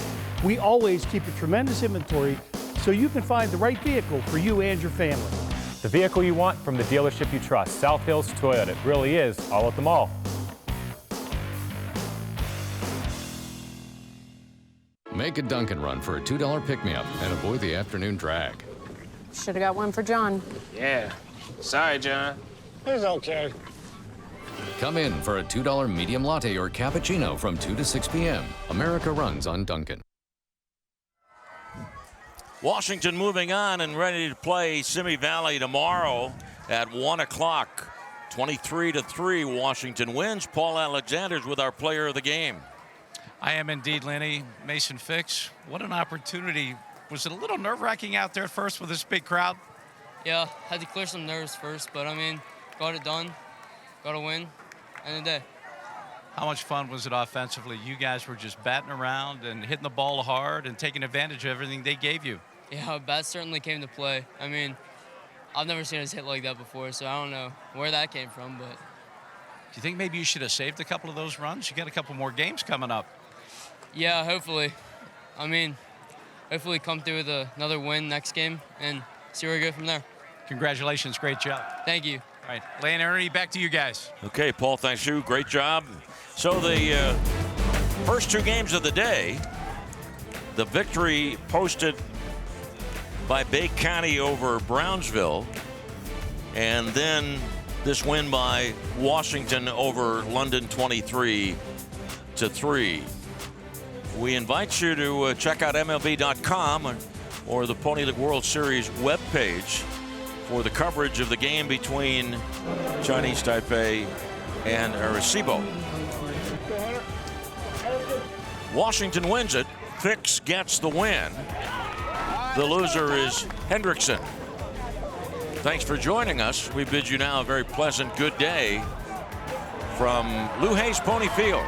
We always keep a tremendous inventory so you can find the right vehicle for you and your family. The vehicle you want from the dealership you trust. South Hills Toyota. It really is all at the mall. Make a Dunkin' run for a $2 pick-me-up and avoid the afternoon drag. Should have got one for John. Yeah. Sorry, John. It's okay. Come in for a $2 medium latte or cappuccino from 2 to 6 p.m. America runs on Dunkin'. Washington moving on and ready to play Simi Valley tomorrow at 1 o'clock. 23-3, Washington wins. Paul Alexander's with our player of the game. I am indeed, Lenny. Mason Fix, what an opportunity. Was it a little nerve-wracking out there at first with this big crowd? Yeah, had to clear some nerves first, but I mean, got it done, got a win, and a day. How much fun was it offensively? You guys were just batting around and hitting the ball hard and taking advantage of everything they gave you. Yeah, bats certainly came to play. I mean, I've never seen us hit like that before, so I don't know where that came from, but. Do you think maybe you should have saved a couple of those runs? You got a couple more games coming up. Yeah, hopefully. I mean, hopefully come through with another win next game and see where we go from there. Congratulations, great job. Thank you. All right, Lane and Ernie, back to you guys. Okay, Paul, thanks you. Great job. So the first two games of the day, the victory posted by Bay County over Brownsville, and then this win by Washington over London 23-3. We invite you to check out MLB.com or the Pony League World Series webpage for the coverage of the game between Chinese Taipei and Arecibo. Washington wins it. Fix gets the win. The loser is Hendrickson. Thanks for joining us. We bid you now a very pleasant good day from Lou Hayes Pony Field.